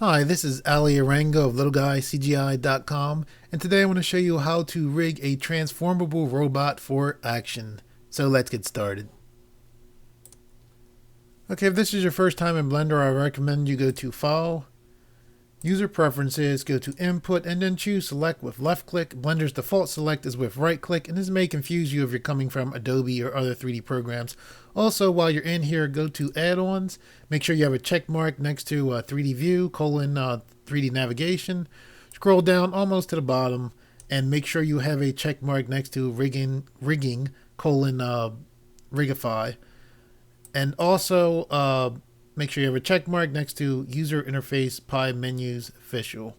Hi, this is Arango of LittleGuyCGI.com, and today I want to show you how to rig a transformable robot for action. So let's get started. Okay, if this is your first time in Blender, I recommend you go to File, User Preferences, go to Input, and then choose Select with left click. Blender's default select is with right click, and this may confuse you if you're coming from Adobe or other 3D programs. Also, while you're in here, go to Add-ons. Make sure you have a check mark next to 3D View, 3D Navigation. Scroll down almost to the bottom, and make sure you have a check mark next to Rigging, Rigify. And also, make sure you have a check mark next to User Interface Pie Menus Official.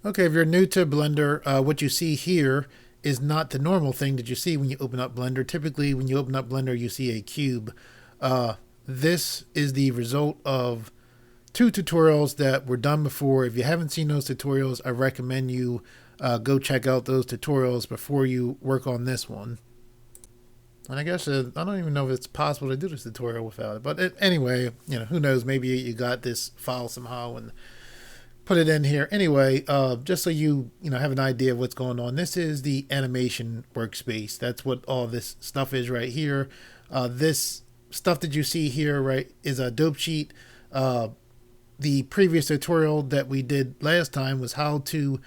Okay, if you're new to Blender, what you see here is not the normal thing that you see when you open up Blender. Typically, when you open up Blender, you see a cube. This is the result of two tutorials that were done before. If you haven't seen those tutorials, I recommend you go check out those tutorials before you work on this one. And I guess I don't even know if it's possible to do this tutorial without it. But anyway, who knows? Maybe you got this file somehow and put it in here. Anyway, just so you have an idea of what's going on. This is the animation workspace. That's what all this stuff is right here. This stuff that you see here, right, is a dope sheet. The previous tutorial that we did last time was how to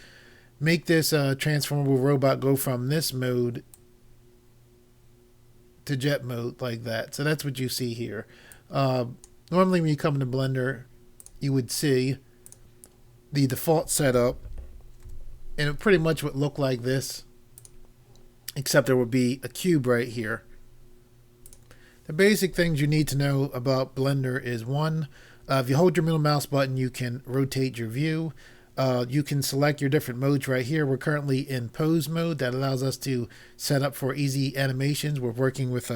make this transformable robot go from this mode to jet mode like that. So that's what you see here. Normally when you come into Blender, you would see the default setup, and it pretty much would look like this, except there would be a cube right here. The basic things you need to know about Blender is one, if you hold your middle mouse button, you can rotate your view. You can select your different modes right here. We're currently in pose mode. That allows us to set up for easy animations. We're working with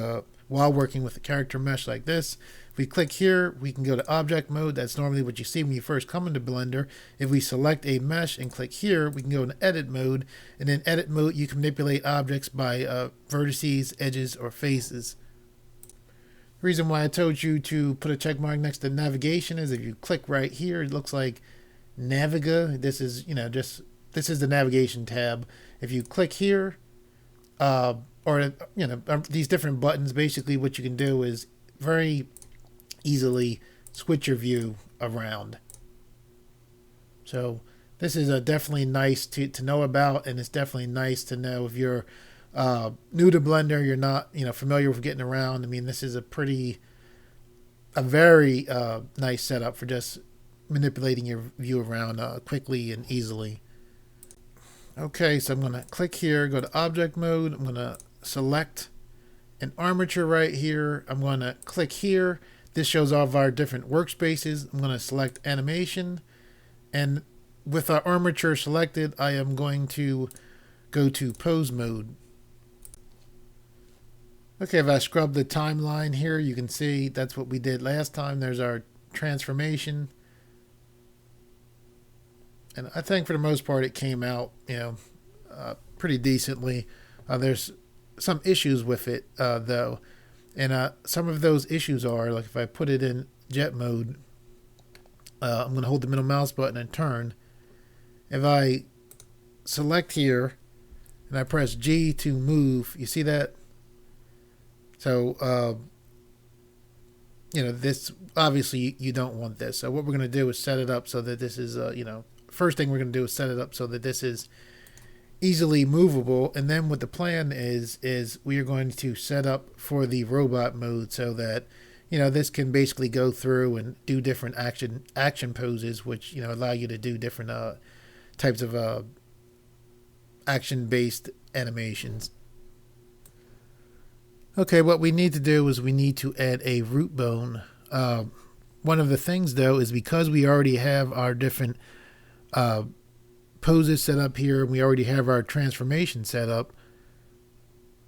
while working with a character mesh like this. If we click here, we can go to object mode. That's normally what you see when you first come into Blender. If we select a mesh and click here, we can go into edit mode. And in edit mode, you can manipulate objects by vertices, edges, or faces. The reason why I told you to put a check mark next to navigation is if you click right here, it looks like Naviga. This is this is the navigation tab. If you click here, or these different buttons, basically what you can do is very easily switch your view around. So this is definitely nice to know about, and it's definitely nice to know if you're new to Blender, you're not familiar with getting around. I mean, this is a very nice setup for just manipulating your view around quickly and easily. Okay, so I'm going to click here, go to object mode. I'm going to select an armature right here. I'm going to click here. This shows all of our different workspaces. I'm going to select animation, and with our armature selected, I am going to go to pose mode. Okay, if I scrub the timeline here, you can see that's what we did last time. There's our transformation. And I think for the most part it came out, pretty decently. There's some issues with it, though. And some of those issues are, like if I put it in jet mode, I'm going to hold the middle mouse button and turn. If I select here and I press G to move, you see that? So, this, obviously you don't want this. So what we're going to do is set it up so that this is, first thing we're going to do is set it up so that this is easily movable. And then what the plan is we are going to set up for the robot mode so that, this can basically go through and do different action poses, which, allow you to do different types of action-based animations. Okay, what we need to do is we need to add a root bone. One of the things, though, is because we already have our different poses set up here, we already have our transformation set up,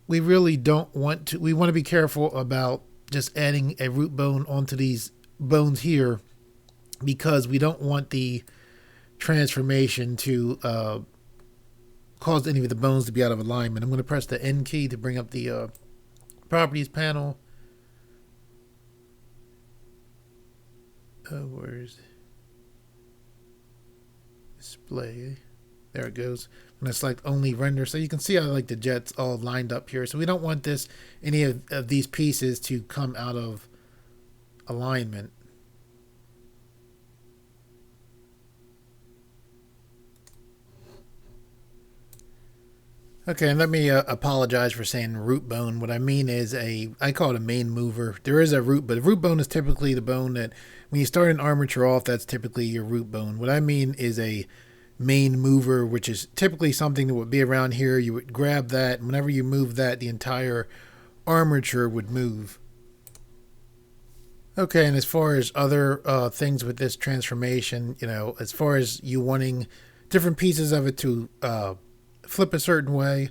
we really don't want to, we want to be careful about just adding a root bone onto these bones here, because we don't want the transformation to cause any of the bones to be out of alignment. I'm going to press the N key to bring up the properties panel. Where's display? There it goes. I'm going to select only render. So you can see how like the jets all lined up here. So we don't want any of these pieces to come out of alignment. Okay, and let me apologize for saying root bone. What I mean is I call it a main mover. There is a root, but a root bone is typically the bone that when you start an armature off, that's typically your root bone. What I mean is a main mover, which is typically something that would be around here. You would grab that, and whenever you move that, the entire armature would move. Okay, and as far as other things with this transformation, as far as you wanting different pieces of it to flip a certain way,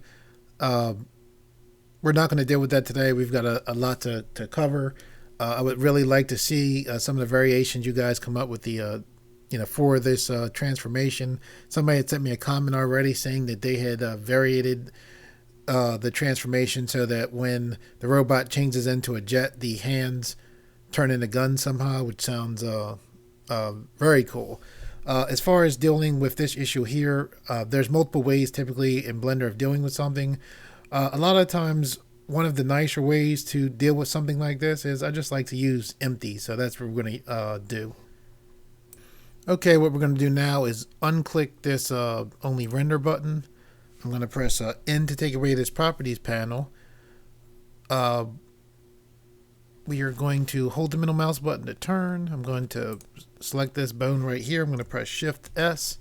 we're not going to deal with that today. We've got a lot to cover. I would really like to see some of the variations you guys come up with for this transformation. Somebody had sent me a comment already saying that they had variated the transformation so that when the robot changes into a jet, the hands turn into guns somehow, which sounds very cool. As far as dealing with this issue here, there's multiple ways typically in Blender of dealing with something. A lot of times, one of the nicer ways to deal with something like this is I just like to use empty. So that's what we're going to do. Okay, what we're going to do now is unclick this only render button. I'm going to press N to take away this properties panel. We are going to hold the middle mouse button to turn. I'm going to select this bone right here. I'm going to press Shift S,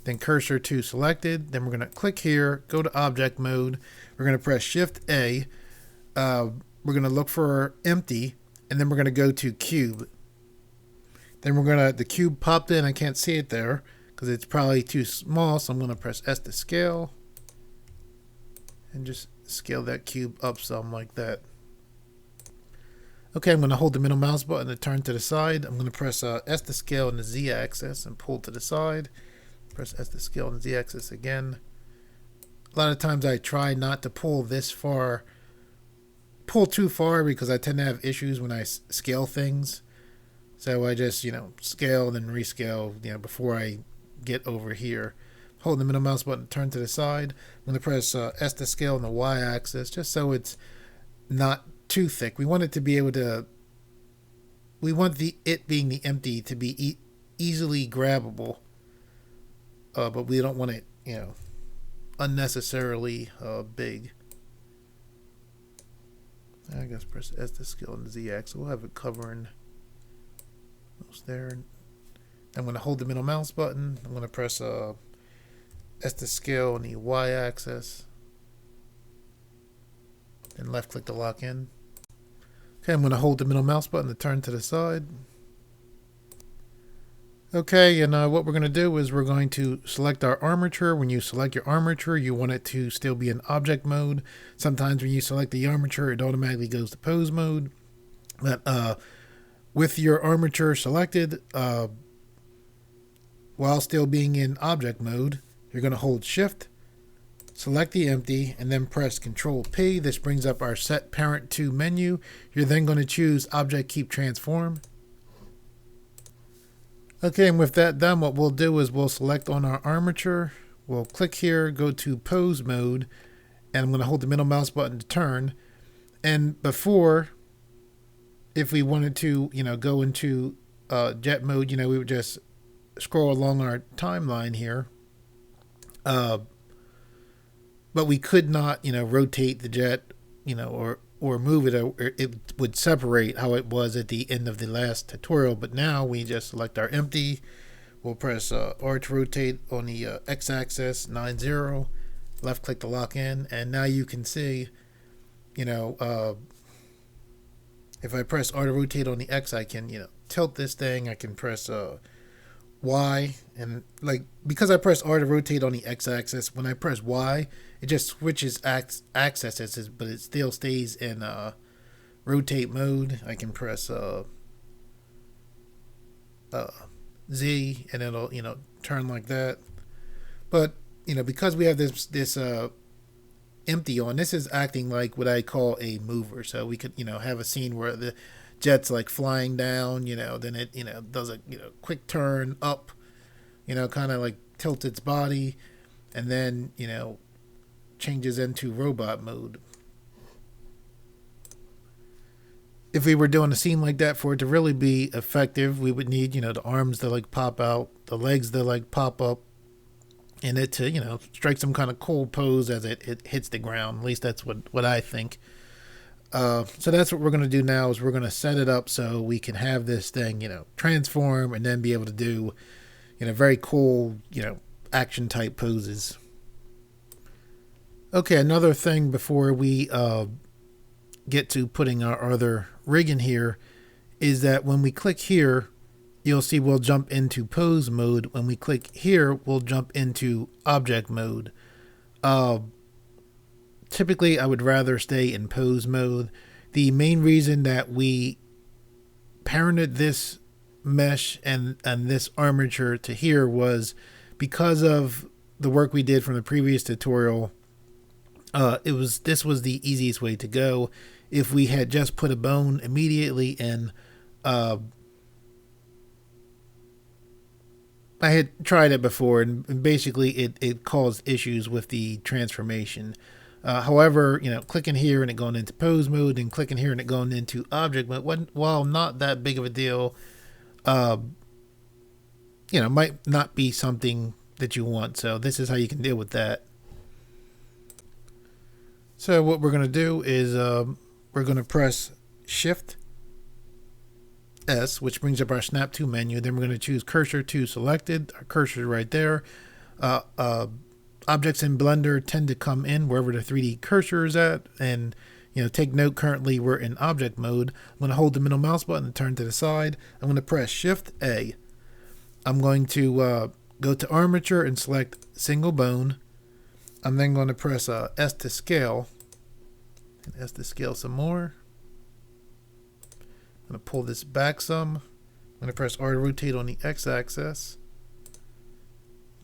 then cursor to selected. Then we're going to click here, go to object mode. We're going to press Shift A. We're going to look for empty, and then we're going to go to cube. Then the cube popped in. I can't see it there because it's probably too small. So I'm going to press S to scale and just scale that cube up some like that. Okay, I'm going to hold the middle mouse button to turn to the side. I'm going to press S to scale on the Z axis and pull to the side. Press S to scale on the Z axis again. A lot of times I try not to pull too far because I tend to have issues when I scale things. So I just, scale and then rescale, before I get over here. Hold the middle mouse button, turn to the side. I'm going to press S to scale on the Y axis just so it's not too thick. We want it to be able to, it being the empty to be easily grabbable. But we don't want it, unnecessarily big. I guess press S to scale on the Z axis. We'll have it covering those there. I'm going to hold the middle mouse button. I'm going to press S to scale on the Y axis. And left click to lock in. Okay, I'm going to hold the middle mouse button to turn to the side. Okay, and what we're going to do is we're going to select our armature. When you select your armature, you want it to still be in object mode. Sometimes when you select the armature, it automatically goes to pose mode. But with your armature selected, while still being in object mode, you're going to hold Shift, select the empty, and then press Control P. This brings up our Set Parent To menu. You're then going to choose Object Keep Transform. Okay, and with that done, what we'll do is we'll select on our armature. We'll click here, go to Pose Mode, and I'm going to hold the middle mouse button to turn. And before, if we wanted to, go into jet mode, we would just scroll along our timeline here. But we could not, rotate the jet, or move it, or it would separate how it was at the end of the last tutorial. But now we just select our empty. We'll press R to rotate on the X-axis, 90, left click to lock in, and now you can see, if I press R to rotate on the X, I can, tilt this thing. I can press Y, and because I press R to rotate on the X-axis, when I press Y, it just switches axes, but it still stays in rotate mode. I can press Z, and it'll turn like that. But because we have this empty on, this is acting like what I call a mover. So we could have a scene where the jet's like flying down, then it, does a, quick turn up, kind of like tilts its body, and then, changes into robot mode. If we were doing a scene like that, for it to really be effective, we would need, the arms to like pop out, the legs to like pop up, and it to, strike some kind of cool pose as it hits the ground. At least that's what I think. So that's what we're going to do now, is we're going to set it up so we can have this thing, transform and then be able to do, very cool, action type poses. Okay, another thing before we get to putting our other rig in here is that when we click here, you'll see we'll jump into pose mode. When we click here, we'll jump into object mode. Typically, I would rather stay in pose mode. The main reason that we parented this mesh and this armature to here was because of the work we did from the previous tutorial. This was the easiest way to go. If we had just put a bone immediately in, I had tried it before, and basically it caused issues with the transformation. However, clicking here and it going into pose mode, and clicking here and it going into object mode, while not that big of a deal, might not be something that you want. So this is how you can deal with that. So what we're going to do is we're going to press Shift S, which brings up our Snap to menu. Then we're going to choose Cursor to Selected. Our cursor right there. Objects in Blender tend to come in wherever the 3D cursor is at. And, take note, currently we're in object mode. I'm going to hold the middle mouse button and turn to the side. I'm going to press Shift A. I'm going to go to Armature and select Single Bone. I'm then going to press S to scale. And S to scale some more. I'm going to pull this back some. I'm going to press R to rotate on the X-axis.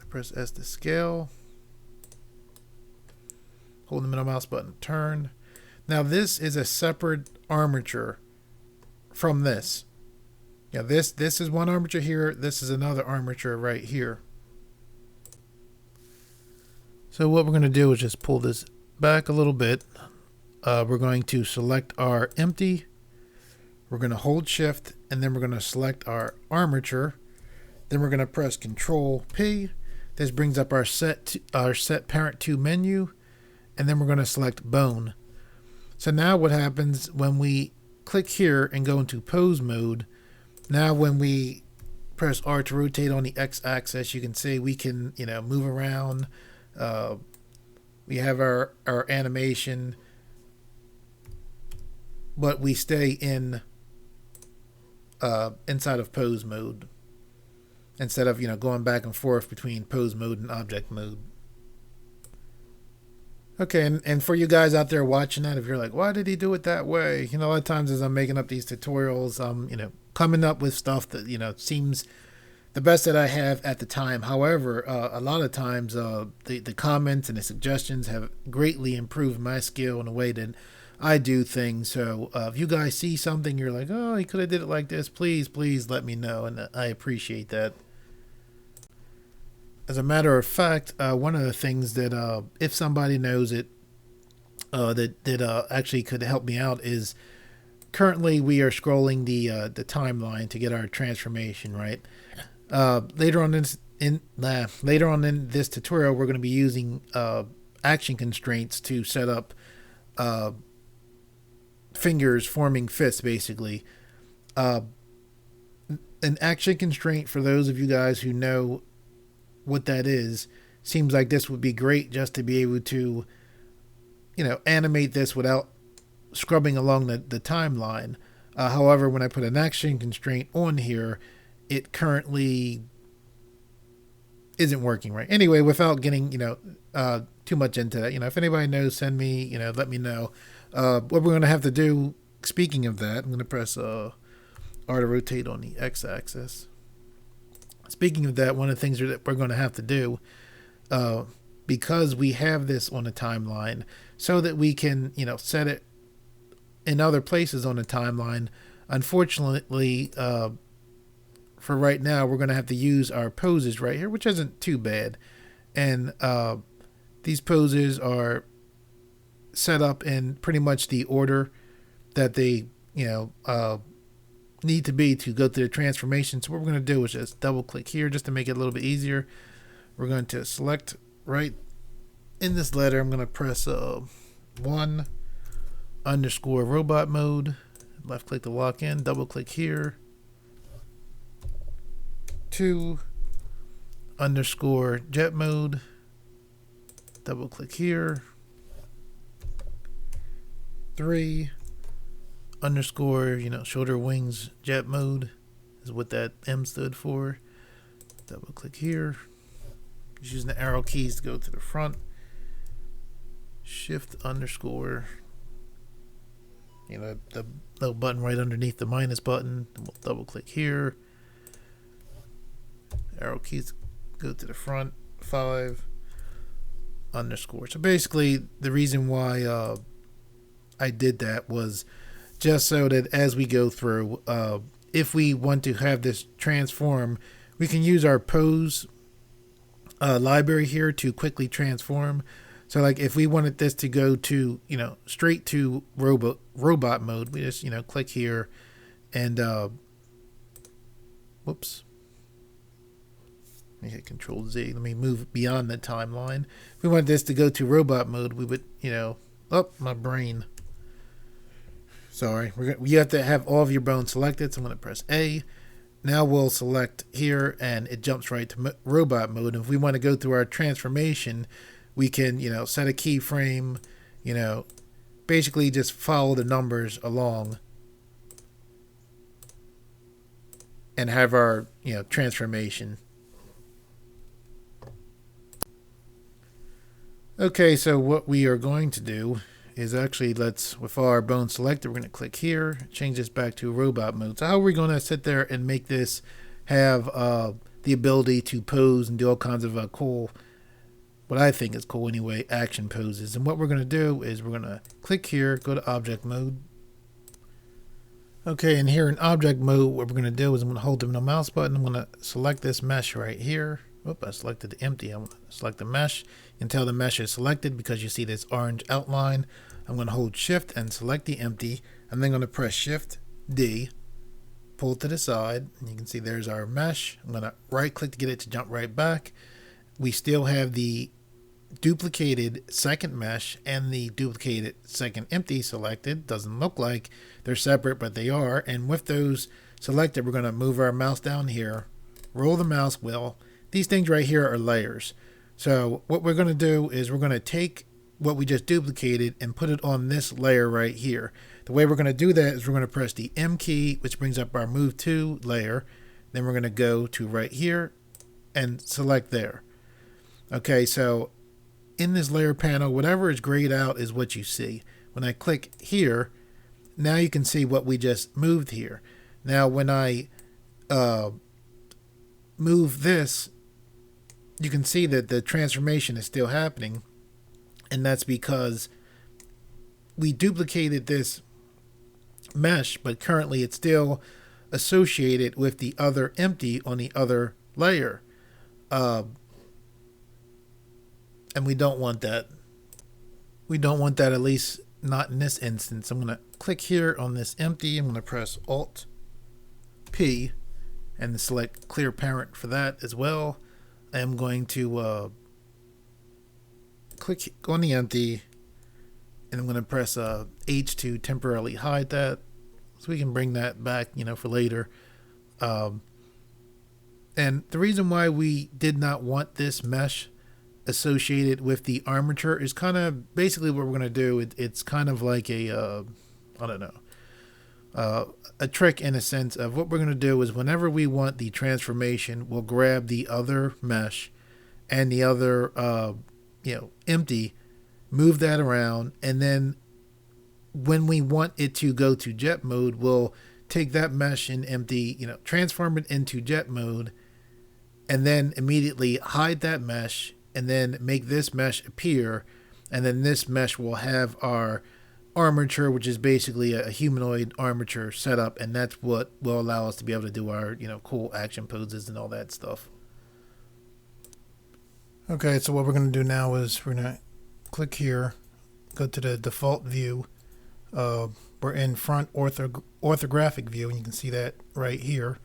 Press S to scale. Hold the middle mouse button, turn. Now this is a separate armature from this. Yeah, this is one armature here. This is another armature right here. So what we're going to do is just pull this back a little bit. We're going to select our empty. We're going to hold Shift, and then we're going to select our armature. Then we're going to press Control P. This brings up our set parent to menu, and then we're going to select bone. So now what happens when we click here and go into pose mode? Now when we press R to rotate on the X-axis, you can see we can move around. We have our animation, but we stay in inside of pose mode instead of going back and forth between pose mode and object mode. Okay, and for you guys out there watching that, if you're like, why did he do it that way? A lot of times as I'm making up these tutorials, coming up with stuff that seems the best that I have at the time. However, a lot of times the comments and the suggestions have greatly improved my skill in the way that I do things. So if you guys see something you're like, oh, he could have did it like this, please let me know, and I appreciate that. As a matter of fact, one of the things that if somebody knows it that actually could help me out is currently we are scrolling the timeline to get our transformation right. Later on in this tutorial, we're going to be using action constraints to set up fingers forming fists, basically. An action constraint, for those of you guys who know what that is, seems like this would be great just to be able to animate this without scrubbing along the timeline. However, when I put an action constraint on here, it currently isn't working right. Anyway, without getting too much into that, if anybody knows, send me, let me know. What we're going to have to do, speaking of that, I'm going to press R to rotate on the X-axis. Speaking of that, one of the things that we're going to have to do, because we have this on a timeline, so that we can set it in other places on the timeline, Unfortunately, for right now, we're going to have to use our poses right here, which isn't too bad. And these poses are set up in pretty much the order that they, need to be to go through the transformation. So what we're going to do is just double click here just to make it a little bit easier. We're going to select right in this letter. I'm going to press 1 underscore robot mode. Left click to lock in. Double click here. 2 underscore jet mode. Double click here. 3 underscore, shoulder wings jet mode is what that M stood for. Double click here. Just using the arrow keys to go to the front. Shift underscore, the little button right underneath the minus button. And we'll double click here. Arrow keys go to the front. 5 underscore. So basically, the reason why I did that was just so that as we go through, if we want to have this transform, we can use our pose library here to quickly transform. So like if we wanted this to go to, straight to robot mode, we just, click here and, whoops. Let me hit Control Z. Let me move beyond the timeline. If we want this to go to robot mode, we would, my brain. Sorry. You have to have all of your bones selected. So I'm going to press A. Now we'll select here and it jumps right to robot mode. And if we want to go through our transformation, we can, set a keyframe, basically just follow the numbers along and have our, transformation. Okay, so what we are going to do is actually with our bone selected, we're going to click here, change this back to robot mode. So how are we going to sit there and make this have the ability to pose and do all kinds of cool, what I think is cool anyway, action poses? And what we're going to do is we're going to click here, go to object mode. Okay, and here in object mode, what we're going to do is I'm going to hold the middle mouse button. I'm going to select this mesh right here. Oop, I selected the empty. I'm going to select the mesh. You can tell the mesh is selected because you see this orange outline. I'm going to hold shift and select the empty. I'm then going to press shift D, pull it to the side, and you can see there's our mesh. I'm going to right click to get it to jump right back. We still have the duplicated second mesh and the duplicated second empty selected. Doesn't look like they're separate, but they are. And with those selected, we're going to move our mouse down here, roll the mouse wheel. These things right here are layers. So what we're going to do is we're going to take what we just duplicated and put it on this layer right here. The way we're going to do that is we're going to press the M key, which brings up our move to layer. Then we're going to go to right here and select there. Okay, so in this layer panel, whatever is grayed out is what you see. When I click here, now you can see what we just moved here. Now when I move this, you can see that the transformation is still happening, and that's because we duplicated this mesh, but currently it's still associated with the other empty on the other layer. And we don't want that. We don't want that, at least not in this instance. I'm going to click here on this empty. I'm going to press Alt P and select clear parent for that as well. I am going to click on the empty, and I'm going to press H to temporarily hide that, so we can bring that back, for later. And the reason why we did not want this mesh associated with the armature is kind of basically what we're going to do. It's kind of like a, I don't know, a trick in a sense of what we're going to do is whenever we want the transformation, we'll grab the other mesh and the other, empty, move that around, and then when we want it to go to jet mode, we'll take that mesh and empty, transform it into jet mode, and then immediately hide that mesh, and then make this mesh appear, and then this mesh will have our armature, which is basically a humanoid armature setup, and that's what will allow us to be able to do our, cool action poses and all that stuff. Okay, so what we're going to do now is we're going to click here, go to the default view. We're in front orthographic view, and you can see that right here.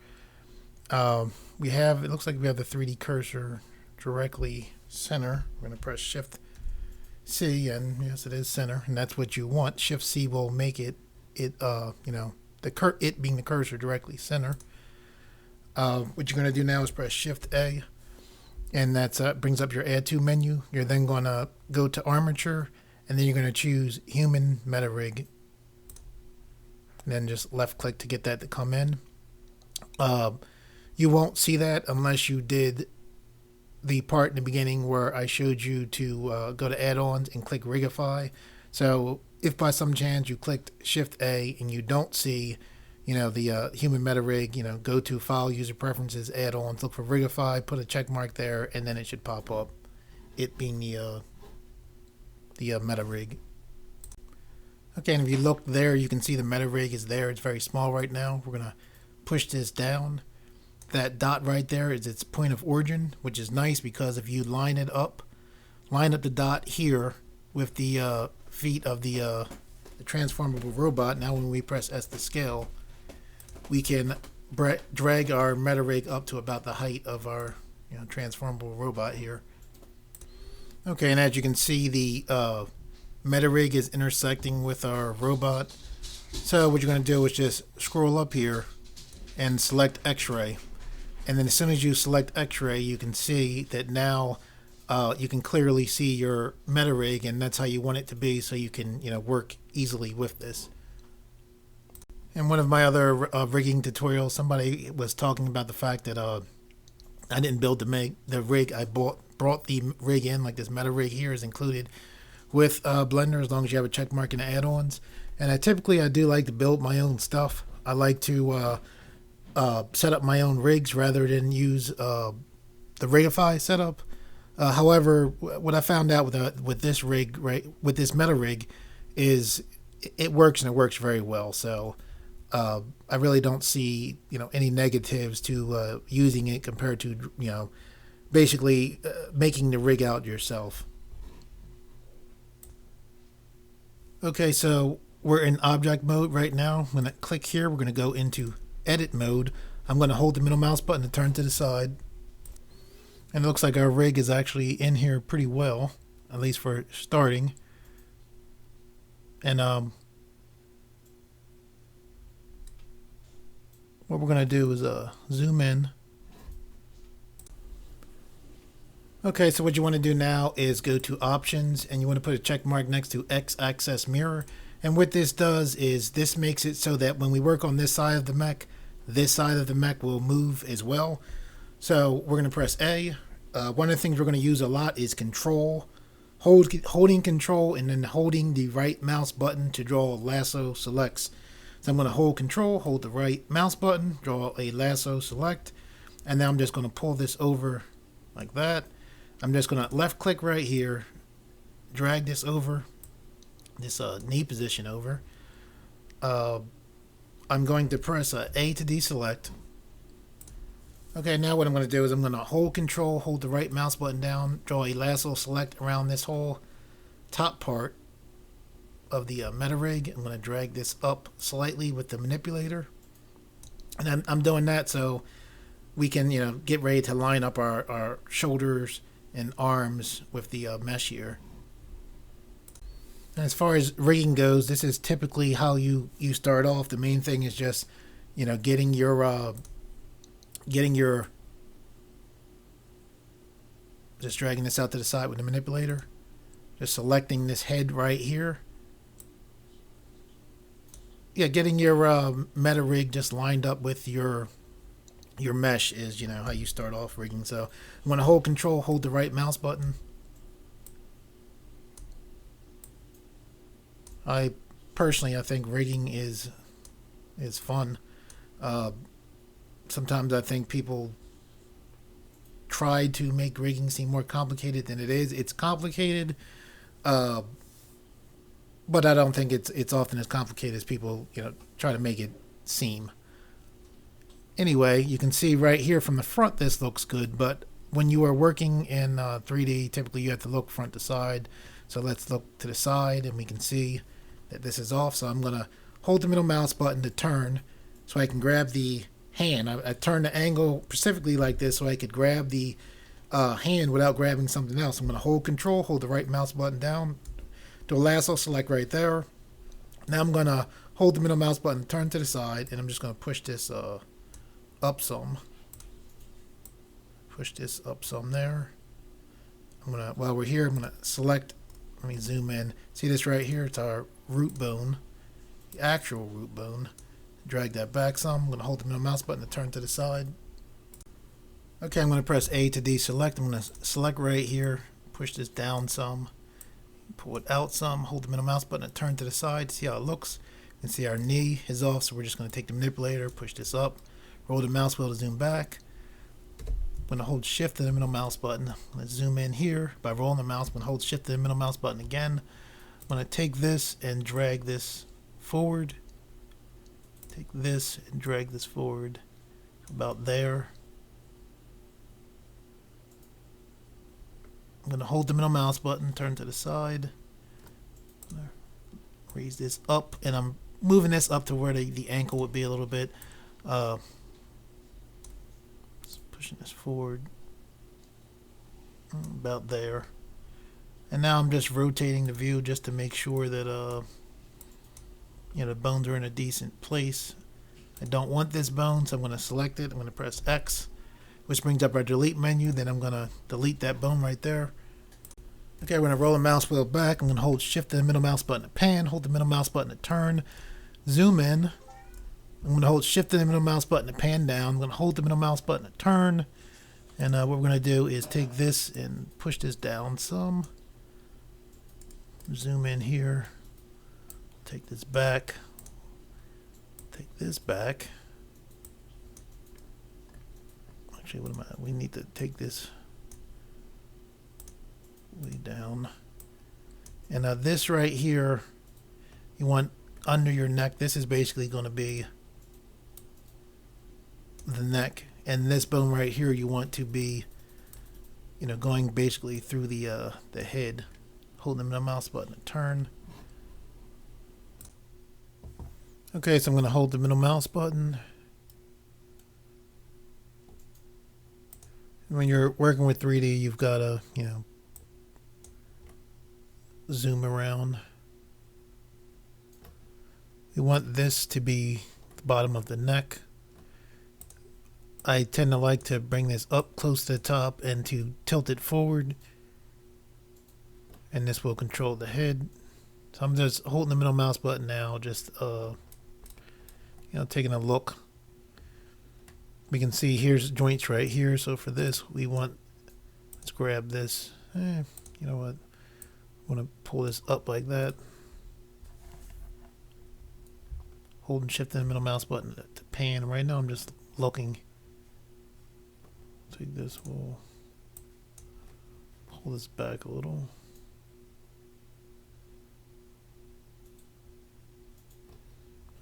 It looks like we have the 3D cursor directly center. We're going to press Shift C, and yes, it is center, and that's what you want. Shift C will make it being the cursor directly center. What you're going to do now is press Shift A, and that brings up your Add to menu. You're then going to go to Armature, and then you're going to choose Human Meta Rig, and then just left click to get that to come in. You won't see that unless you did the part in the beginning where I showed you to go to add-ons and click Rigify. So if by some chance you clicked Shift A and you don't see, the Human Meta Rig, go to File, User Preferences, Add-ons, look for Rigify, put a check mark there, and then it should pop up. It being the Meta Rig. Okay, and if you look there, you can see the Meta Rig is there. It's very small right now. We're gonna push this down. That dot right there is its point of origin, which is nice because if you line up the dot here with the feet of the transformable robot. Now when we press S to scale, we can drag our meta rig up to about the height of our transformable robot here. Okay, and as you can see, the meta rig is intersecting with our robot. So what you're going to do is just scroll up here and select X-ray. And then as soon as you select X-ray, you can see that now you can clearly see your meta rig, and that's how you want it to be, so you can work easily with this. In one of my other rigging tutorials, somebody was talking about the fact that I didn't build the rig. I brought the rig in, like this meta rig here is included with Blender as long as you have a check mark in the add-ons. And I do like to build my own stuff. I like to set up my own rigs rather than use the Rigify setup. However, what I found out with this rig, with this meta rig, is it works, and it works very well. So I really don't see any negatives to using it compared to basically making the rig out yourself. Okay, so we're in object mode right now. I'm going to click here. We're going to go into edit mode. I'm going to hold the middle mouse button to turn to the side. And it looks like our rig is actually in here pretty well, at least for starting. And what we're going to do is zoom in. Okay, so what you want to do now is go to options, and you want to put a check mark next to X-axis mirror. And what this does is this makes it so that when we work on this side of the mech, this side of the mech will move as well. So we're going to press A. One of the things we're going to use a lot is control. Holding control and then holding the right mouse button to draw lasso selects. So I'm going to hold control, hold the right mouse button, draw a lasso select, and now I'm just going to pull this over like that. I'm just going to left click right here, drag this over, this knee position over. I'm going to press A to deselect. Okay, now what I'm going to do is I'm going to hold control, hold the right mouse button down, draw a lasso select around this whole top part of the meta rig. I'm going to drag this up slightly with the manipulator. And I'm doing that so we can get ready to line up our shoulders and arms with the mesh here. And as far as rigging goes, this is typically how you start off. The main thing is just getting your just dragging this out to the side with the manipulator, just selecting this head right here. Yeah, getting your meta rig just lined up with your mesh is how you start off rigging. So I'm going to hold control, hold the right mouse button. I think rigging is fun. Sometimes I think people try to make rigging seem more complicated than it is. It's complicated, but I don't think it's often as complicated as people try to make it seem. Anyway, you can see right here from the front this looks good, but when you are working in 3D, typically you have to look front to side. So let's look to the side and we can see that this is off. So I'm going to hold the middle mouse button to turn so I can grab the hand. I turn the angle specifically like this so I could grab the hand without grabbing something else. I'm going to hold control, hold the right mouse button down, do a lasso select right there. Now I'm going to hold the middle mouse button, turn to the side, and I'm just going to push this up some. Push this up some there. While we're here, I'm gonna select, let me zoom in. See this right here? It's our root bone, the actual root bone. Drag that back some. I'm gonna hold the middle mouse button to turn to the side. Okay, I'm gonna press A to deselect. I'm gonna select right here, push this down some, pull it out some, hold the middle mouse button to turn to the side. See how it looks? You can see our knee is off, so we're just gonna take the manipulator, push this up, roll the mouse wheel to zoom back. I'm going to hold shift to the middle mouse button. Let's zoom in here. By rolling the mouse, I'm going to hold shift to the middle mouse button again. I'm going to take this and drag this forward. Take this and drag this forward about there. I'm going to hold the middle mouse button, turn to the side. Raise this up, and I'm moving this up to where the ankle would be a little bit. Pushing this forward about there, and now I'm just rotating the view just to make sure that the bones are in a decent place. I don't want this bone, so I'm going to select it. I'm going to press X, which brings up our delete menu. Then I'm going to delete that bone right there. Okay, we're going to roll the mouse wheel back. I'm going to hold shift to the middle mouse button to pan, hold the middle mouse button to turn, zoom in. I'm going to hold shift to the middle mouse button to pan down. I'm going to hold the middle mouse button to turn. And what we're going to do is take this and push this down some. Zoom in here. Take this back. Take this back. Actually, what am I? We need to take this way down. And this right here, you want under your neck. This is basically going to be the neck, and this bone right here you want to be going basically through the head. Holding the mouse button to turn. Okay, so I'm going to hold the middle mouse button. When you're working with 3D, you've got to zoom around. We want this to be the bottom of the neck. I tend to like to bring this up close to the top and to tilt it forward, and this will control the head. So I'm just holding the middle mouse button now, just taking a look. We can see here's joints right here. So for this, let's grab this. You know what? I want to pull this up like that. Holding shift and the middle mouse button to pan. Right now I'm just looking. Take this, we'll pull this back a little.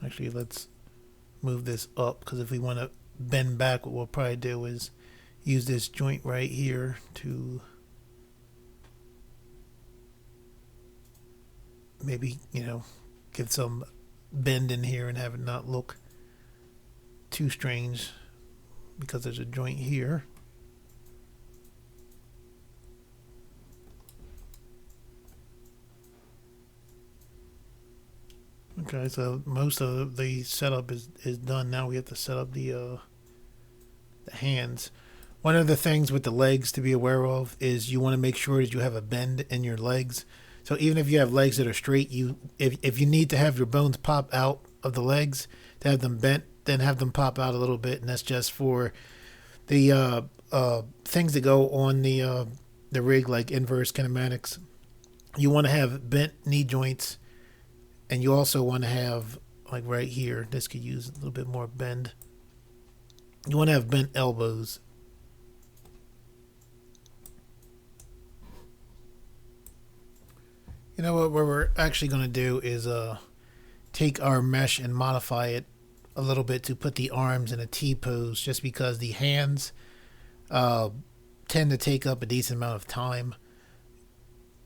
Actually, let's move this up, because if we want to bend back, what we'll probably do is use this joint right here to maybe, give some bend in here and have it not look too strange, because there's a joint here. Okay, so most of the setup is done. Now we have to set up the hands. One of the things with the legs to be aware of is you want to make sure that you have a bend in your legs. So even if you have legs that are straight, if you need to have your bones pop out of the legs to have them bent, then have them pop out a little bit, and that's just for the things that go on the rig, like inverse kinematics. You want to have bent knee joints. And you also want to have, like right here, this could use a little bit more bend. You want to have bent elbows. You know what we're actually going to do is take our mesh and modify it a little bit to put the arms in a T pose, just because the hands uh, tend to take up a decent amount of time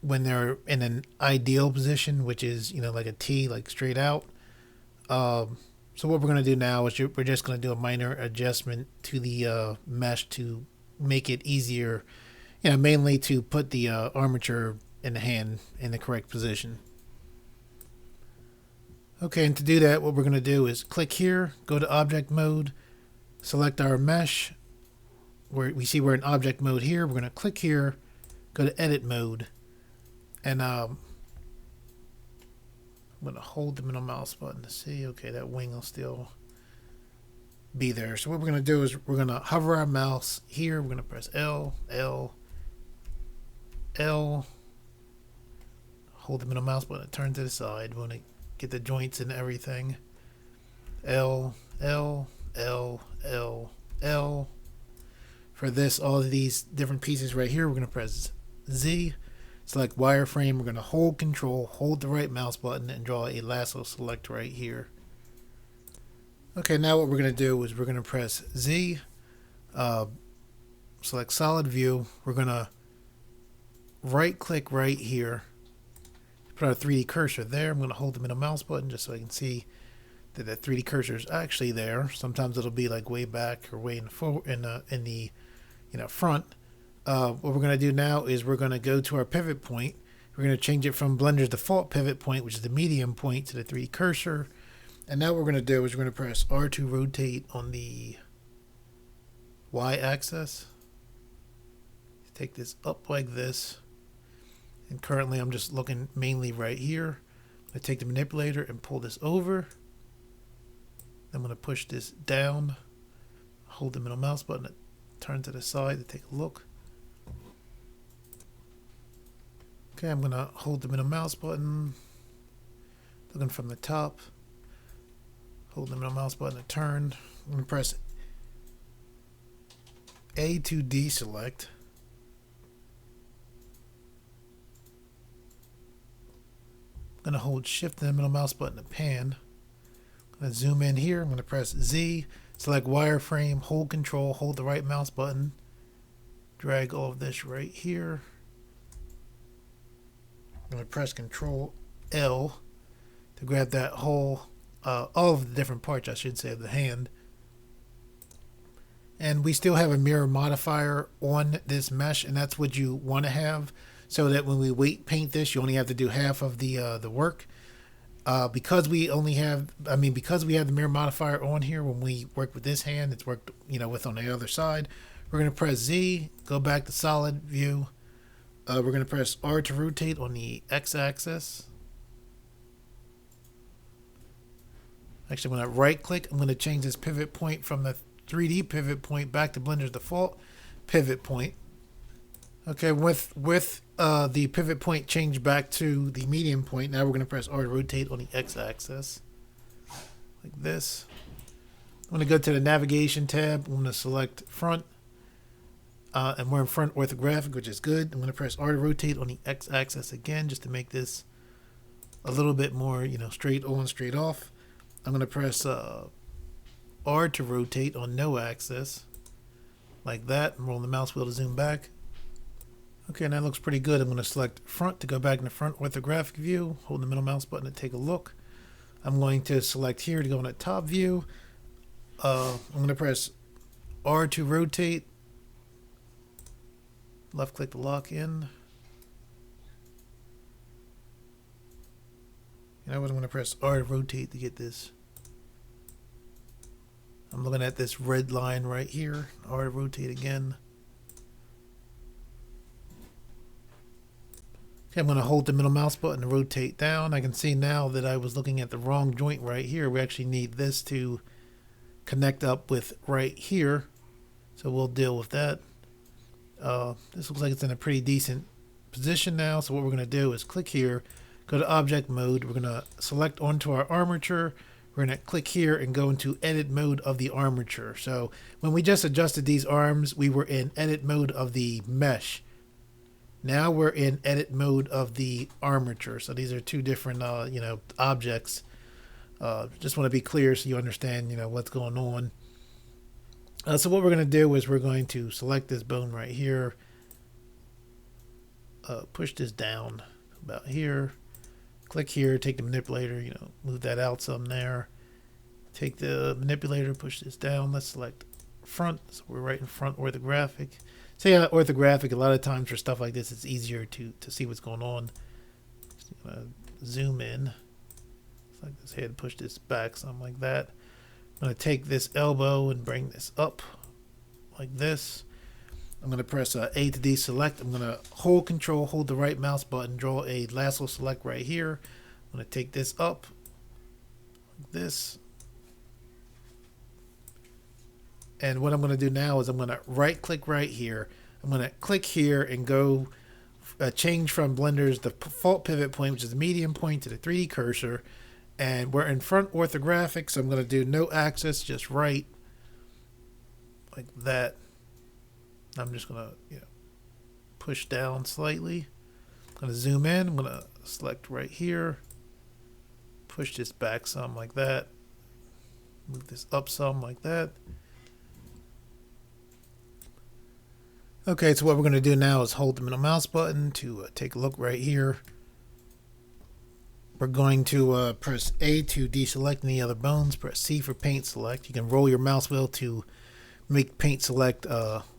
when they're in an ideal position, which is, you know, like a T, like straight out. So what we're going to do now is we're just going to do a minor adjustment to the mesh to make it easier, you know, mainly to put the armature in the hand in the correct position. Okay, and to do that, what we're going to do is click here, go to object mode, select our mesh. Where we see we're in object mode here, we're going to click here, go to edit mode, and I'm going to hold the middle mouse button to see. Okay, that wing will still be there. So what we're going to do is we're going to hover our mouse here. We're going to press L, L, L. Hold the middle mouse button, turn to the side. We want to get the joints and everything. L, L, L, L, L. For this, all of these different pieces right here, we're going to press Z. Select wireframe. We're going to hold control, hold the right mouse button, and draw a lasso select right here. Okay, now what we're going to do is we're going to press Z. Select solid view. We're going to right click right here. Put our 3D cursor there. I'm going to hold the middle mouse button just so I can see that that 3D cursor is actually there. Sometimes it'll be like way back or way in the front. What we're going to do now is we're going to go to our pivot point. We're going to change it from Blender's default pivot point, which is the medium point, to the 3D cursor. And now what we're going to do is we're going to press R to rotate on the Y axis. Take this up like this. And currently I'm just looking mainly right here. I'm going to take the manipulator and pull this over. I'm going to push this down. Hold the middle mouse button, turn to the side to take a look. Okay, I'm going to hold the middle mouse button. Looking from the top. Hold the middle mouse button to turn. I'm going to press A to deselect. I'm going to hold shift and the middle mouse button to pan. I'm going to zoom in here. I'm going to press Z, select wireframe, hold control, hold the right mouse button, drag all of this right here. I'm going to press Control L to grab that whole, all of the different parts, I should say, of the hand. And we still have a mirror modifier on this mesh, and that's what you want to have, so that when we weight paint this, you only have to do half of the work. Because we have the mirror modifier on here, when we work with this hand, it's worked, with on the other side. We're going to press Z, go back to solid view. We're going to press R to rotate on the X axis. Actually, when I right click, I'm going to change this pivot point from the 3D pivot point back to Blender's default pivot point. Okay, with the pivot point changed back to the medium point, now we're going to press R to rotate on the X axis. Like this. I'm going to go to the navigation tab. I'm going to select front. And we're in front orthographic, which is good. I'm going to press R to rotate on the X axis again, just to make this a little bit more, straight on, straight off. I'm going to press R to rotate on no axis, like that. I'm rolling the mouse wheel to zoom back. Okay, and that looks pretty good. I'm going to select front to go back in the front orthographic view. Hold the middle mouse button to take a look. I'm going to select here to go in the top view. I'm going to press R to rotate. Left click to lock in. You know what? I'm going to press R to rotate to get this. I'm looking at this red line right here. R to rotate again. Okay, I'm going to hold the middle mouse button to rotate down. I can see now that I was looking at the wrong joint right here. We actually need this to connect up with right here. So we'll deal with that. This looks like it's in a pretty decent position now. So what we're going to do is click here, go to object mode. We're going to select onto our armature. We're going to click here and go into edit mode of the armature. So when we just adjusted these arms, we were in edit mode of the mesh. Now we're in edit mode of the armature. So these are two different, objects. Just want to be clear so you understand, what's going on. So what we're going to do is we're going to select this bone right here. Push this down about here. Click here, take the manipulator, move that out some there. Take the manipulator, push this down. Let's select front. So we're right in front orthographic. So yeah, orthographic, a lot of times for stuff like this, it's easier to see what's going on. Just zoom in. Select this head, push this back, something like that. I'm going to take this elbow and bring this up like this. I'm going to press A to deselect. I'm going to hold control, hold the right mouse button, draw a lasso select right here. I'm going to take this up like this. And what I'm going to do now is I'm going to right click right here. I'm going to click here and go change from Blender's default pivot point, which is the medium point, to the 3D cursor. And we're in front orthographic, so I'm going to do no axis, just right like that. I'm just going to push down slightly. I'm going to zoom in. I'm going to select right here. Push this back some like that. Move this up some like that. Okay, so what we're going to do now is hold the middle mouse button to take a look right here. We're going to press A to deselect any other bones. Press C for paint select. You can roll your mouse wheel to make paint select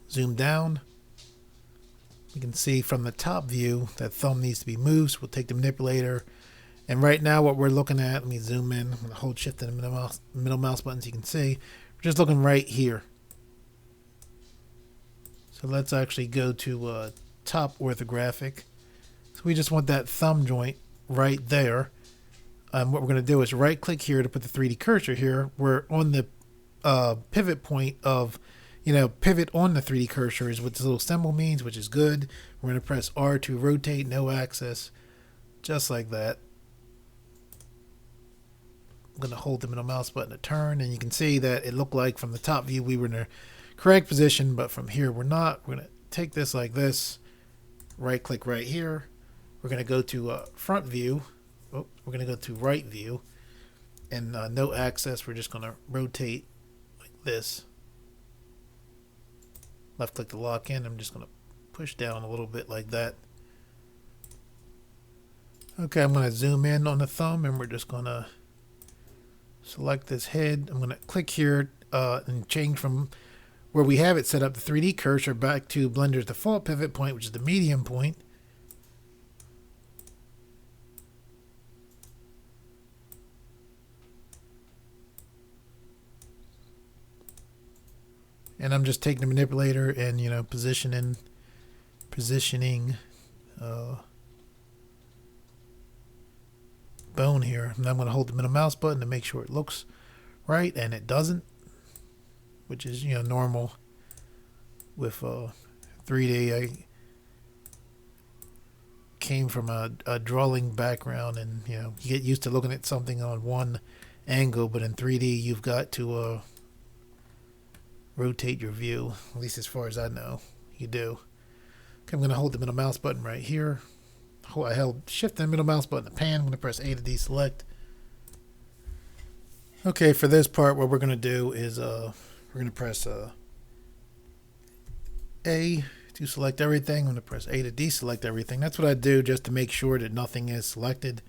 zoom down. You can see from the top view that thumb needs to be moved. So we'll take the manipulator. And right now what we're looking at, let me zoom in. I'm going to hold shift and the middle mouse button so you can see. We're just looking right here. So let's actually go to top orthographic. So we just want that thumb joint right there. What we're going to do is right click here to put the 3D cursor here. We're on the pivot point of, pivot on the 3D cursor is what this little symbol means, which is good. We're going to press R to rotate, no axis, just like that. I'm going to hold the middle mouse button to turn, and you can see that it looked like from the top view we were in the correct position, but from here we're not. We're going to take this like this, right click right here. We're going to go to front view. Oh, we're going to go to right view, and no axis. We're just going to rotate like this. Left click to lock in. I'm just going to push down a little bit like that. Okay, I'm going to zoom in on the thumb, and we're just going to select this head. I'm going to click here and change from where we have it set up, the 3D cursor, back to Blender's default pivot point, which is the medium point. And I'm just taking the manipulator and, positioning bone here. And I'm going to hold the middle mouse button to make sure it looks right, and it doesn't, which is, normal with 3D. I came from a drawing background, and, you get used to looking at something on one angle, but in 3D, you've got to rotate your view, at least as far as I know you do. Okay, I'm going to hold the middle mouse button right here. I held shift and middle mouse button to pan. I'm going to press A to deselect. Okay, for this part, what we're going to do is we're going to press A to select everything. I'm going to press A to deselect everything. That's what I do just to make sure that nothing is selected.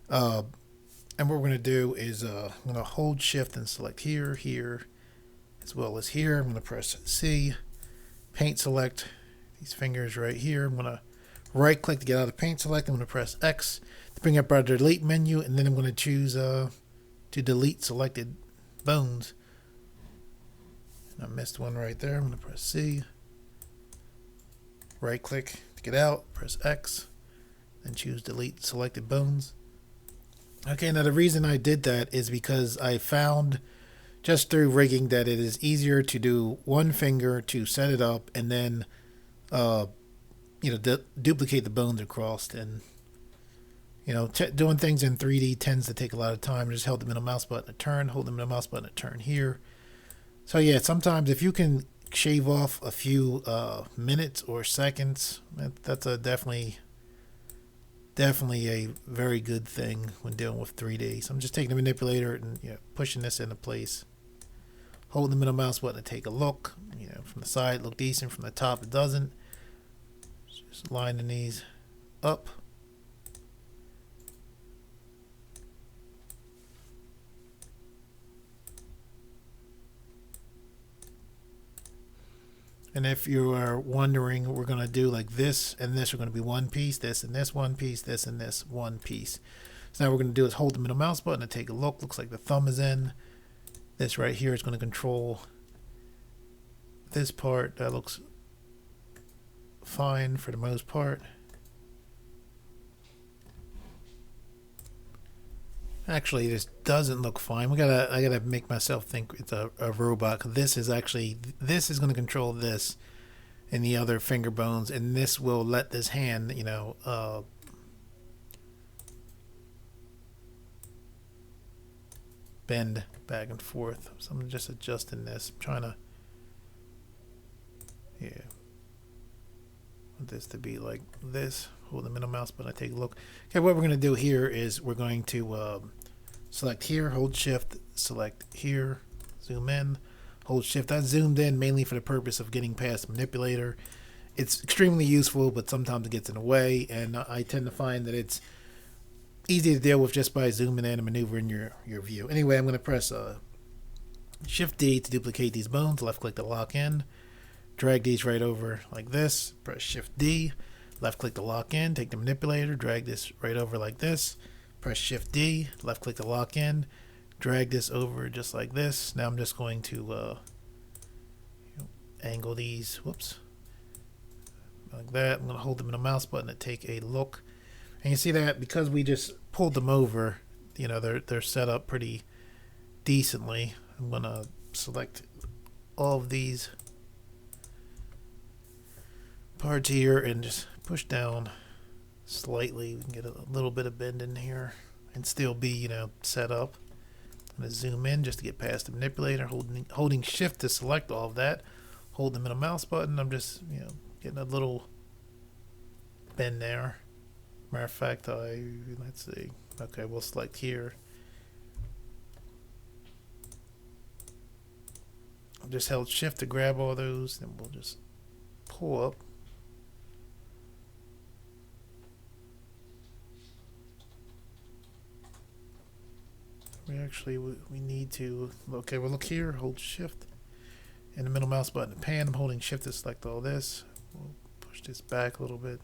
And what we're going to do is I'm going to hold shift and select here, here, as well as here. I'm going to press C, paint select these fingers right here. I'm going to right click to get out of paint select. I'm going to press X to bring up our delete menu, and then I'm going to choose to delete selected bones. And I missed one right there. I'm going to press C, right click to get out, press X, then choose delete selected bones. Okay, now the reason I did that is because I found just through rigging that it is easier to do one finger to set it up and then duplicate the bones across. And doing things in 3D tends to take a lot of time. I just held the middle mouse button to turn, hold the middle mouse button to turn here. So yeah, sometimes if you can shave off a few minutes or seconds. That's a definitely a very good thing when dealing with 3D. So I'm just taking the manipulator and pushing this into place. Holding the middle mouse button to take a look. From the side it look decent, from the top it doesn't. Just lining these up. And if you are wondering, we're going to do like this and this are going to be one piece, this and this one piece, this and this one piece. So now what we're going to do is hold the middle mouse button to take a look. Looks like the thumb is in. This right here is going to control this part. That looks fine for the most part. Actually, this doesn't look fine. I gotta make myself think it's a robot. This is going to control this and the other finger bones, and this will let this hand, bend back and forth. So I'm just adjusting this. I'm trying to, want this to be like this. Hold the middle mouse button, I take a look. Okay, what we're going to do here is we're going to select here, hold shift, select here, zoom in, hold shift. That's zoomed in mainly for the purpose of getting past the manipulator. It's extremely useful, but sometimes it gets in the way, and I tend to find that it's easy to deal with just by zooming in and maneuvering your view. Anyway, I'm going to press Shift D to duplicate these bones, left click to lock in, drag these right over like this, press Shift D, left click to lock in, take the manipulator, drag this right over like this, press Shift D, left click to lock in, drag this over just like this. Now I'm just going to angle these, whoops, like that. I'm going to hold the middle mouse button to take a look. And you see that because we just pulled them over, they're set up pretty decently. I'm going to select all of these parts here and just push down slightly. We can get a little bit of bend in here and still be, set up. I'm going to zoom in just to get past the manipulator, holding shift to select all of that. Hold the middle mouse button. I'm just, getting a little bend there. Matter of fact, let's see. Okay, we'll select here. I just held shift to grab all those, then we'll just pull up. We need to, okay, we'll look here, hold shift, and the middle mouse button to pan. I'm holding shift to select all this. We'll push this back a little bit.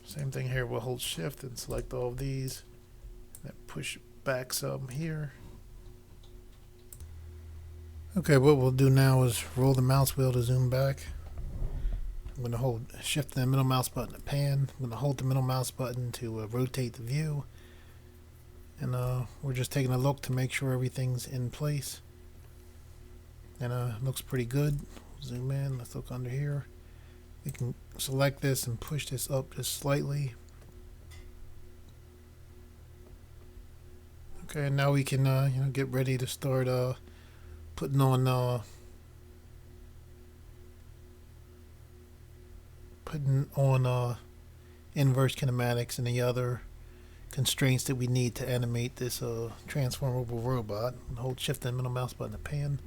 Same thing here, we'll hold shift and select all of these, and then push back some here. Okay, what we'll do now is roll the mouse wheel to zoom back. I'm going to hold shift and the middle mouse button to pan. I'm going to hold the middle mouse button to rotate the view. And we're just taking a look to make sure everything's in place. And it looks pretty good. Zoom in, let's look under here. We can select this and push this up just slightly. Okay, and now we can get ready to start putting on inverse kinematics and the other constraints that we need to animate this transformable robot. And hold shift and middle mouse button to pan.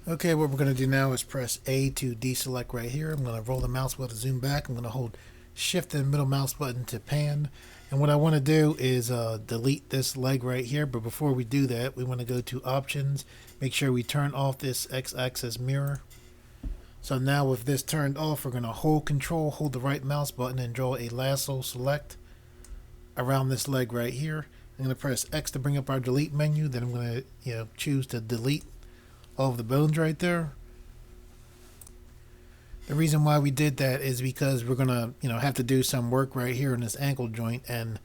Okay, what we're going to do now is press A to deselect right here. I'm going to roll the mouse wheel to zoom back. I'm going to hold shift and middle mouse button to pan. And what I want to do is delete this leg right here. But before we do that, we want to go to options. Make sure we turn off this x-axis mirror. So now with this turned off, we're going to hold control, hold the right mouse button and draw a lasso select around this leg right here. I'm going to press X to bring up our delete menu. Then I'm going to choose to delete all of the bones right there. The reason why we did that is because we're gonna have to do some work right here in this ankle joint, and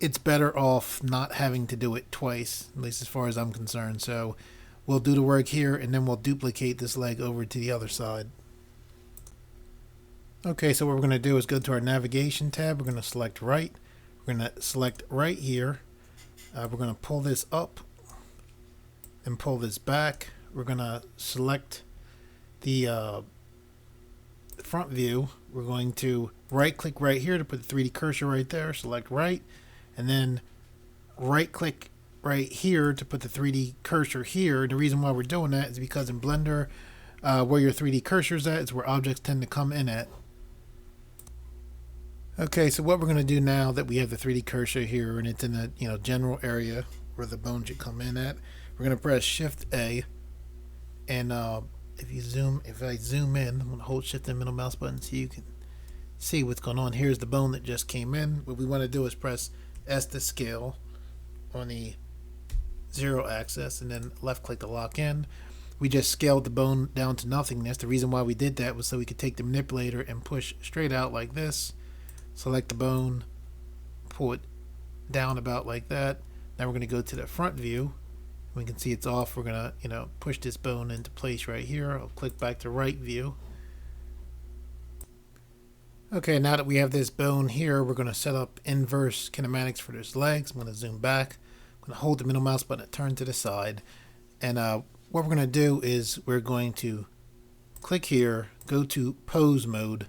it's better off not having to do it twice, at least as far as I'm concerned. So we'll do the work here and then we'll duplicate this leg over to the other side. Okay, so what we're going to do is go to our navigation tab. We're going to select right. We're going to select right here. We're going to pull this up and pull this back. We're going to select the front view. We're going to right click right here to put the 3D cursor right there. Select right, and then right click right here to put the 3D cursor here. And the reason why we're doing that is because in Blender, where your 3D cursor is at is where objects tend to come in at. Okay, so what we're going to do now that we have the 3D cursor here and it's in the general area where the bone should come in at, we're going to press Shift A, and if I zoom in, I'm going to hold Shift and middle mouse button so you can see what's going on. Here's the bone that just came in. What we want to do is press S to scale on the 0 axis and then left click to lock in. We just scaled the bone down to nothingness. The reason why we did that was so we could take the manipulator and push straight out like this. Select the bone, pull it down about like that. Now we're going to go to the front view. We can see it's off. We're going to push this bone into place right here. I'll click back to right view. Okay, now that we have this bone here, we're going to set up inverse kinematics for those legs. I'm going to zoom back. I'm going to hold the middle mouse button and turn to the side. And what we're going to do is we're going to click here, go to pose mode.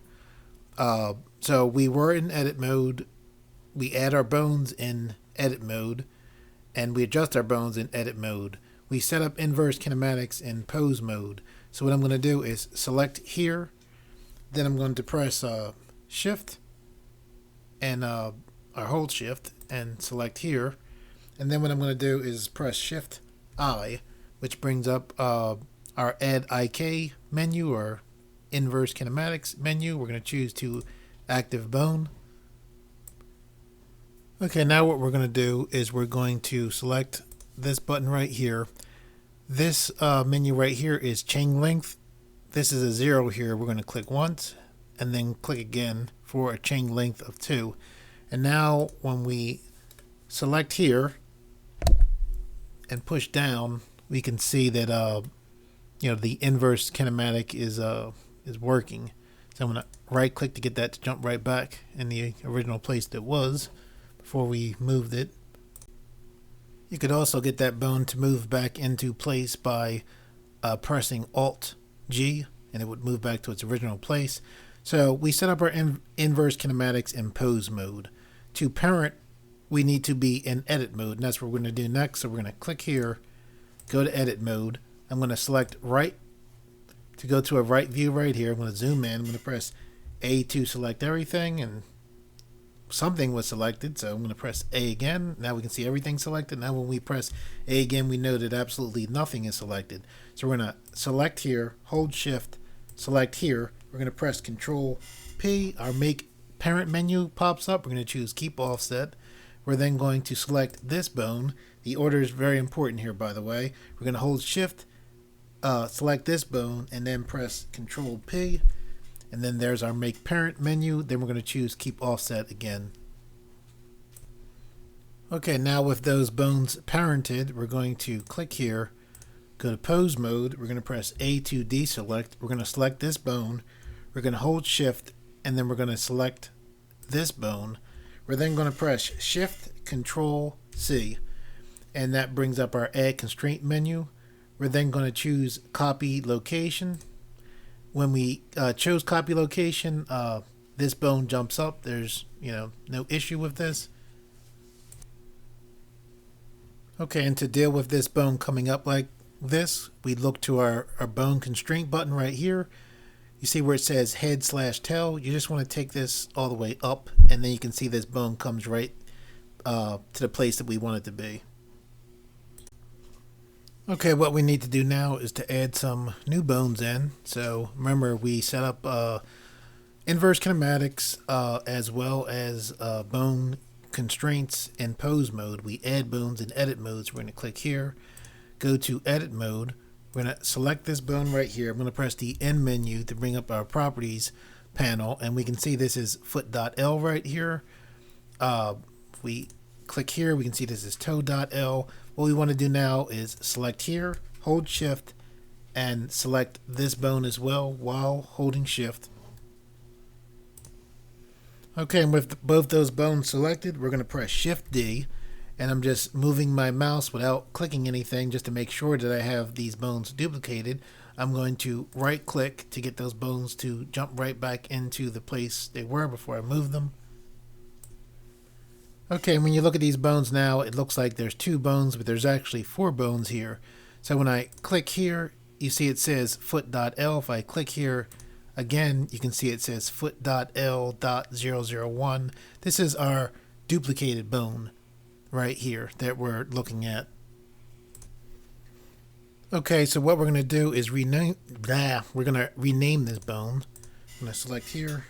So we were in edit mode, we add our bones in edit mode, and we adjust our bones in edit mode. We set up inverse kinematics in pose mode. So what I'm going to do is select here, then I'm going to press Shift and or hold Shift and select here, and then what I'm going to do is press Shift I, which brings up our Add IK menu or inverse kinematics menu. We're going to choose to active bone. Okay, now what we're going to do is we're going to select this button right here. This menu right here is chain length. This is a 0 here. We're going to click once and then click again for a chain length of 2. And now when we select here and push down, we can see that the inverse kinematic is working. So I'm going to right click to get that to jump right back in the original place that it was before we moved it. You could also get that bone to move back into place by pressing Alt G, and it would move back to its original place. So we set up our inverse kinematics in pose mode. To parent, we need to be in edit mode, and that's what we're going to do next. So we're going to click here, go to edit mode. I'm going to select right to go to a right view right here. I'm going to zoom in. I'm going to press A to select everything, and something was selected, so I'm going to press A again. Now we can see everything selected. Now when we press A again, we know that absolutely nothing is selected. So we're going to select here, hold Shift, select here. We're going to press Control P. Our Make Parent menu pops up. We're going to choose Keep Offset. We're then going to select this bone. The order is very important here, by the way. We're going to hold Shift, select this bone, and then press Control P. And then there's our Make Parent menu. Then we're going to choose Keep Offset again. Okay, now with those bones parented, we're going to click here, go to Pose Mode. We're going to press A to deselect. We're going to select this bone. We're going to hold Shift, and then we're going to select this bone. We're then going to press Shift, Control C, and that brings up our Add Constraint menu. We're then going to choose Copy Location. When we chose Copy Location, this bone jumps up. There's no issue with this. Okay, and to deal with this bone coming up like this, we look to our bone constraint button right here. You see where it says head/tail. You just want to take this all the way up, and then you can see this bone comes right to the place that we want it to be. Okay, what we need to do now is to add some new bones in. So remember, we set up inverse kinematics as well as bone constraints in pose mode. We add bones in edit mode. So we're going to click here, go to edit mode. We're going to select this bone right here. I'm going to press the N menu to bring up our properties panel, and we can see this is foot.L right here. If we click here, we can see this is toe.L. What we want to do now is select here, hold Shift, and select this bone as well while holding Shift. Okay, and with both those bones selected, we're going to press Shift D, and I'm just moving my mouse without clicking anything just to make sure that I have these bones duplicated. I'm going to right click to get those bones to jump right back into the place they were before I move them. Okay, when you look at these bones now, it looks like there's 2 bones, but there's actually 4 bones here. So when I click here, you see it says foot.l. If I click here again, you can see it says foot.l.001. This is our duplicated bone right here that we're looking at. Okay, so what we're going to do is rename this bone. I'm going to select here.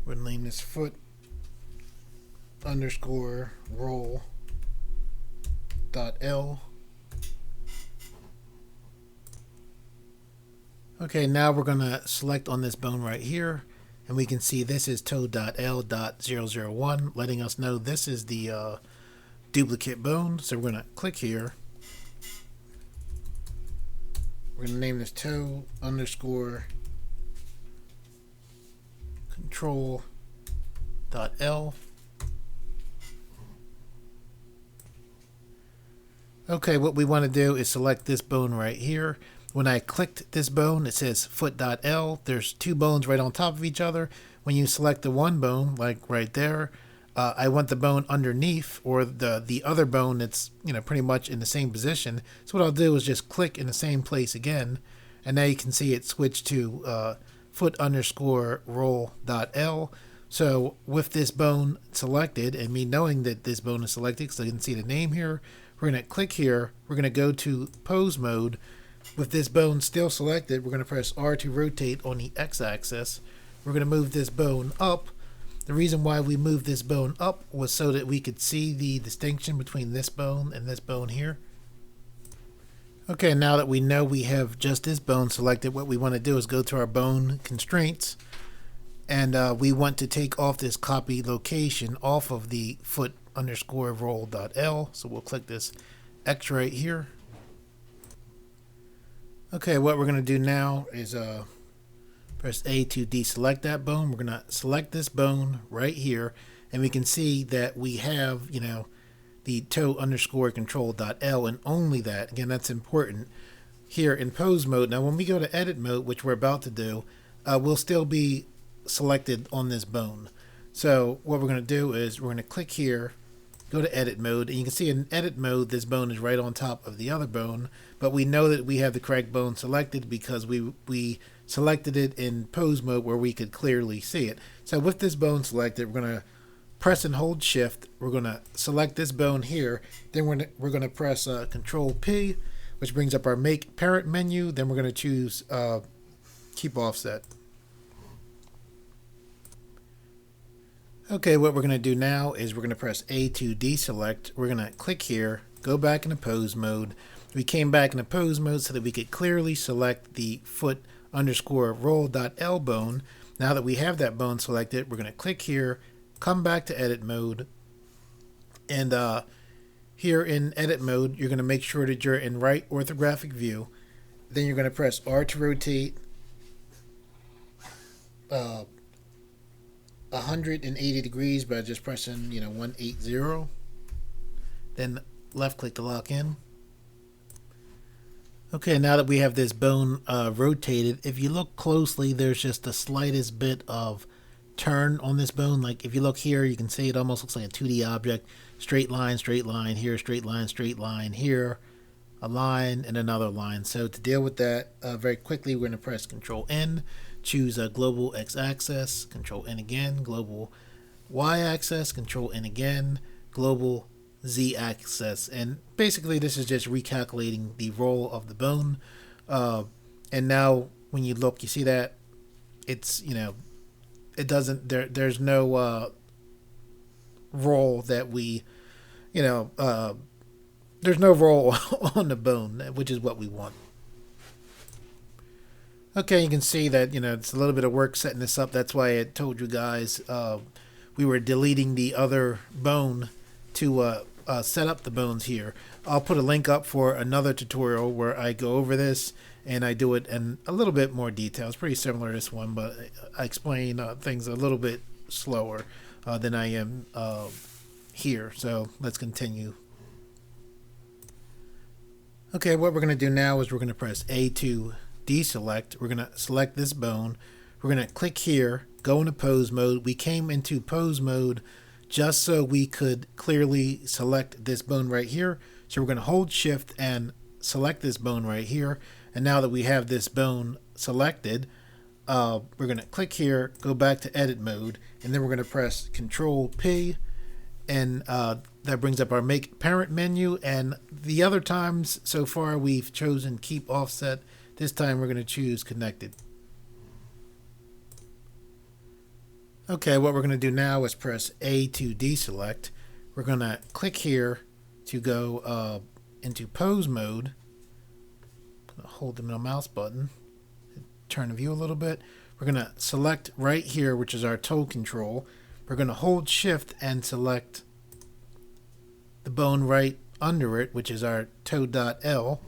We're going to name this foot underscore roll dot L. Okay, now we're going to select on this bone right here, and we can see this is toe.l.001, letting us know this is the duplicate bone. So we're going to click here. We're going to name this toe underscore control dot L. Okay, what we want to do is select this bone right here. When I clicked this bone, it says foot.l. There's 2 bones right on top of each other. When you select the one bone, like right there, I want the bone underneath, or the other bone that's pretty much in the same position. So what I'll do is just click in the same place again, and now you can see it switched to foot underscore roll dot L. So with this bone selected, and me knowing that this bone is selected, because I can see the name here, we're going to click here. We're going to go to pose mode. With this bone still selected, we're going to press R to rotate on the x-axis. We're going to move this bone up. The reason why we moved this bone up was so that we could see the distinction between this bone and this bone here. Okay, now that we know we have just this bone selected, what we want to do is go to our bone constraints, and we want to take off this copy location off of the foot underscore roll dot L. So we'll click this X right here. Okay, what we're going to do now is press A to deselect that bone. We're going to select this bone right here, and we can see that we have, the toe underscore control dot L, and only that. Again, that's important here in pose mode. Now, when we go to edit mode, which we're about to do, we'll still be selected on this bone. So what we're going to do is we're going to click here, go to edit mode, and you can see in edit mode this bone is right on top of the other bone, but we know that we have the correct bone selected because we selected it in pose mode where we could clearly see it. So with this bone selected, we're going to press and hold shift. We're going to select this bone here, then we're going to press control P, which brings up our make parent menu. Then we're going to choose keep offset. Okay, what we're going to do now is we're going to press A to deselect. We're going to click here, go back into pose mode. We came back into pose mode so that we could clearly select the foot underscore roll dot L bone. Now that we have that bone selected, we're going to click here, come back to edit mode, and here in edit mode, you're going to make sure that you're in right orthographic view. Then you're going to press R to rotate 180 degrees by just pressing 180. Then left click to lock in. Okay, now that we have this bone rotated, if you look closely, there's just the slightest bit of turn on this bone. Like if you look here, you can see it almost looks like a 2D object. Straight line here, straight line here, a line and another line. So to deal with that very quickly, we're going to press Control N, choose a global x-axis, Control N again, global y-axis, Control N again, global z-axis, and basically this is just recalculating the roll of the bone. And now when you look, you see that it's it doesn't there's no roll that we there's no roll on the bone, which is what we want. Okay, you can see that it's a little bit of work setting this up. That's why I told you guys we were deleting the other bone to set up the bones here. I'll put a link up for another tutorial where I go over this and I do it in a little bit more detail. It's pretty similar to this one, but I explain things a little bit slower than I am here. So let's continue. Okay, what we're going to do now is we're going to press A to deselect. We're going to select this bone. We're going to click here, go into pose mode. We came into pose mode just so we could clearly select this bone right here. So we're going to hold shift and select this bone right here. And now that we have this bone selected, we're going to click here, go back to edit mode, and then we're going to press Control P, and that brings up our make parent menu. And the other times so far we've chosen keep offset. This time we're going to choose connected. Okay, what we're going to do now is press A to deselect. We're going to click here to go into pose mode. I'm going to hold the middle mouse button, turn the view a little bit. We're going to select right here, which is our toe control. We're going to hold shift and select the bone right under it, which is our toe.L.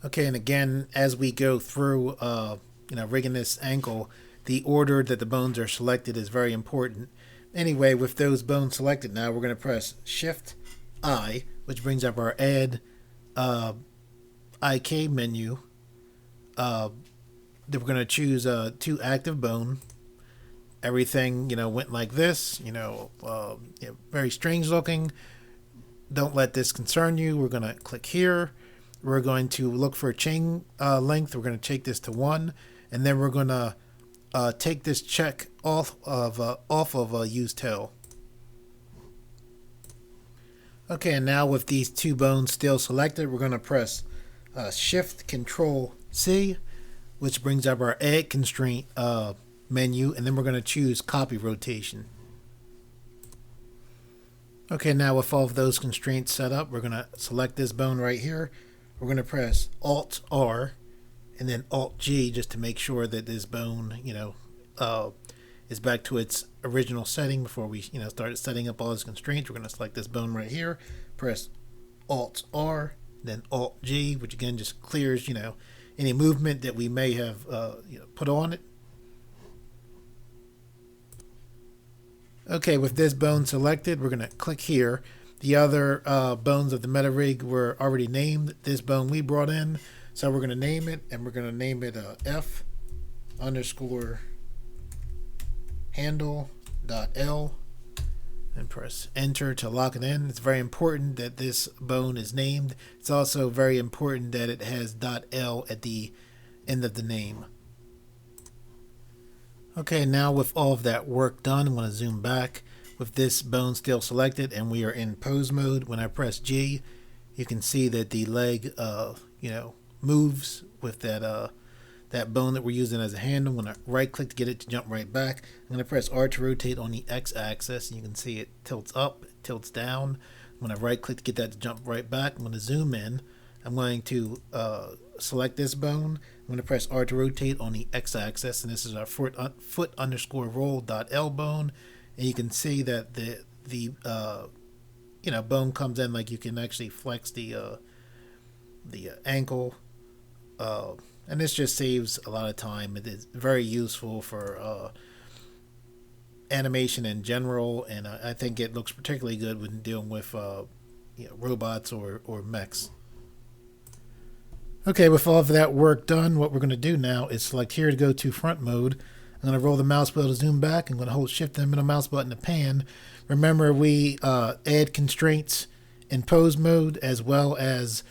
Okay, and again, as we go through rigging this ankle, the order that the bones are selected is very important. Anyway, with those bones selected now, we're going to press Shift I, which brings up our Add IK menu. Then we're going to choose to active bone. Everything, went like this, very strange looking. Don't let this concern you. We're going to click here. We're going to look for chain length. We're going to take this to 1, and then we're going to take this check off of use tail. Okay, and now with these two bones still selected, we're going to press Shift Control C, which brings up our add constraint menu, and then we're going to choose copy rotation. Okay, now with all of those constraints set up, we're going to select this bone right here. We're going to press Alt R and then Alt G just to make sure that this bone, is back to its original setting before we, start setting up all those constraints. We're going to select this bone right here, press Alt R, then Alt G, which again just clears, any movement that we may have, put on it. Okay, with this bone selected, we're going to click here. The other bones of the meta rig were already named. This bone we brought in, so we're going to name it, and we're going to name it F underscore handle.L, and press enter to lock it in. It's very important that this bone is named. It's also very important that it has .L at the end of the name. Okay, now with all of that work done, I'm going to zoom back. With this bone still selected and we are in pose mode, when I press G, you can see that the leg, moves with that bone that we're using as a handle. When I right click to get it to jump right back, I'm going to press R to rotate on the X axis, and you can see it tilts up, it tilts down. When I right click to get that to jump right back, I'm going to zoom in. I'm going to select this bone. I'm going to press R to rotate on the X axis, and this is our foot underscore roll dot L bone. And you can see that the bone comes in, like you can actually flex the ankle, and this just saves a lot of time. It is very useful for animation in general, and I think it looks particularly good when dealing with robots or mechs. Okay, with all of that work done, what we're going to do now is select here to go to front mode. I'm going to roll the mouse wheel to zoom back. I'm going to hold shift and middle mouse button to pan. Remember, we add constraints in pose mode, as well as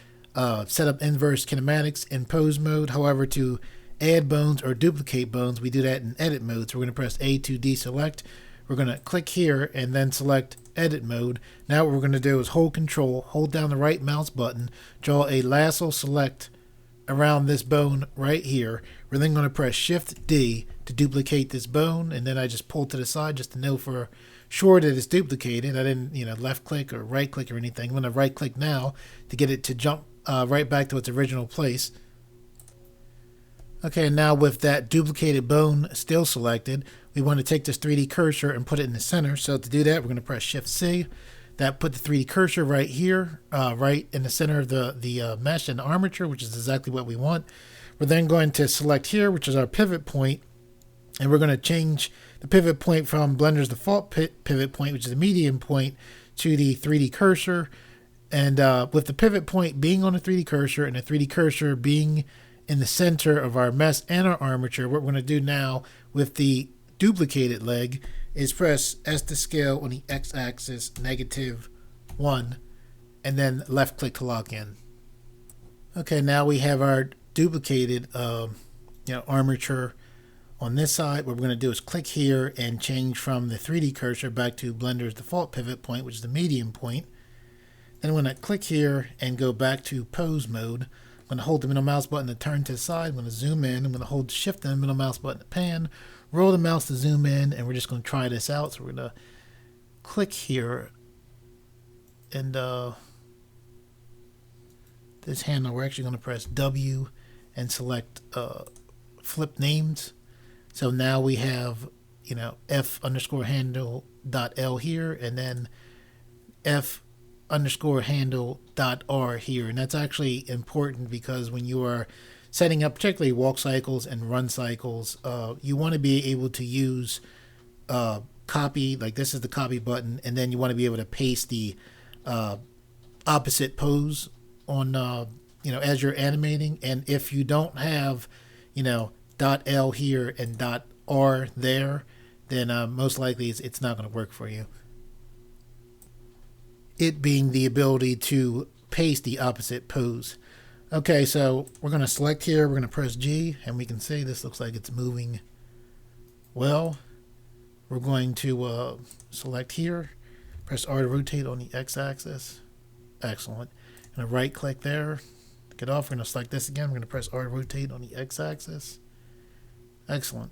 set up inverse kinematics in pose mode. However, to add bones or duplicate bones, we do that in edit mode. So we're going to press A to deselect. We're going to click here and then select edit mode. Now what we're going to do is hold control, hold down the right mouse button, draw a lasso select around this bone right here. We're then going to press Shift D to duplicate this bone, and then I just pull to the side just to know for sure that it's duplicated. I didn't left click or right click or anything. I'm going to right click now to get it to jump right back to its original place. Okay, now with that duplicated bone still selected, we want to take this 3D cursor and put it in the center. So to do that, we're going to press Shift C. That put the 3D cursor right here, right in the center of the mesh and the armature, which is exactly what we want. We're then going to select here, which is our pivot point, And we're going to change the pivot point from Blender's default pivot point, which is the median point, to the 3D cursor. And with the pivot point being on the 3D cursor and the 3D cursor being in the center of our mesh and our armature, what we're going to do now with the duplicated leg is press S to scale on the x-axis -1, and then left click to lock in. Okay, now we have our duplicated armature on this side. What we're going to do is click here and change from the 3D cursor back to Blender's default pivot point, which is the median point. Then I'm going to click here and go back to pose mode. I'm going to hold the middle mouse button to turn to the side. I'm going to zoom in. I'm going to hold shift and the middle mouse button to pan. Roll the mouse to zoom in, and we're just going to try this out. So we're going to click here, and this handle, we're actually going to press W and select flip names. So now we have, F_handle.L here, and then F_handle.R here. And that's actually important because when you are setting up particularly walk cycles and run cycles, you want to be able to use copy, like this is the copy button, and then you want to be able to paste the opposite pose on, as you're animating. And if you don't have, .L here and .R there, then most likely it's not going to work for you. It being the ability to paste the opposite pose. Okay, so we're going to select here, we're going to press G, and we can see this looks like it's moving well. We're going to select here, press R to rotate on the x-axis. Excellent. And right click there, get off. We're going to select this again. We're going to press R to rotate on the x-axis. Excellent.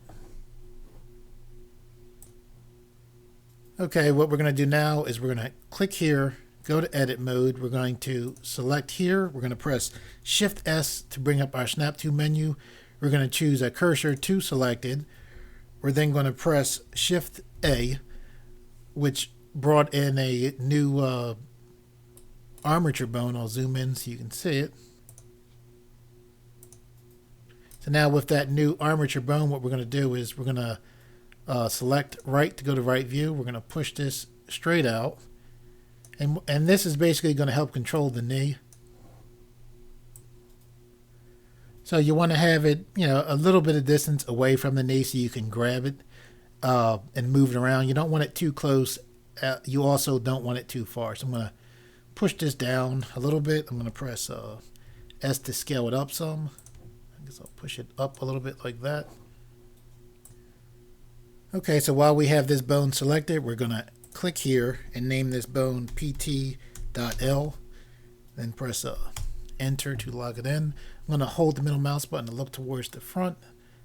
Okay, what we're going to do now is we're going to click here, go to edit mode. We're going to select here. We're going to press Shift S to bring up our Snap To menu. We're going to choose a cursor to selected. We're then going to press Shift A, which brought in a new armature bone. I'll zoom in so you can see it. So now with that new armature bone, what we're going to do is we're going to select right to go to right view. We're going to push this straight out. And this is basically going to help control the knee. So you want to have it, a little bit of distance away from the knee so you can grab it and move it around. You don't want it too close. You also don't want it too far. So I'm going to push this down a little bit. I'm going to press S to scale it up some. I guess I'll push it up a little bit like that. Okay, so while we have this bone selected, we're going to click here and name this bone PT.L. Then press Enter to log it in. I'm going to hold the middle mouse button to look towards the front.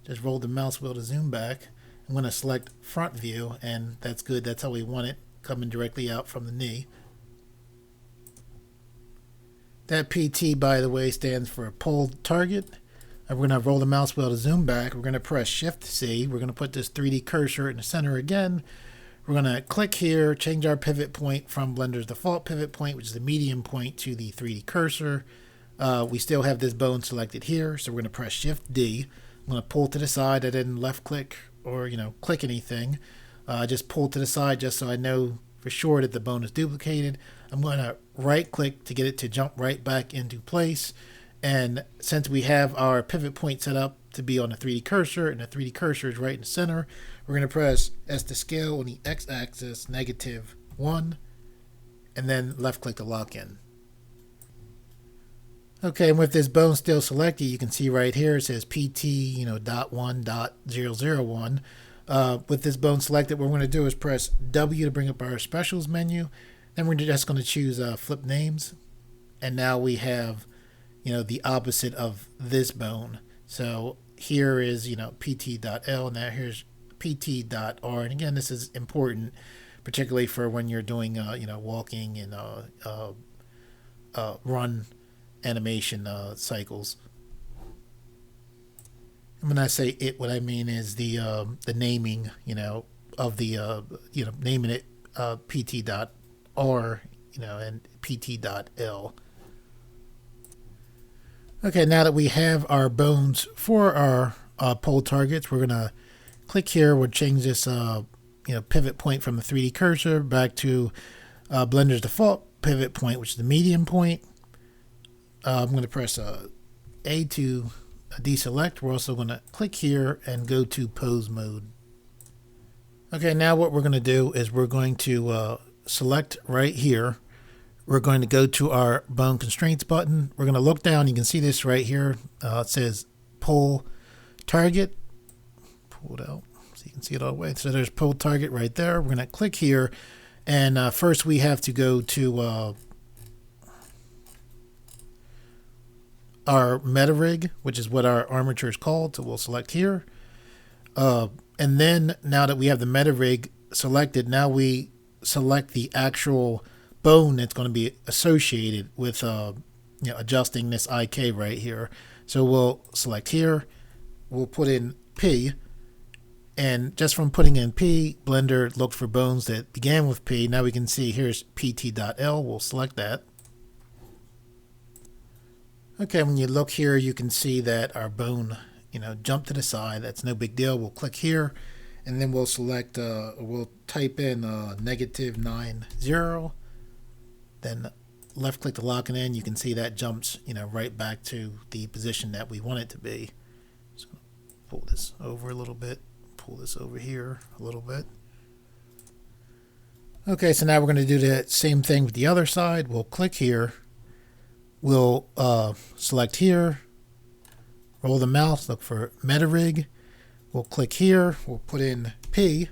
Just roll the mouse wheel to zoom back. I'm going to select front view, and that's good. That's how we want it, coming directly out from the knee. That PT, by the way, stands for pulled target. We're going to roll the mouse wheel to zoom back. We're going to press Shift C. We're going to put this 3D cursor in the center again. We're going to click here, change our pivot point from Blender's default pivot point, which is the median point, to the 3D cursor. We still have this bone selected here, so we're going to press Shift D. I'm going to pull to the side. I didn't left click or click anything. I just pull to the side just so I know for sure that the bone is duplicated. I'm going to right click to get it to jump right back into place. And since we have our pivot point set up to be on the 3D cursor, and the 3D cursor is right in the center, we're going to press S to scale on the x-axis -1, and then left click to lock in. Okay, and with this bone still selected, you can see right here it says PT, .1.001. With this bone selected, what we're going to do is press W to bring up our specials menu. Then we're just going to choose flip names, and now we have the opposite of this bone. So here is, PT.L, now here's PT.R. And again, this is important, particularly for when you're doing, walking and run animation cycles. And when I say it, what I mean is the naming, of the, naming it PT.R, and PT.L. Okay, now that we have our bones for our pole targets, we're going to click here, we'll change this pivot point from the 3D cursor back to Blender's default pivot point, which is the median point. I'm going to press A to deselect. We're also going to click here and go to pose mode. Okay, now what we're going to do is we're going to select right here. We're going to go to our bone constraints button. We're going to look down. You can see this right here. It says pull target. Pull it out so you can see it all the way. So there's pull target right there. We're going to click here. And first we have to go to our meta rig, which is what our armature is called. So we'll select here. And then now that we have the meta rig selected, now we select the actual bone that's going to be associated with adjusting this IK right here. So we'll select here. We'll put in P. And just from putting in P, Blender looked for bones that began with P. Now we can see here's pt.l. We'll select that. Okay, when you look here, you can see that our bone, jumped to the side. That's no big deal. We'll click here, and then we'll select, we'll type in -90. Then left click to lock it in. You can see that jumps, right back to the position that we want it to be. So pull this over a little bit. Pull this over here a little bit. Okay, so now we're going to do the same thing with the other side. We'll click here. We'll select here, roll the mouse, look for meta rig. We'll click here. We'll put in P.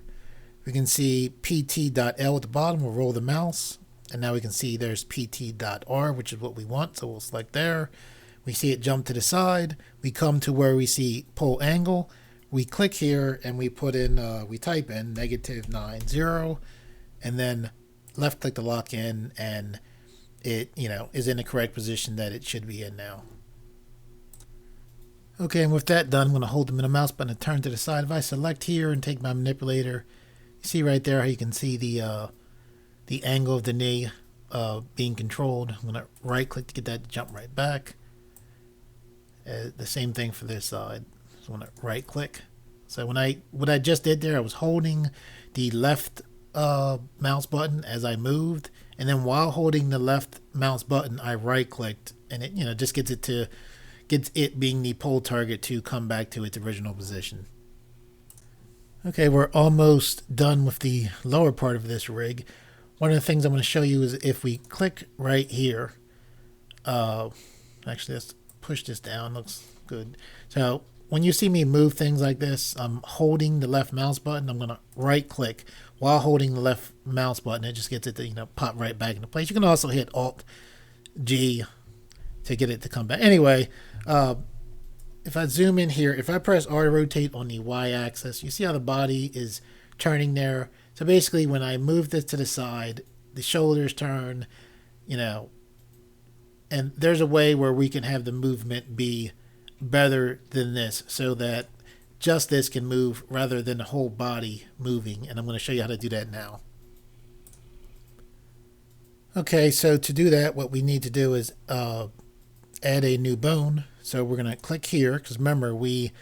We can see pt.l at the bottom. We'll roll the mouse, and now we can see there's pt.r, which is what we want. So we'll select there. We see it jump to the side. We come to where we see pull angle. We click here and we put in, we type in -90, and then left click to lock in, and it, is in the correct position that it should be in now. Okay, and with that done, I'm going to hold the middle mouse button and turn to the side. If I select here and take my manipulator, you see right there how you can see the angle of the knee being controlled. I'm going to right click to get that to jump right back. The same thing for this side. So I'm going to right click. So what I just did there, I was holding the left mouse button as I moved, and then while holding the left mouse button, I right clicked, and it just gets it being the pull target to come back to its original position. Okay, we're almost done with the lower part of this rig. One of the things I'm going to show you is if we click right here. Actually, let's push this down. Looks good. So when you see me move things like this, I'm holding the left mouse button. I'm going to right click while holding the left mouse button. It just gets it to pop right back into place. You can also hit Alt G to get it to come back. Anyway, if I zoom in here, if I press R to rotate on the Y axis, you see how the body is turning there. So basically when I move this to the side, the shoulders turn, and there's a way where we can have the movement be better than this, so that just this can move rather than the whole body moving, and I'm going to show you how to do that now. Okay, so to do that, what we need to do is add a new bone. So we're going to click here, because remember we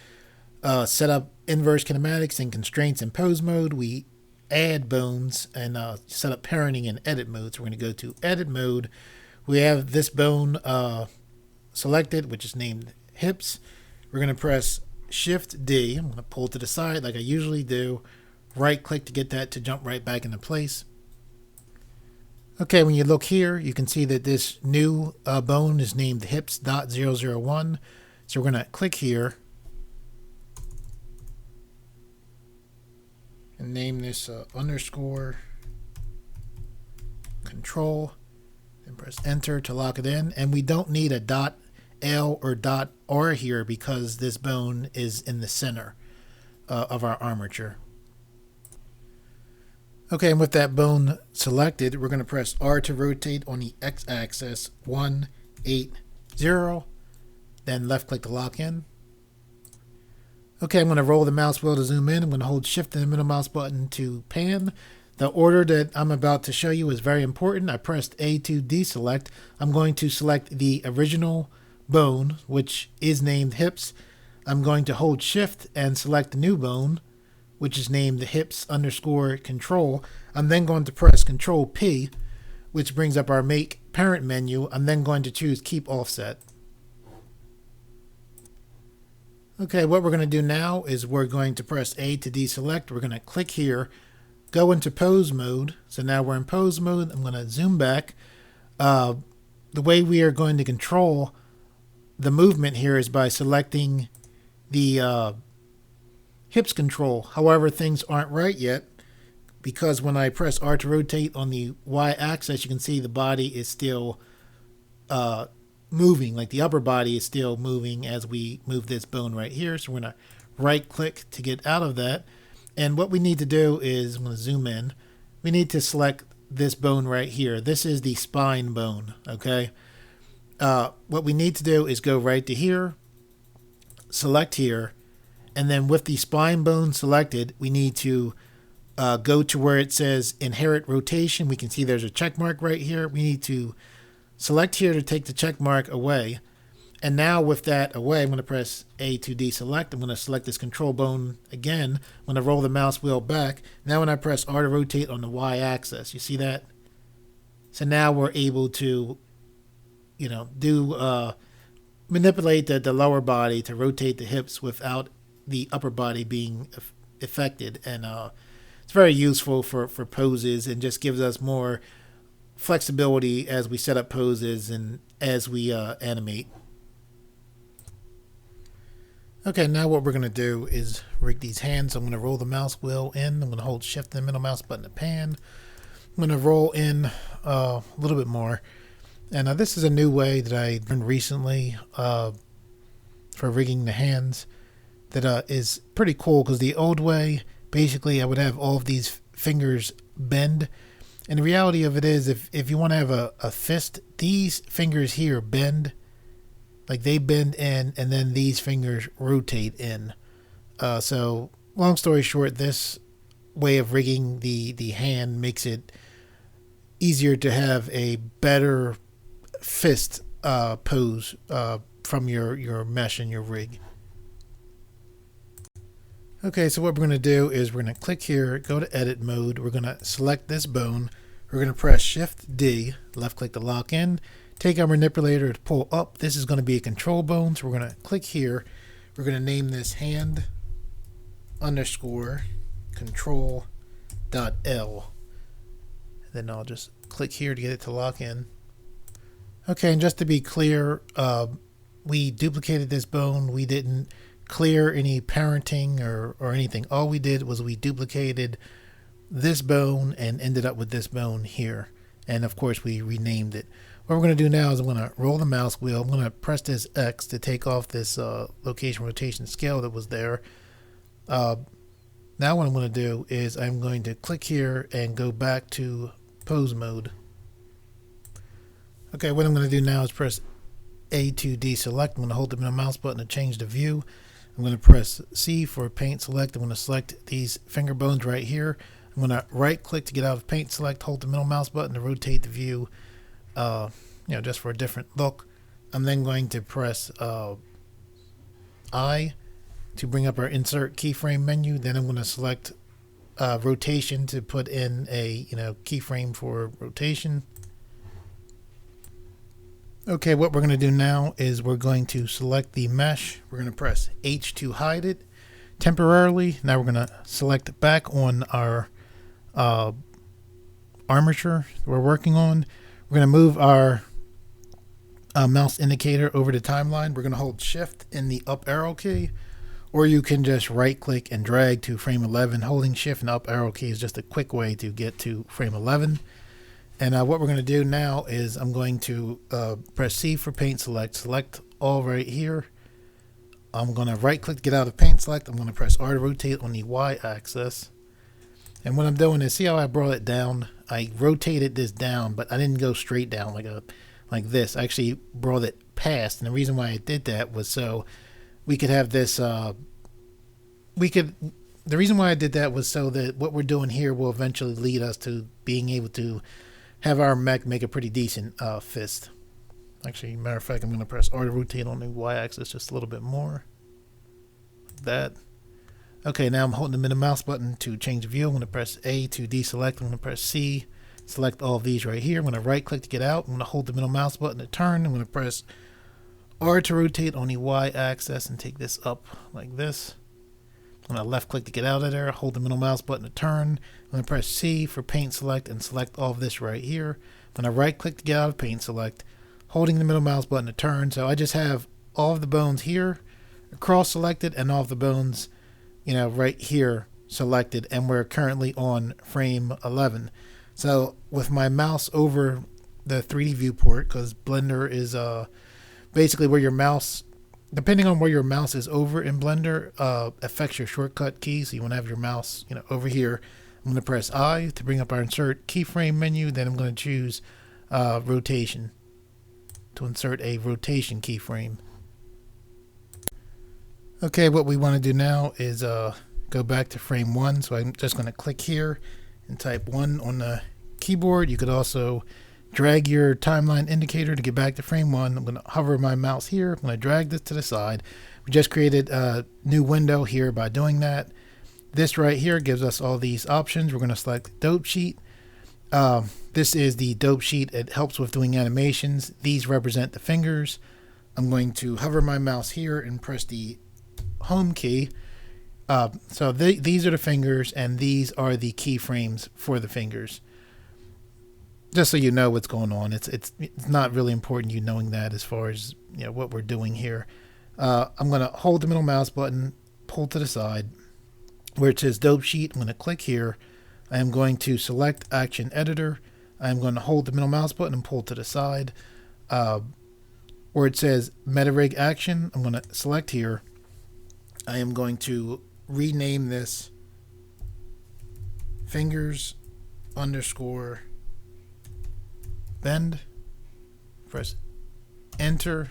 set up inverse kinematics and constraints in pose mode. We add bones and set up parenting in edit mode. So we're going to go to edit mode. We have this bone selected, which is named hips. We're going to press Shift D. I'm going to pull it to the side like I usually do. Right click to get that to jump right back into place. Okay, when you look here, you can see that this new bone is named hips.001. So we're going to click here and name this underscore control, and press enter to lock it in. And we don't need a .L or .R here because this bone is in the center of our armature. Okay, and with that bone selected, we're going to press R to rotate on the x-axis 180, then left click to lock in. Okay, I'm going to roll the mouse wheel to zoom in. I'm going to hold shift and the middle mouse button to pan. The order that I'm about to show you is very important. I pressed A to deselect. I'm going to select the original bone, which is named hips. I'm going to hold shift and select the new bone, which is named the hips underscore control. I'm then going to press Control P, which brings up our make parent menu. I'm then going to choose keep offset. Okay, what we're going to do now is we're going to press A to deselect. We're going to click here, go into pose mode. So now we're in pose mode. I'm going to zoom back. The way we are going to control the movement here is by selecting the hips control. However, things aren't right yet, because when I press R to rotate on the Y axis, you can see the body is still moving, like the upper body is still moving as we move this bone right here. So we're going to right click to get out of that. And what we need to do is, I'm going to zoom in, we need to select this bone right here. This is the spine bone, okay? What we need to do is go right to here, select here, and then with the spine bone selected, we need to go to where it says inherit rotation. We can see there's a check mark right here. We need to select here to take the check mark away. And now with that away, I'm going to press A to deselect. I'm going to select this control bone again. I'm going to roll the mouse wheel back. Now when I press R to rotate on the Y axis, you see that? So now we're able to, manipulate the lower body to rotate the hips without the upper body being affected. And it's very useful for poses, and just gives us more flexibility as we set up poses and as we animate. Okay, now what we're going to do is rig these hands. I'm going to roll the mouse wheel in. I'm going to hold shift and the middle mouse button to pan. I'm going to roll in a little bit more. And this is a new way that I learned recently for rigging the hands that is pretty cool, because the old way, basically I would have all of these fingers bend. And the reality of it is, if you want to have a fist, these fingers here bend. Like they bend in, and then these fingers rotate in. So long story short, this way of rigging the hand makes it easier to have a better fist pose from your mesh and your rig. Okay, so what we're going to do is we're going to click here, go to edit mode. We're going to select this bone. We're going to press Shift D, left click to lock in. Take our manipulator to pull up. This is going to be a control bone, so we're going to click here. We're going to name this hand underscore control dot L. Then I'll just click here to get it to lock in. Okay, and just to be clear, we duplicated this bone. We didn't clear any parenting or anything. All we did was we duplicated this bone and ended up with this bone here. And of course, we renamed it. What we're going to do now is I'm going to roll the mouse wheel. I'm going to press this X to take off this location rotation scale that was there. Now what I'm going to do is I'm going to click here and go back to pose mode. Okay, what I'm going to do now is press A to deselect. I'm going to hold the mouse button to change the view. I'm going to press C for paint select. I'm going to select these finger bones right here. I'm going to right click to get out of paint select, hold the middle mouse button to rotate the view, just for a different look. I'm then going to press I to bring up our insert keyframe menu. Then I'm going to select rotation to put in a keyframe for rotation. Okay, what we're going to do now is we're going to select the mesh. We're going to press H to hide it temporarily. Now we're going to select back on our armature we're working on. We're going to move our mouse indicator over the timeline. We're going to hold shift in the up arrow key, or you can just right click and drag to frame 11. Holding shift and up arrow key is just a quick way to get to frame 11. And what we're going to do now is I'm going to press C for paint select all right here. I'm going to right click to get out of paint select. I'm going to press R to rotate on the Y axis. And what I'm doing is, see how I brought it down? I rotated this down, but I didn't go straight down like this. I actually brought it past. And the reason why I did that was so we could have this, the reason why I did that was so that what we're doing here will eventually lead us to being able to have our mech make a pretty decent fist. Actually, matter of fact, I'm going to press R to rotate on the Y axis just a little bit more. Like that. Okay, now I'm holding the middle mouse button to change the view. I'm going to press A to deselect. I'm going to press C, select all of these right here. I'm going to right click to get out. I'm going to hold the middle mouse button to turn. I'm going to press R to rotate on the Y axis and take this up like this. I'm going to left click to get out of there. Hold the middle mouse button to turn. I'm going to press C for paint select and select all of this right here. I'm going to right click to get out of paint select, holding the middle mouse button to turn. So I just have all of the bones here across selected and all of the bones, right here selected, and we're currently on frame 11. So with my mouse over the 3D viewport, because Blender is basically where your mouse, depending on where your mouse is over in Blender, affects your shortcut key. So you want to have your mouse, over here. I'm going to press I to bring up our insert keyframe menu. Then I'm going to choose rotation to insert a rotation keyframe. Okay, what we want to do now is go back to frame 1. So I'm just going to click here and type 1 on the keyboard. You could also drag your timeline indicator to get back to frame 1. I'm going to hover my mouse here. I'm going to drag this to the side. We just created a new window here by doing that. This right here gives us all these options. We're going to select dope sheet. This is the dope sheet. It helps with doing animations. These represent the fingers. I'm going to hover my mouse here and press the home key. So these are the fingers, and these are the keyframes for the fingers. Just so you know what's going on. It's not really important you knowing that as far as what we're doing here. I'm going to hold the middle mouse button, pull to the side where it says dope sheet. I'm going to click here. I am going to select action editor. I'm going to hold the middle mouse button and pull to the side. Where it says MetaRig action, I'm going to select here. I am going to rename this fingers underscore bend. Press enter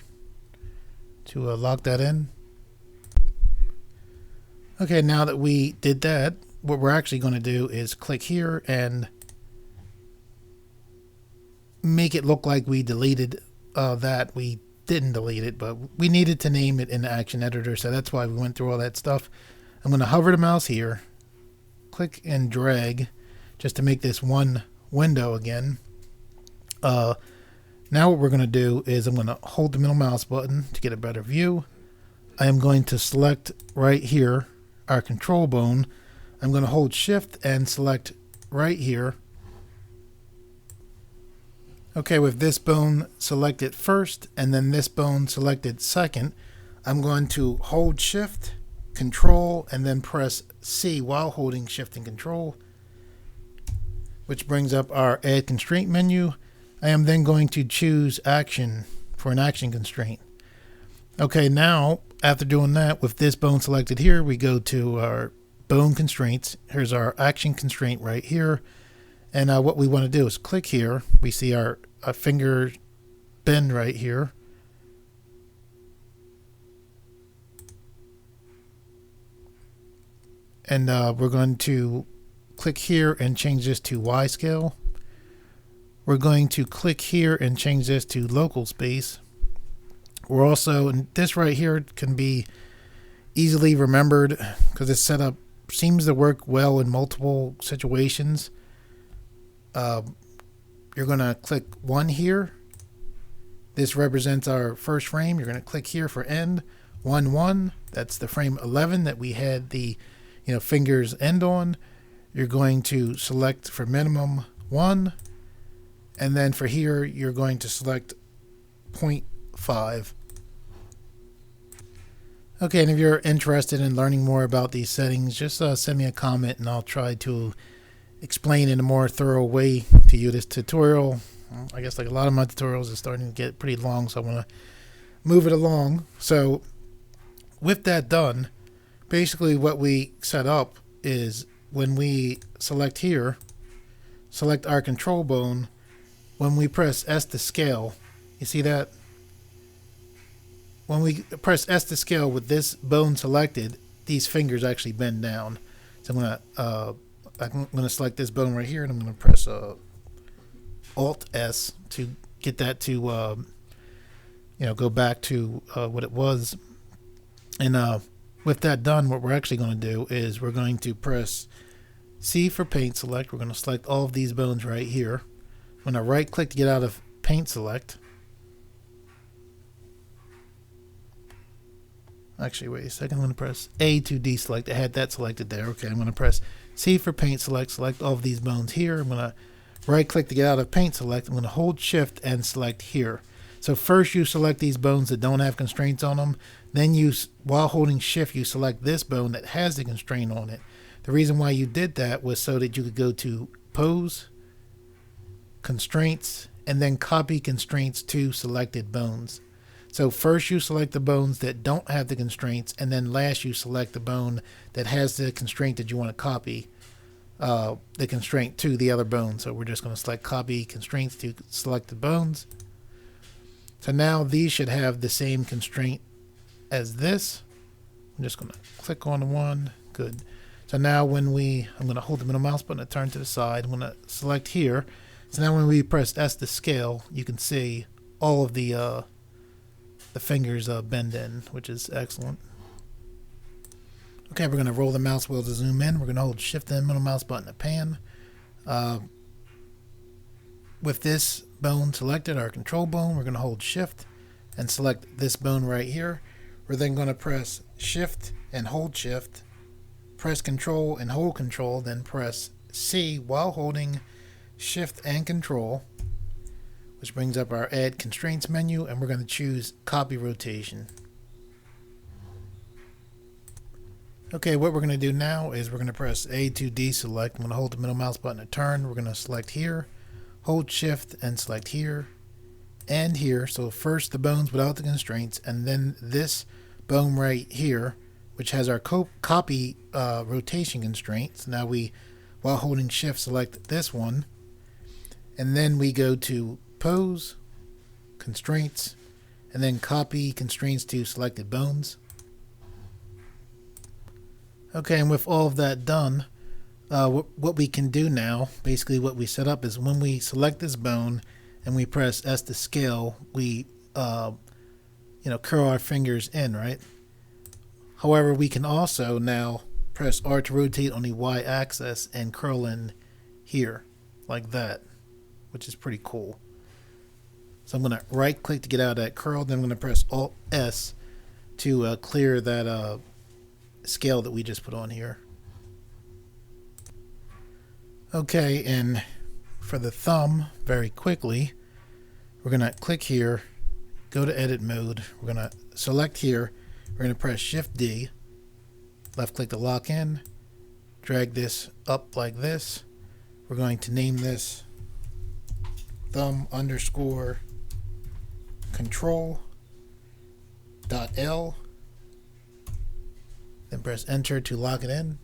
to lock that in. Okay, now that we did that, what we're actually going to do is click here and make it look like we deleted that. We didn't delete it, but we needed to name it in the action editor, so that's why we went through all that stuff. I'm going to hover the mouse here, click and drag just to make this one window again. Now what we're going to do is I'm going to hold the middle mouse button to get a better view. I am going to select right here our control bone. I'm going to hold shift and select right here. Okay, with this bone selected first and then this bone selected second, I'm going to hold shift, control, and then press C while holding shift and control, which brings up our add constraint menu. I am then going to choose action for an action constraint. Okay, now after doing that, with this bone selected here, we go to our bone constraints. Here's our action constraint right here. And what we want to do is click here. We see our finger bend right here. And we're going to click here and change this to Y scale. We're going to click here and change this to local space. We're also, and this right here can be easily remembered because this setup seems to work well in multiple situations. You're going to click 1 here. This represents our first frame. You're going to click here for end. 1, 1. That's the frame 11 that we had the fingers end on. You're going to select for minimum 1. And then for here, you're going to select 0.5. Okay, and if you're interested in learning more about these settings, just send me a comment and I'll try to explain in a more thorough way to you. This tutorial, I guess like a lot of my tutorials, is starting to get pretty long, so I want to move it along. So with that done, basically what we set up is when we select here, select our control bone, when we press S to scale, you see that? When we press S to scale with this bone selected, these fingers actually bend down. So I'm going to select this bone right here, and I'm going to press Alt S to get that to go back to what it was. And with that done, what we're actually going to do is we're going to press C for paint select. We're going to select all of these bones right here. I'm going to right click to get out of paint select. Actually, wait a second. I'm going to press A to deselect. I had that selected there. Okay, I'm going to press C for paint select. Select all of these bones here. I'm going to right click to get out of paint select. I'm going to hold shift and select here. So first you select these bones that don't have constraints on them. Then you, while holding shift, you select this bone that has the constraint on it. The reason why you did that was so that you could go to pose, constraints, and then copy constraints to selected bones. So first you select the bones that don't have the constraints, and then last you select the bone that has the constraint that you want to copy the constraint to the other bone. So we're just going to select copy constraints to selected bones. So now these should have the same constraint as this. I'm just going to click on the one. Good. So now when I'm going to hold the middle mouse button and turn to the side. I'm going to select here. So now when we press S to scale, you can see all of the fingers bend in, which is excellent. Okay, we're going to roll the mouse wheel to zoom in. We're going to hold shift and middle mouse button to pan. With this bone selected, our control bone, we're going to hold shift and select this bone right here. We're then going to press shift and hold shift, press control and hold control, then press C while holding shift and control, which brings up our add constraints menu, and we're going to choose copy rotation. Okay, what we're going to do now is we're going to press A to deselect. I'm going to hold the middle mouse button to turn. We're going to select here, hold shift and select here and here. So first the bones without the constraints, and then this bone right here, which has our copy rotation constraints. Now we, while holding shift, select this one, and then we go to pose, constraints, and then copy constraints to selected bones. Okay, and with all of that done, what we can do now, basically what we set up is when we select this bone and we press S to scale, we curl our fingers in, right? However, we can also now press R to rotate on the Y axis and curl in here like that, which is pretty cool. So I'm going to right click to get out of that curl, then I'm going to press Alt S to clear that scale that we just put on here. Okay, and for the thumb, very quickly, we're going to click here, go to edit mode, we're going to select here, we're going to press Shift D, left click to lock in, drag this up like this. We're going to name this thumb underscore control dot L, then press enter to lock it in.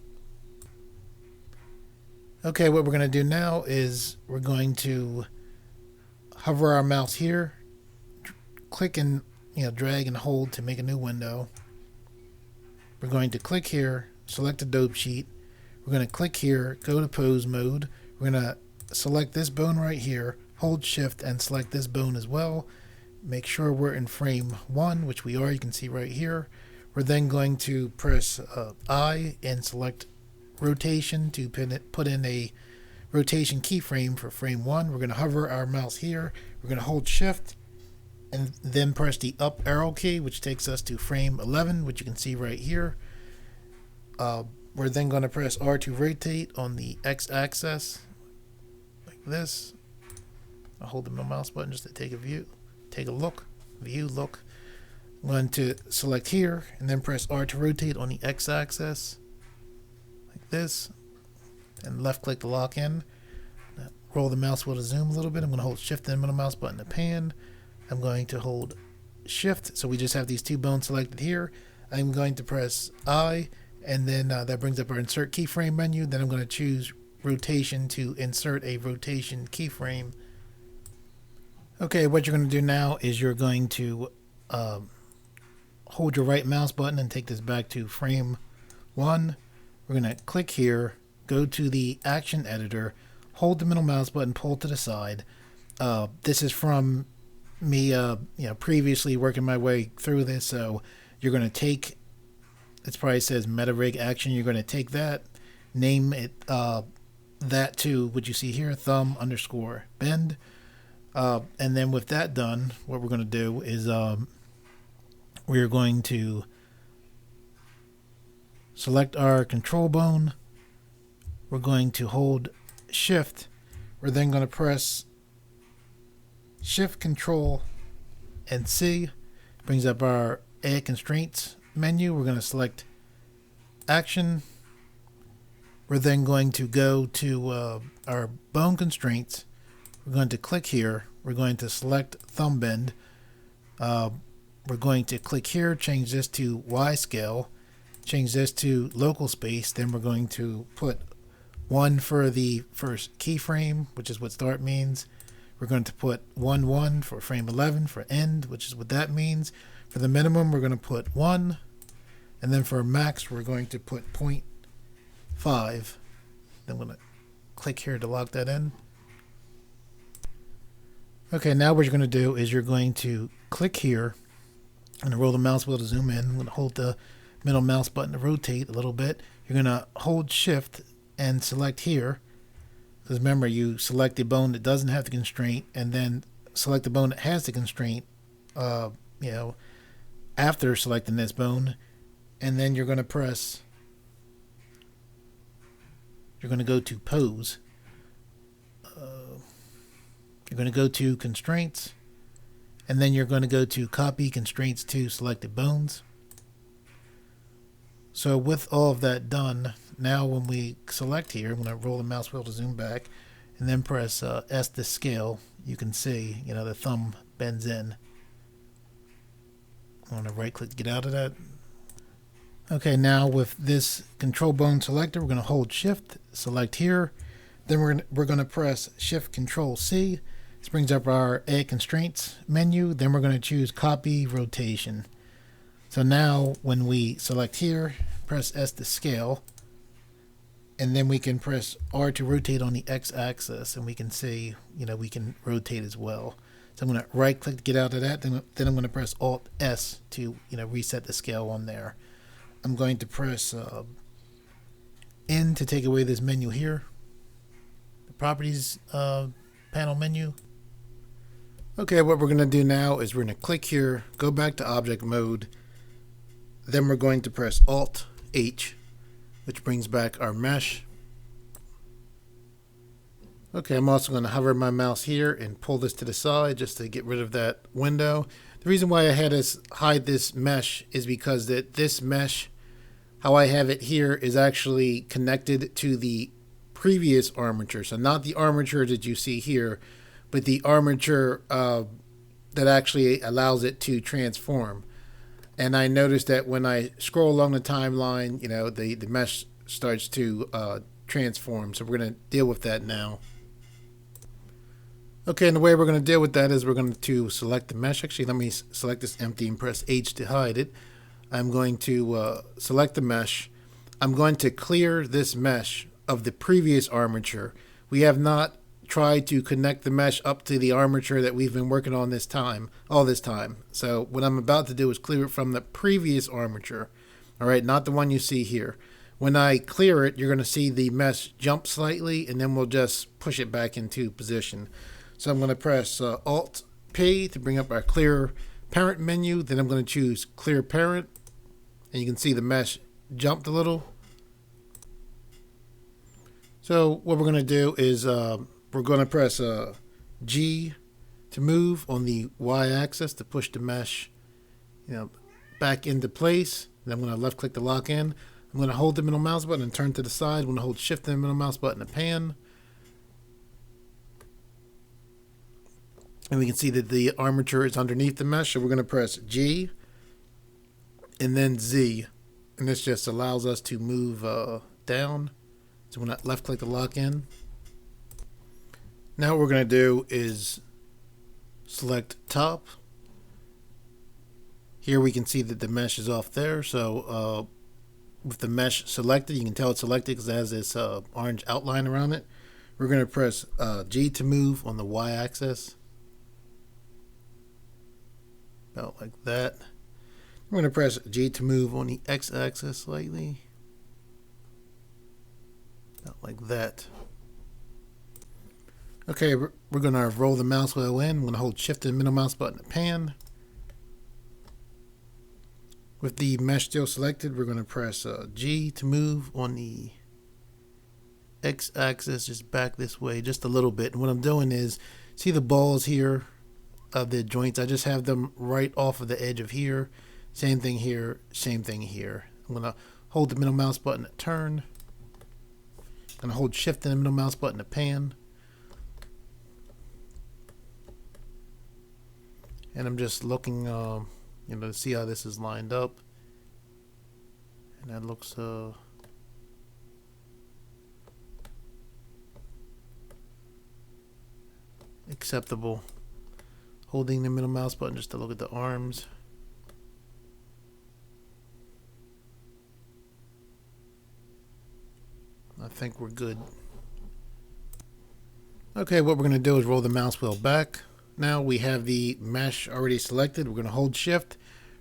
Okay, what we're going to do now is we're going to hover our mouse here, click and drag and hold to make a new window. We're going to click here, select a dope sheet. We're going to click here, go to pose mode. We're going to select this bone right here, hold shift and select this bone as well. Make sure we're in frame 1, which we are, you can see right here. We're then going to press I and select rotation to put in a rotation keyframe for frame 1. We're going to hover our mouse here. We're going to hold shift and then press the up arrow key, which takes us to frame 11, which you can see right here. We're then going to press R to rotate on the X axis like this. I'll hold the middle mouse button just to take a view, look. I'm going to select here and then press R to rotate on the X axis like this, and left click to lock in. Roll the mouse wheel to zoom a little bit. I'm going to hold shift and middle mouse button to pan. I'm going to hold shift, so we just have these two bones selected here. I'm going to press I, and then that brings up our insert keyframe menu. Then I'm going to choose rotation to insert a rotation keyframe. Okay, what you're going to do now is you're going to hold your right mouse button and take this back to frame 1. We're going to click here, go to the action editor, hold the middle mouse button, pull to the side. This is from me previously working my way through this. So you're going to take it probably says meta rig action. You're going to take that, name it that to what you see here, thumb underscore bend. And then with that done, what we're going to do is we're going to select our control bone. We're going to hold shift. We're then going to press shift, control, and C. Brings up our add constraints menu. We're going to select action. We're then going to go to our bone constraints. We're going to click here. We're going to select thumb bend. We're going to click here, change this to Y scale, change this to local space. Then we're going to put 1 for the first keyframe, which is what start means. We're going to put 1, 1 for frame 11 for end, which is what that means. For the minimum, we're going to put 1. And then for max, we're going to put 0.5. Then I'm going to click here to lock that in. Okay, now what you're going to do is you're going to click here and roll the mouse wheel to zoom in. I'm going to hold the middle mouse button to rotate a little bit. You're going to hold shift and select here. Because remember, you select the bone that doesn't have the constraint and then select the bone that has the constraint, after selecting this bone. And then you're going to press, you're going to go to pose. You're going to go to constraints, and then you're going to go to copy constraints to selected bones. So with all of that done, now when we select here, I'm going to roll the mouse wheel to zoom back, and then press S to scale. You can see, the thumb bends in. I'm going to right click to get out of that. Okay, now with this control bone selector, we're going to hold shift, select here. Then we're going to press shift control C. This brings up our add constraints menu. Then we're going to choose copy rotation. So now when we select here, press S to scale, and then we can press R to rotate on the X axis, and we can see, we can rotate as well. So I'm going to right click to get out of that. Then I'm going to press Alt S to, reset the scale on there. I'm going to press N to take away this menu here. The properties panel menu. Okay, what we're going to do now is we're going to click here, go back to object mode. Then we're going to press Alt H, which brings back our mesh. Okay, I'm also going to hover my mouse here and pull this to the side just to get rid of that window. The reason why I had us hide this mesh is because this mesh, how I have it here, is actually connected to the previous armature. So not the armature that you see here, but the armature that actually allows it to transform. And I noticed that when I scroll along the timeline, the mesh starts to transform. So we're going to deal with that now. Okay, and the way we're going to deal with that is we're going to select the mesh. Actually, let me select this empty and press H to hide it. I'm going to select the mesh. I'm going to clear this mesh of the previous armature. We have not tried to connect the mesh up to the armature that we've been working on all this time. So what I'm about to do is clear it from the previous armature. All right, not the one you see here. When I clear it, you're going to see the mesh jump slightly, and then we'll just push it back into position. So I'm going to press Alt P to bring up our clear parent menu. Then I'm going to choose clear parent, and you can see the mesh jumped a little. So what we're going to do is we're going to press G to move on the Y axis to push the mesh, back into place. Then I'm going to left click to lock in. I'm going to hold the middle mouse button and turn to the side. I'm going to hold shift and the middle mouse button to pan. And we can see that the armature is underneath the mesh. So we're going to press G and then Z. And this just allows us to move down. So when I left click to lock in. Now what we're going to do is select top. Here we can see that the mesh is off there. So with the mesh selected, you can tell it's selected because it has this orange outline around it. We're going to press G to move on the Y axis. About like that. I'm going to press G to move on the X-axis slightly. About like that. Okay, we're going to roll the mouse wheel in. I'm going to hold Shift and middle mouse button to pan. With the mesh still selected, we're going to press G to move on the X-axis, just back this way just a little bit. And what I'm doing is, see the balls here of the joints? I just have them right off of the edge of here. Same thing here, same thing here. I'm going to hold the middle mouse button to turn. I'm going to hold Shift and the middle mouse button to pan. And I'm just looking, to see how this is lined up. And that looks, acceptable. Holding the middle mouse button just to look at the arms. I think we're good. Okay, what we're going to do is roll the mouse wheel back. Now we have the mesh already selected. We're going to hold Shift.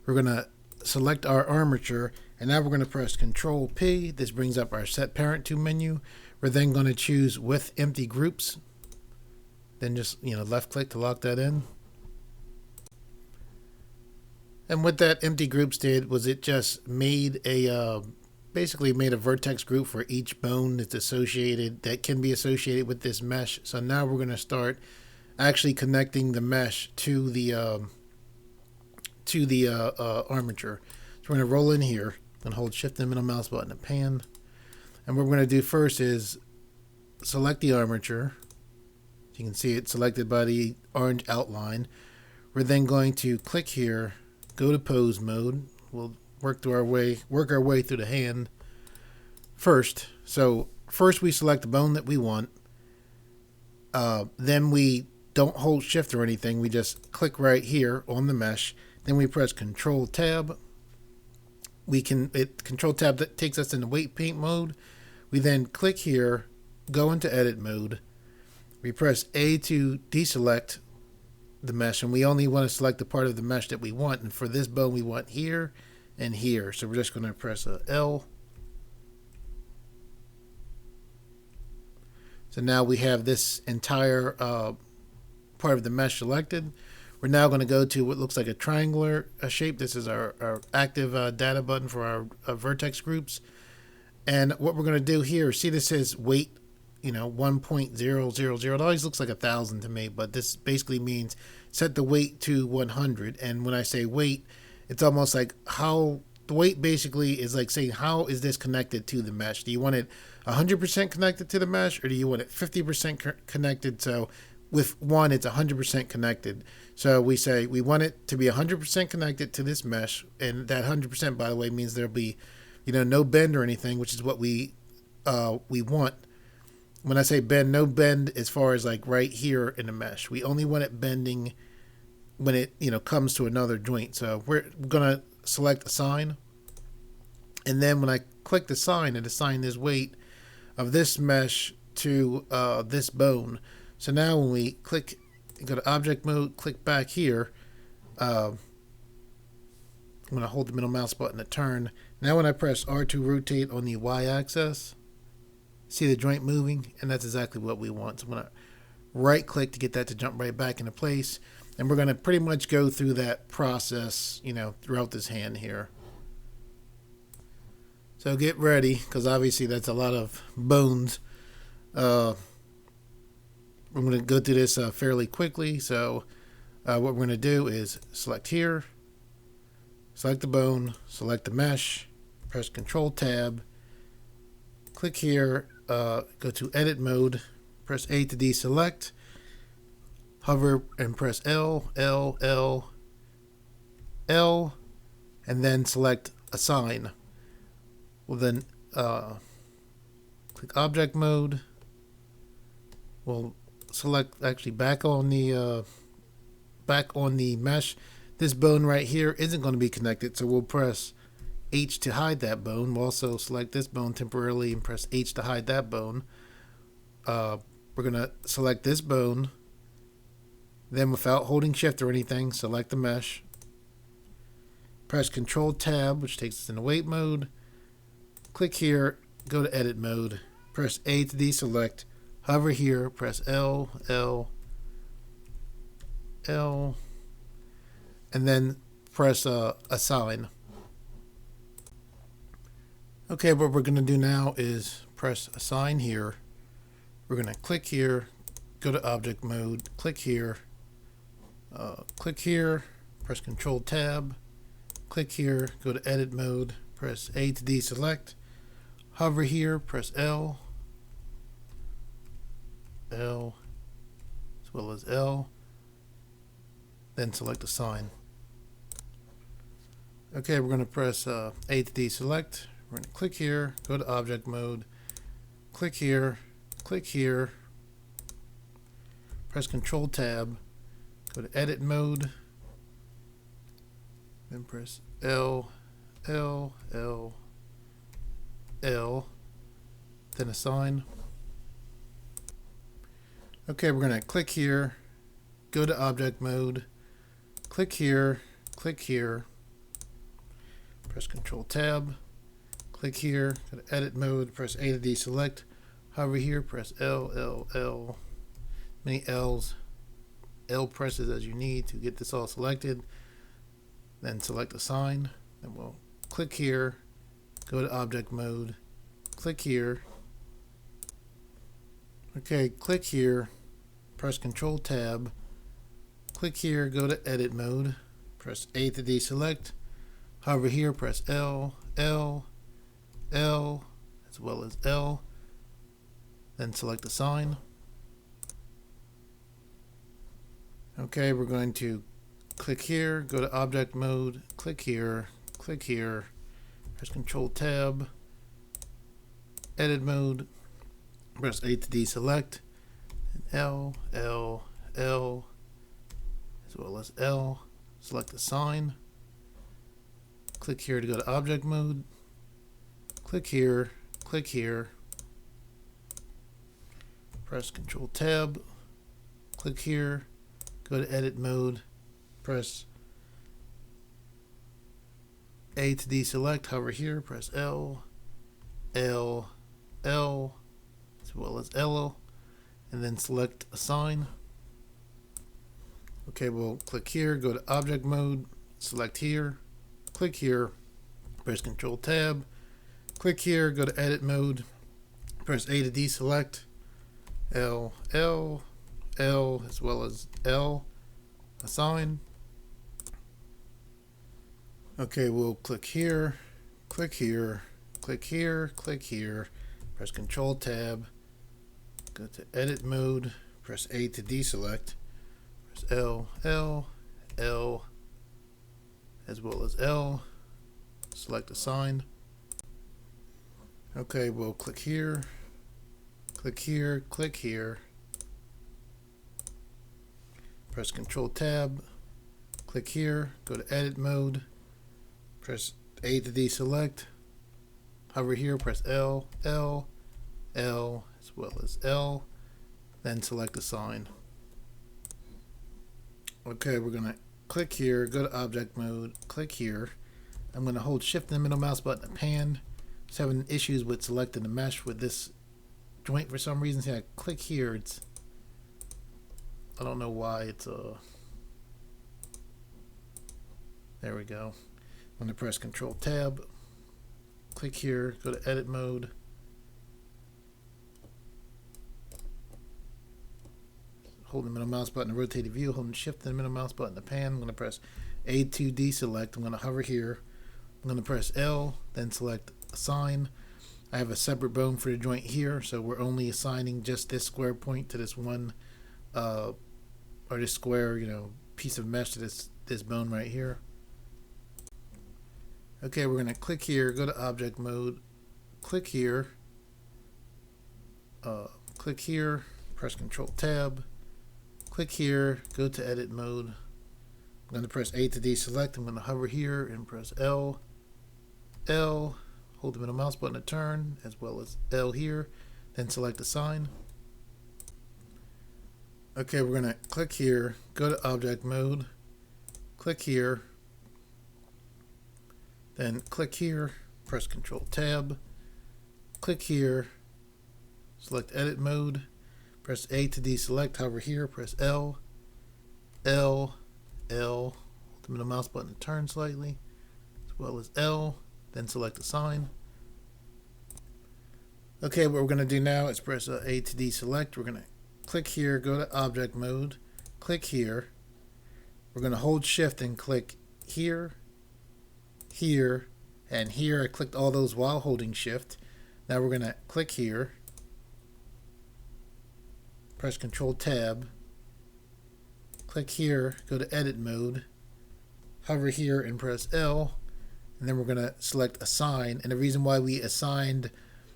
We're going to select our armature, and now we're going to press Control P. This brings up our Set Parent To menu. We're then going to choose With Empty Groups. Then just left click to lock that in. And what that empty groups did was it just made a basically made a vertex group for each bone that's associated, that can be associated with this mesh. So now we're going to start actually connecting the mesh to the armature. So we're going to roll in here and hold Shift and middle mouse button to pan. And what we're going to do first is select the armature. You can see it selected by the orange outline. We're then going to click here, go to pose mode. We'll work our way through the hand first. So first we select the bone that we want. Then we don't hold Shift or anything. We just click right here on the mesh. Then we press Control Tab. Control Tab that takes us into weight paint mode. We then click here, go into edit mode. We press A to deselect the mesh, and we only want to select the part of the mesh that we want. And for this bone, we want here and here. So we're just going to press L. So now we have this entire part of the mesh selected. We're now going to go to what looks like a triangular shape. This is our active data button for our vertex groups. And what we're going to do here, see this says weight 1.000. It always looks like 1,000 to me, but this basically means set the weight to 100. And when I say weight, it's almost like how the weight basically is like saying, how is this connected to the mesh? Do you want it 100% connected to the mesh, or do you want it 50% connected? So with one, it's 100% connected. So we say we want it to be 100% connected to this mesh. And that 100%, by the way, means there'll be, no bend or anything, which is what we want. When I say bend, no bend as far as like right here in the mesh. We only want it bending when it comes to another joint. So we're gonna select assign, and then when I click the sign, it assigns this weight of this mesh to this bone. So now when we click, go to object mode, click back here. I'm gonna hold the middle mouse button to turn. Now when I press R to rotate on the Y-axis, see the joint moving, and that's exactly what we want. So I'm going to right click to get that to jump right back into place. And we're going to pretty much go through that process, throughout this hand here. So get ready, because obviously that's a lot of bones. I'm going to go through this fairly quickly. So what we're going to do is select here, select the bone, select the mesh, press Control Tab, click here, go to edit mode, press A to deselect, hover and press L, L, L, L, and then select assign. We'll then click object mode. We'll select actually back on the mesh. This bone right here isn't going to be connected, so we'll press H to hide that bone. We'll also select this bone temporarily and press H to hide that bone. We're going to select this bone. Then without holding Shift or anything, select the mesh. Press Control Tab, which takes us into weight mode. Click here, go to edit mode. Press A to deselect. Hover here, press L, L, L, and then press assign. Okay, what we're going to do now is press assign here. We're going to click here, go to object mode, click here, press Control Tab, click here, go to edit mode, press A to deselect, hover here, press L, L, as well as L, then select assign. Okay, we're going to press A to deselect. We're going to click here, go to object mode, click here, press Control Tab, go to edit mode, then press L, L, L, L, then assign. Okay, we're going to click here, go to object mode, click here, press Control Tab, click here, go to edit mode, press A to deselect, hover here, press L, L, L, many L's, L presses as you need to get this all selected, then select assign, then we'll click here, go to object mode, click here, okay, click here, press Control Tab, click here, go to edit mode, press A to deselect, hover here, press L, L, L, as well as L, then select assign. Okay, we're going to click here, go to object mode, click here, press Control Tab, edit mode, press A to deselect, and L, L, L, as well as L, select assign. Click here to go to object mode, click here, press Control Tab, click here, go to edit mode, press A to deselect, hover here, press L, L, L, as well as L, and then select assign. Okay, we'll click here, go to object mode, select here, click here, press Control Tab, click here, go to edit mode, press A to deselect, L, L, L, as well as L, assign. Okay, we'll click here, press Control Tab, go to edit mode, press A to deselect, press L, L, L, as well as L, select assign. Okay, we'll click here, press Control Tab, click here, go to edit mode, press A to deselect, hover here, press L, L, L, as well as L, then select assign. Okay, we're gonna click here, go to object mode, click here. I'm gonna hold shift and the middle mouse button to pan. Just having issues with selecting the mesh with this joint for some reason. See, I click here, I don't know why it's there we go. I'm gonna press Control Tab, click here, go to edit mode, hold the middle mouse button to rotate the view, holding shift and the middle mouse button to pan. I'm gonna press A to deselect. I'm gonna hover here. I'm gonna press L, then select assign. I have a separate bone for the joint here, so we're only assigning just this square point to this one, or this square, piece of mesh to this bone right here. Okay, we're gonna click here, go to object mode, click here, press Control Tab, click here, go to edit mode. I'm gonna press A to deselect. I'm gonna hover here and press L, L. Hold the middle mouse button to turn, as well as L here, then select assign. Okay, we're gonna click here, go to object mode, click here, Then click here, press Control Tab, click here, select Edit Mode, press A to deselect, hover here, press L, L, L, hold the middle mouse button to turn slightly, as well as L, then select Assign. Okay, what we're going to do now is press A to deselect. We're going to click here, go to Object Mode, click here. We're going to hold Shift and click here, here, and here. I clicked all those while holding Shift. Now we're going to click here, press Control Tab, click here, go to Edit Mode, hover here and press L, and then we're going to select Assign. And the reason why we assigned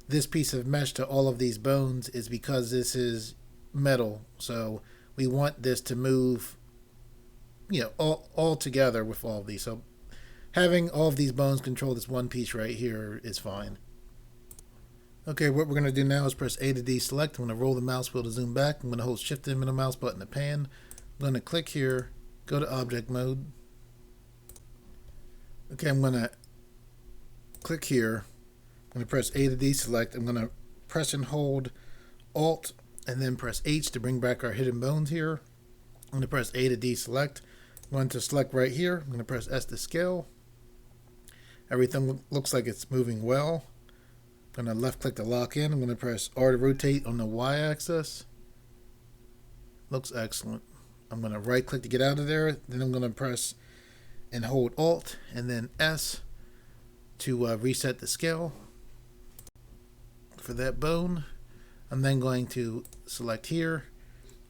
this piece of mesh to all of these bones is because this is metal, so we want this to move, all together with all of these. So having all of these bones control this one piece right here is fine. Okay, what we're going to do now is press A to deselect. I'm going to roll the mouse wheel to zoom back. I'm going to hold Shift and middle mouse button to pan. I'm going to click here, go to Object Mode. Okay, I'm going to click here. I'm going to press A to deselect. I'm going to press and hold Alt and then press H to bring back our hidden bones here. I'm going to press A to deselect. I'm going to select right here. I'm going to press S to scale. Everything looks like it's moving well. I'm going to left click to lock in. I'm going to press R to rotate on the Y axis. Looks excellent. I'm going to right click to get out of there. Then I'm going to press and hold Alt and then S to reset the scale for that bone. I'm then going to select here.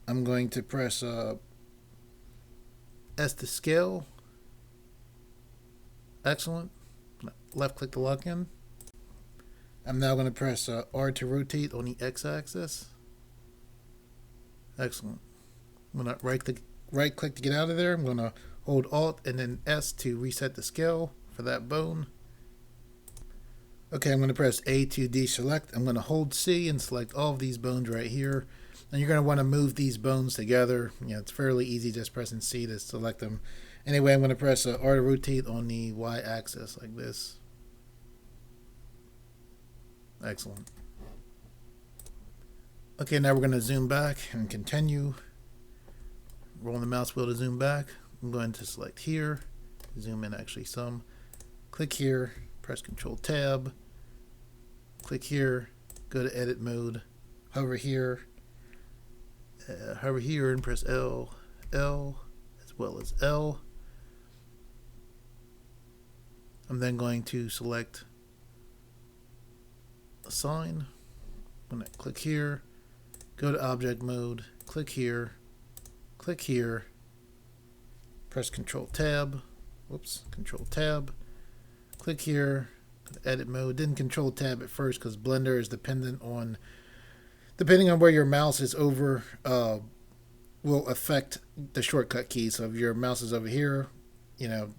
I'm going to press S to scale. Excellent. Left click to lock in. I'm now going to press R to rotate on the X axis. Excellent. I'm going to right click to get out of there. I'm going to hold Alt and then S to reset the scale for that bone. Okay, I'm going to press A to deselect. I'm going to hold C and select all of these bones right here. And you're going to want to move these bones together. It's fairly easy just pressing C to select them. Anyway, I'm going to press R to rotate on the Y axis like this. Excellent. Okay, now we're going to zoom back and continue. Rolling the mouse wheel to zoom back. I'm going to select here, zoom in actually some. Click here, press Control Tab. Click here, go to Edit Mode, hover here and press L, L, as well as L. I'm then going to select Assign. I'm going to click here, go to Object Mode, click here, press Control Tab, Control Tab, click here, go to Edit Mode. Didn't Control Tab at first because Blender is depending on where your mouse is over, will affect the shortcut keys. So if your mouse is over here,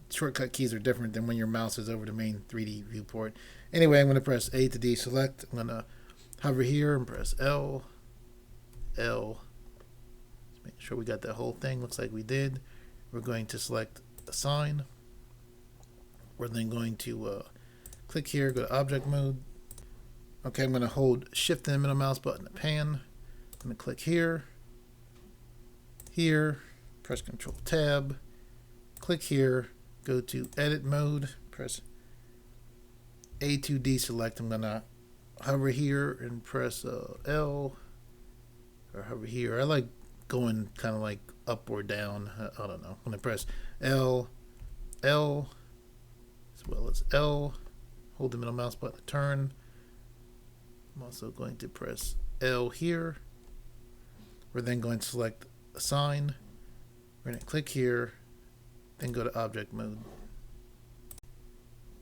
shortcut keys are different than when your mouse is over the main 3D viewport. Anyway, I'm going to press A to deselect. I'm going to hover here and press L, L. Let's make sure we got that whole thing. Looks like we did. We're going to select Assign. We're then going to click here, go to Object Mode. Okay, I'm going to hold Shift and middle mouse button to pan. I'm going to click here, press Control Tab, click here, go to Edit Mode, press A to deselect. I'm going to hover here and press L, or hover here. I like going kind of like up or down. I don't know. I'm going to press L, L, as well as L. Hold the middle mouse button to turn. I'm also going to press L here. We're then going to select Assign. We're going to click here, then go to Object Mode.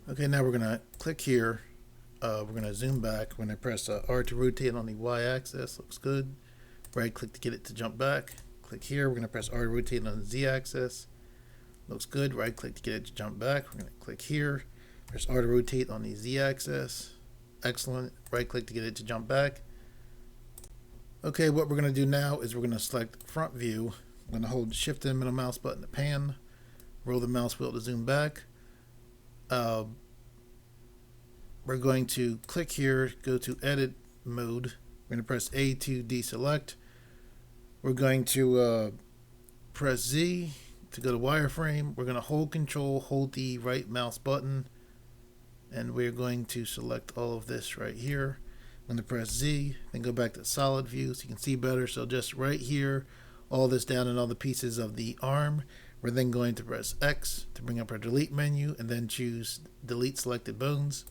Okay, now we're going to click here. We're going to zoom back. We're going to press R to rotate on the Y axis. Looks good. Right click to get it to jump back. Click here. We're going to press R to rotate on the Z axis. Looks good. Right click to get it to jump back. We're going to click here. Press R to rotate on the Z axis. Excellent. Right click to get it to jump back. Okay, what we're going to do now is we're going to select front view. I'm going to hold Shift and middle mouse button to pan. Roll the mouse wheel to zoom back. we're going to click here, go to edit mode. We're going to press A to deselect. We're going to press Z to go to wireframe. We're going to hold control, hold the right mouse button, and we're going to select all of this right here. I'm going to press Z, then go back to solid view so you can see better. So just right here, all this down in all the pieces of the arm. We're then going to press X to bring up our delete menu and then choose delete selected bones.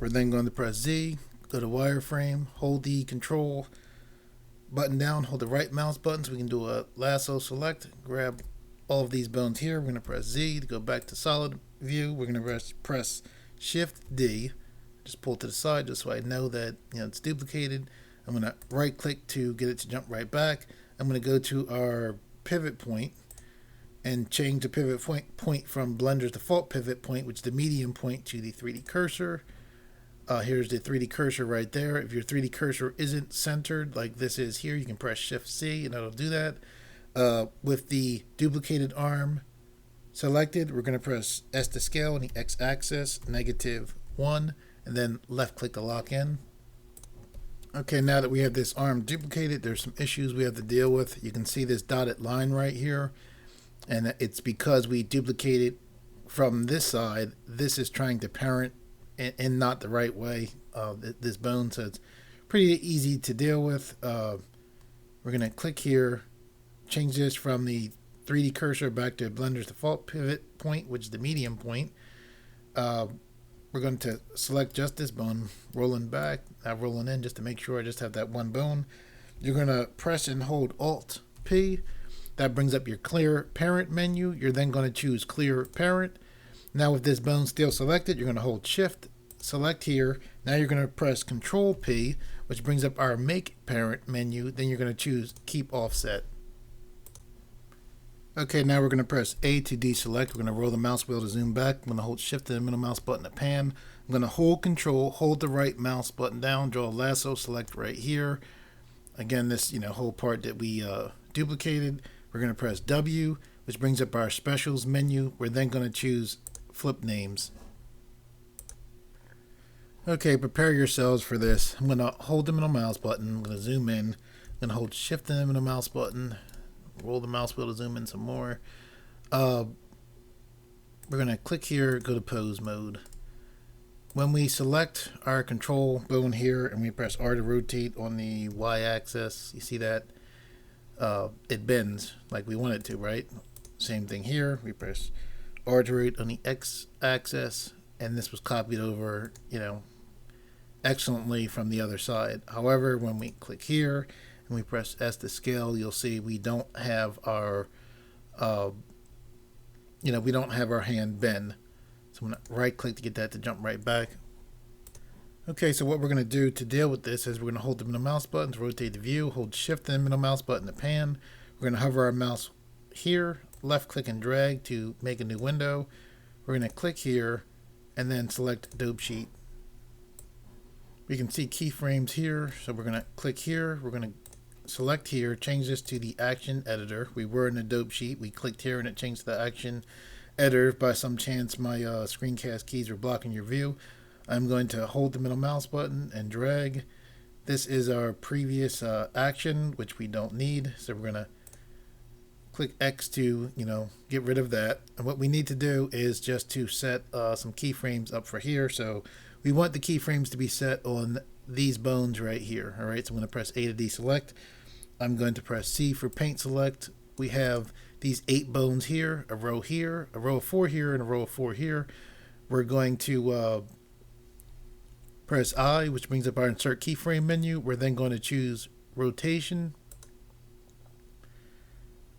We're then going to press Z, go to wireframe, hold the control button down, hold the right mouse button so we can do a lasso select, grab all of these bones here. We're going to press Z to go back to solid view. We're going to press Shift D, just pull to the side just so I know that it's duplicated. I'm going to right click to get it to jump right back. I'm going to go to our pivot point and change the pivot point from Blender's default pivot point, which is the medium point, to the 3D cursor. Here's the 3D cursor right there. If your 3D cursor isn't centered like this is here, you can press Shift C and that'll do that. With the duplicated arm selected, we're going to press S to scale on the X axis, -1, and then left click to lock in. Okay, now that we have this arm duplicated, there's some issues we have to deal with. You can see this dotted line right here, and it's because we duplicated from this side. This is trying to parent in not the right way, this bone, so it's pretty easy to deal with. We're going to click here, change this from the 3D cursor back to Blender's default pivot point, which is the medium point. We're going to select just this bone, rolling back, not rolling in, just to make sure I just have that one bone. You're going to press and hold Alt P. That brings up your clear parent menu. You're then going to choose clear parent. Now with this bone still selected, you're going to hold Shift, select here. Now you're going to press Control P, which brings up our make parent menu. Then you're going to choose keep offset. Okay, now we're going to press A to deselect. We're going to roll the mouse wheel to zoom back. I'm going to hold Shift and the middle mouse button to pan. I'm going to hold Control, hold the right mouse button down, draw a lasso, select right here. Again, this whole part that we duplicated. We're going to press W, which brings up our specials menu. We're then going to choose flip names. Okay, prepare yourselves for this. I'm going to hold the middle mouse button. I'm going to zoom in. I'm going to hold Shift and the middle mouse button. Roll the mouse wheel to zoom in some more. We're going to click here, go to pose mode. When we select our control bone here and we press R to rotate on the Y axis, you see that it bends like we want it to, right? Same thing here. We press R to rotate on the X axis, and this was copied over, excellently from the other side. However, when we click here and we press S to scale, you'll see we don't have our, we don't have our hand bend. So I'm going to right click to get that to jump right back. Okay, so what we're going to do to deal with this is we're going to hold the middle mouse button to rotate the view, hold Shift and middle mouse button to pan. We're going to hover our mouse here, left click and drag to make a new window. We're going to click here and then select dope sheet. We can see keyframes here, so we're going to click here. We're going to select here, change this to the action editor. We were in the dope sheet. We clicked here and it changed to the action editor. If by some chance my screencast keys are blocking your view, I'm going to hold the middle mouse button and drag. This is our previous action, which we don't need. So we're going to click X to, get rid of that. And what we need to do is just to set some keyframes up for here. So we want the keyframes to be set on these bones right here. All right, so I'm going to press A to deselect. I'm going to press C for paint select. We have these 8 bones here, a row of 4 here, and a row of 4 here. We're going to press I, which brings up our insert keyframe menu. We're then going to choose rotation.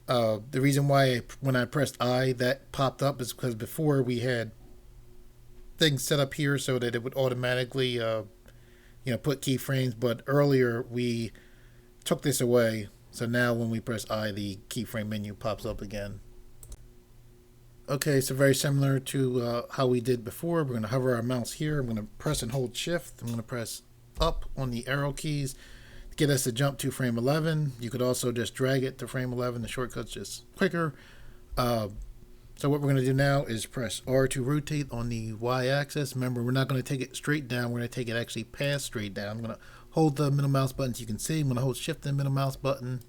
The reason why when I pressed I that popped up is because before we had things set up here so that it would automatically put keyframes, but earlier we took this away, so now when we press I, the keyframe menu pops up again. Okay, so very similar to how we did before. We're going to hover our mouse here. I'm going to press and hold Shift. I'm going to press up on the arrow keys to get us to jump to frame 11. You could also just drag it to frame 11. The shortcut's just quicker. So what we're going to do now is press R to rotate on the Y-axis. Remember, we're not going to take it straight down. We're going to take it actually past straight down. I'm going to hold the middle mouse button so you can see. I'm going to hold Shift and middle mouse button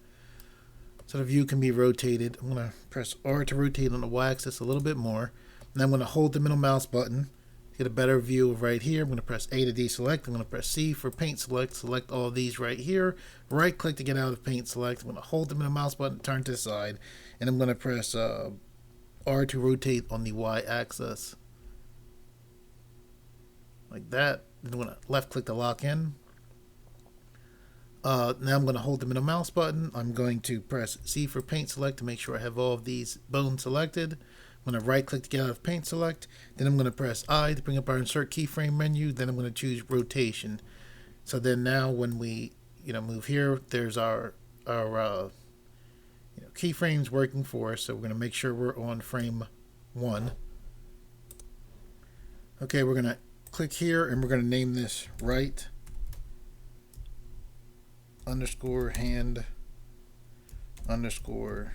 so the view can be rotated. I'm going to press R to rotate on the Y-axis a little bit more. And I'm going to hold the middle mouse button to get a better view of right here. I'm going to press A to deselect. I'm going to press C for paint select. Select all of these right here. Right click to get out of paint select. I'm going to hold the middle mouse button, turn to the side, and I'm going to press R to rotate on the Y-axis like that. Then I'm going to left click to lock in. Now I'm going to hold the middle mouse button. I'm going to press C for paint select to make sure I have all of these bones selected. I'm going to right click to get out of paint select. Then I'm going to press I to bring up our insert keyframe menu. Then I'm going to choose rotation. So then now when we move here, there's our keyframes working for us. So we're going to make sure we're on frame 1. Okay, we're going to click here and we're going to name this right underscore hand underscore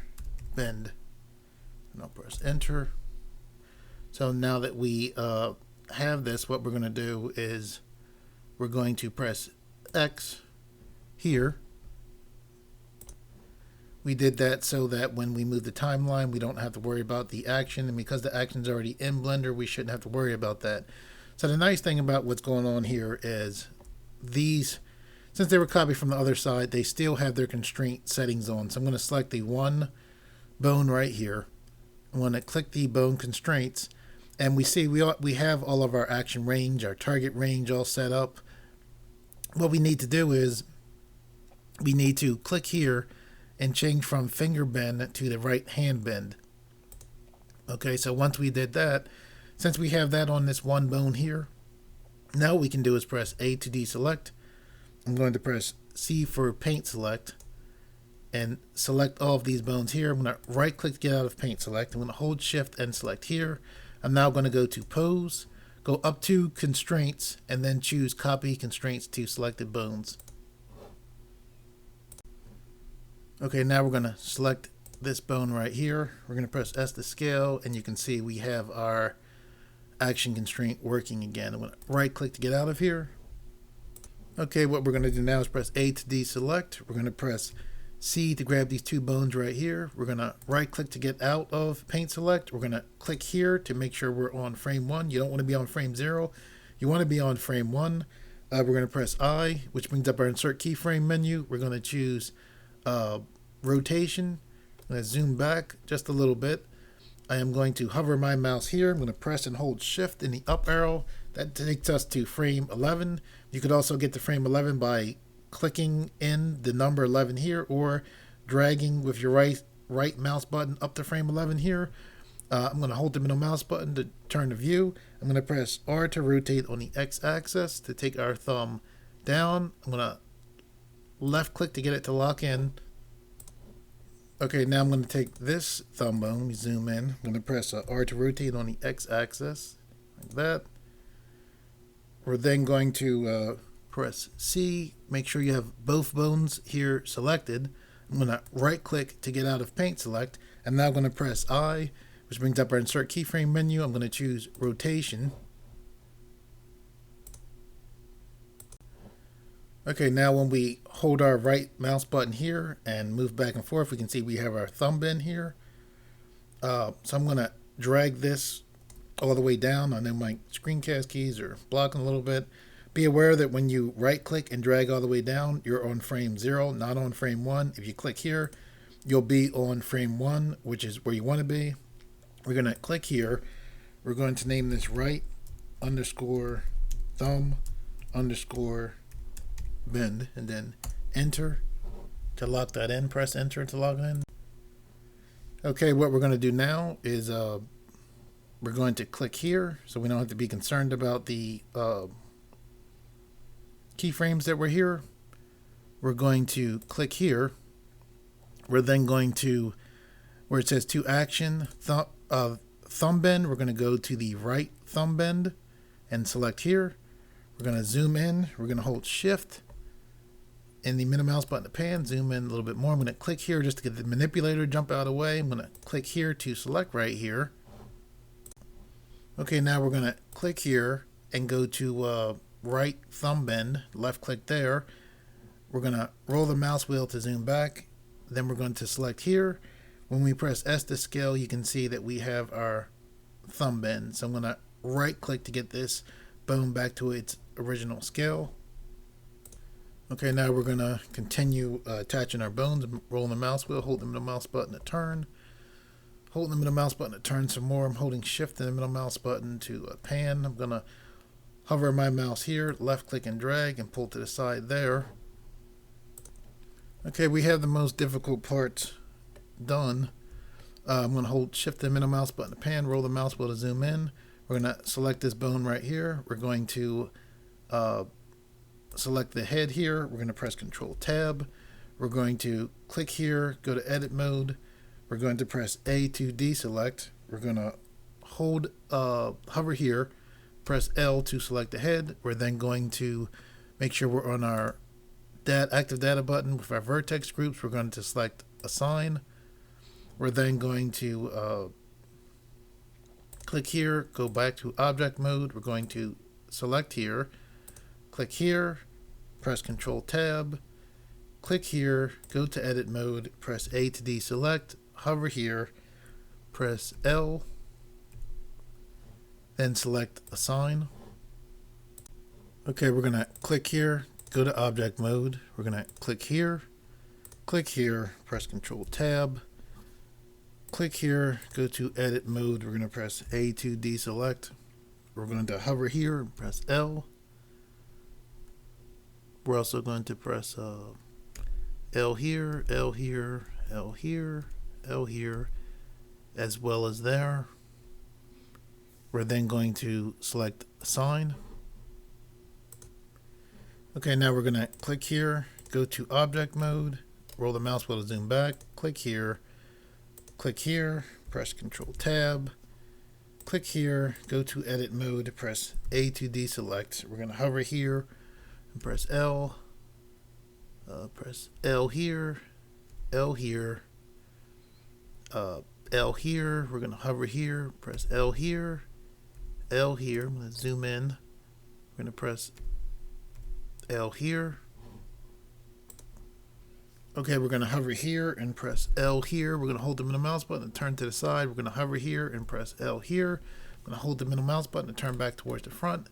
bend, and I'll press enter. So now that we have this, what we're going to do is we're going to press X here. We did that so that when we move the timeline, we don't have to worry about the action, and because the action's already in Blender, we shouldn't have to worry about that. So the nice thing about what's going on here is these, since they were copied from the other side, they still have their constraint settings on. So I'm going to select the one bone right here. I'm going to click the bone constraints, and we see we have all of our action range, our target range all set up. What we need to do is we need to click here and change from finger bend to the right hand bend. Okay, so once we did that, since we have that on this one bone here, now what we can do is press A to deselect. I'm going to press C for paint select and select all of these bones here. I'm going to right click to get out of paint select. I'm going to hold Shift and select here. I'm now going to go to pose, go up to constraints, and then choose copy constraints to selected bones. Okay, now we're going to select this bone right here. We're going to press S to scale, and you can see we have our action constraint working again. I'm going to right click to get out of here. Okay, what we're going to do now is press A to deselect. We're going to press C to grab these two bones right here. We're going to right click to get out of paint select. We're going to click here to make sure we're on frame 1. You don't want to be on frame 0. You want to be on frame 1. We're going to press I, which brings up our insert keyframe menu. We're going to choose rotation. I'm going to zoom back just a little bit. I am going to hover my mouse here. I'm going to press and hold Shift in the up arrow. That takes us to frame 11. You could also get to frame 11 by clicking in the number 11 here, or dragging with your right mouse button up to frame 11 here. I'm going to hold the middle mouse button to turn the view. I'm going to press R to rotate on the X-axis to take our thumb down. I'm going to left click to get it to lock in. Okay, now I'm going to take this thumb bone. Let me zoom in. I'm going to press R to rotate on the X-axis like that. We're then going to press C. Make sure you have both bones here selected. I'm going to right click to get out of paint select. I'm now going to press I, which brings up our insert keyframe menu. I'm going to choose rotation. Okay, now when we hold our right mouse button here and move back and forth, we can see we have our thumb bend here. So I'm going to drag this all the way down. I know my screencast keys are blocking a little bit. Be aware that when you right click and drag all the way down, you're on frame 0, not on frame 1. If you click here, you'll be on frame 1, which is where you want to be. We're going to click here. We're going to name this right underscore thumb underscore bend, and then enter to lock that in. Press enter to log in. Okay, what we're going to do now is we're going to click here, so we don't have to be concerned about the keyframes that were here. We're going to click here. We're then going to, where it says to action thumb bend, we're going to go to the right thumb bend and select here. We're going to zoom in. We're going to hold Shift and the middle mouse button to pan, zoom in a little bit more. I'm going to click here just to get the manipulator to jump out of the way. I'm going to click here to select right here. Okay, now we're going to click here and go to right thumb bend, left click there. We're going to roll the mouse wheel to zoom back. Then we're going to select here. When we press S to scale, you can see that we have our thumb bend. So I'm going to right click to get this bone back to its original scale. Okay, now we're going to continue attaching our bones, rolling the mouse wheel, holding the mouse button to turn. Holding the middle mouse button to turn some more. I'm holding shift and the middle mouse button to pan. I'm going to hover my mouse here, left click and drag and pull to the side there. Okay, we have the most difficult parts done. I'm going to hold shift and middle mouse button to pan, roll the mouse wheel to zoom in. We're going to select this bone right here. We're going to select the head here. We're going to press Control Tab. We're going to click here, go to edit mode. We're going to press A to deselect. We're going to hold, hover here, press L to select the head. We're then going to make sure we're on our active data button with our vertex groups. We're going to select Assign. We're then going to click here, go back to object mode. We're going to select here, click here, press Control Tab, click here, go to edit mode, press A to deselect, hover here, press L, then select Assign. Okay, we're going to click here, go to object mode. We're going to click here, press Control Tab, click here, go to edit mode. We're going to press A to deselect. We're going to hover here and press L. We're also going to press L here, L here, L here, L here, as well as there. We're then going to select Assign. Okay, now we're going to click here, go to object mode, roll the mouse wheel to zoom back, click here, press Control Tab, click here, go to edit mode, press A to deselect. We're going to hover here and press L here, L here, L here. We're going to hover here, press L here, L here. I'm going to zoom in. We're going to press L here. Okay, we're going to hover here and press L here. We're going to hold the middle mouse button and turn to the side. We're going to hover here and press L here. I'm going to hold the middle mouse button and turn back towards the front.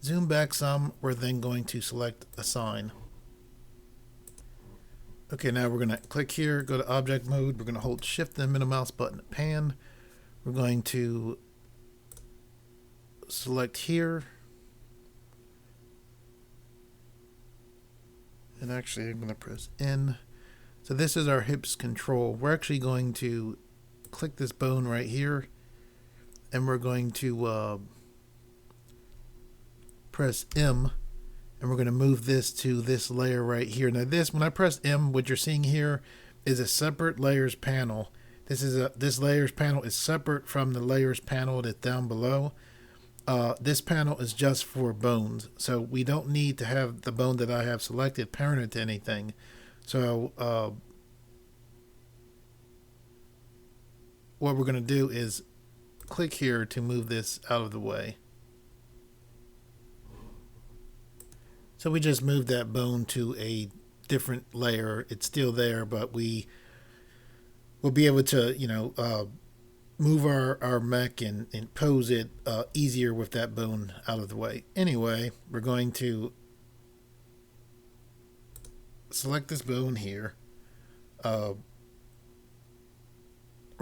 Zoom back some. We're then going to select Assign. Okay, now we're going to click here, go to object mode. We're going to hold shift and middle mouse button to pan. We're going to select here. And actually, I'm going to press N. So this is our hips control. We're actually going to click this bone right here, and we're going to press M, and we're going to move this to this layer right here. Now this, when I press M, what you're seeing here is a separate layers panel. This layers panel is separate from the layers panel that's down below. This panel is just for bones, so we don't need to have the bone that I have selected parented to anything. So what we're going to do is click here to move this out of the way. So we just moved that bone to a different layer. It's still there, but we will be able to, move our mech and pose it easier with that bone out of the way. Anyway, we're going to select this bone here. We're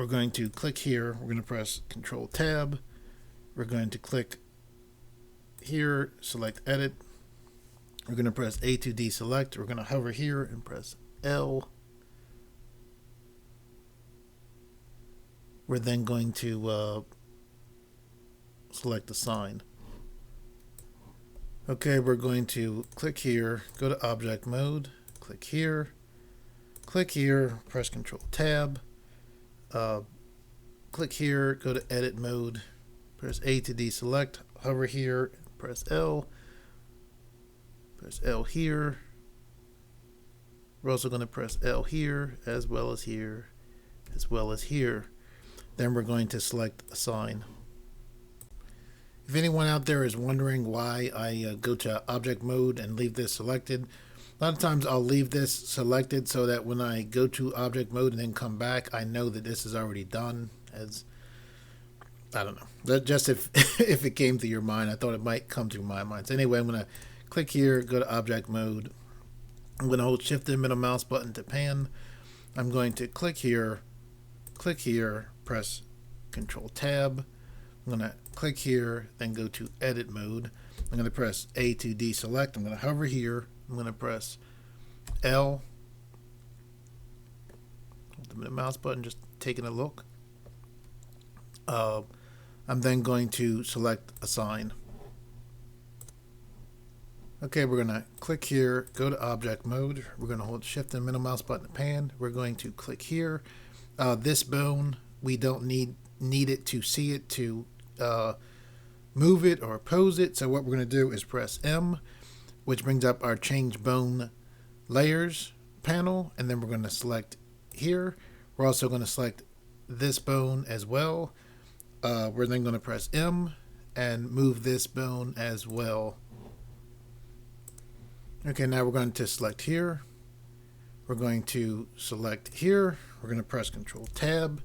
going to click here. We're going to press Control Tab. We're going to click here, select Edit. We're going to press A to deselect. We're going to hover here and press L. We're then going to select Assign. Okay, we're going to click here, go to object mode, click here, press Control Tab, click here, go to edit mode, press A to deselect, hover here, press L here. We're also going to press L here, as well as here, as well as here. Then we're going to select Assign. If anyone out there is wondering why I go to object mode and leave this selected, a lot of times I'll leave this selected so that when I go to object mode and then come back, I know that this is already done. As I don't know, that just if if it came to your mind, I thought it might come to my mind. So anyway, I'm gonna click here, go to object mode. I'm gonna hold Shift and middle mouse button to pan. I'm going to click here, press Control Tab. I'm going to click here, then go to edit mode. I'm going to press A to deselect. I'm going to hover here. I'm going to press L. Hold the mouse button, just taking a look. I'm then going to select Assign. Okay, we're going to click here, go to object mode. We're going to hold Shift and middle mouse button to pan. We're going to click here. This bone, we don't need it to see it to move it or pose it. So what we're going to do is press M, which brings up our change bone layers panel, and then we're going to select here. We're also going to select this bone as well. We're then going to press M and move this bone as well. Okay, now we're going to select here. We're going to select here. We're going to press Control Tab.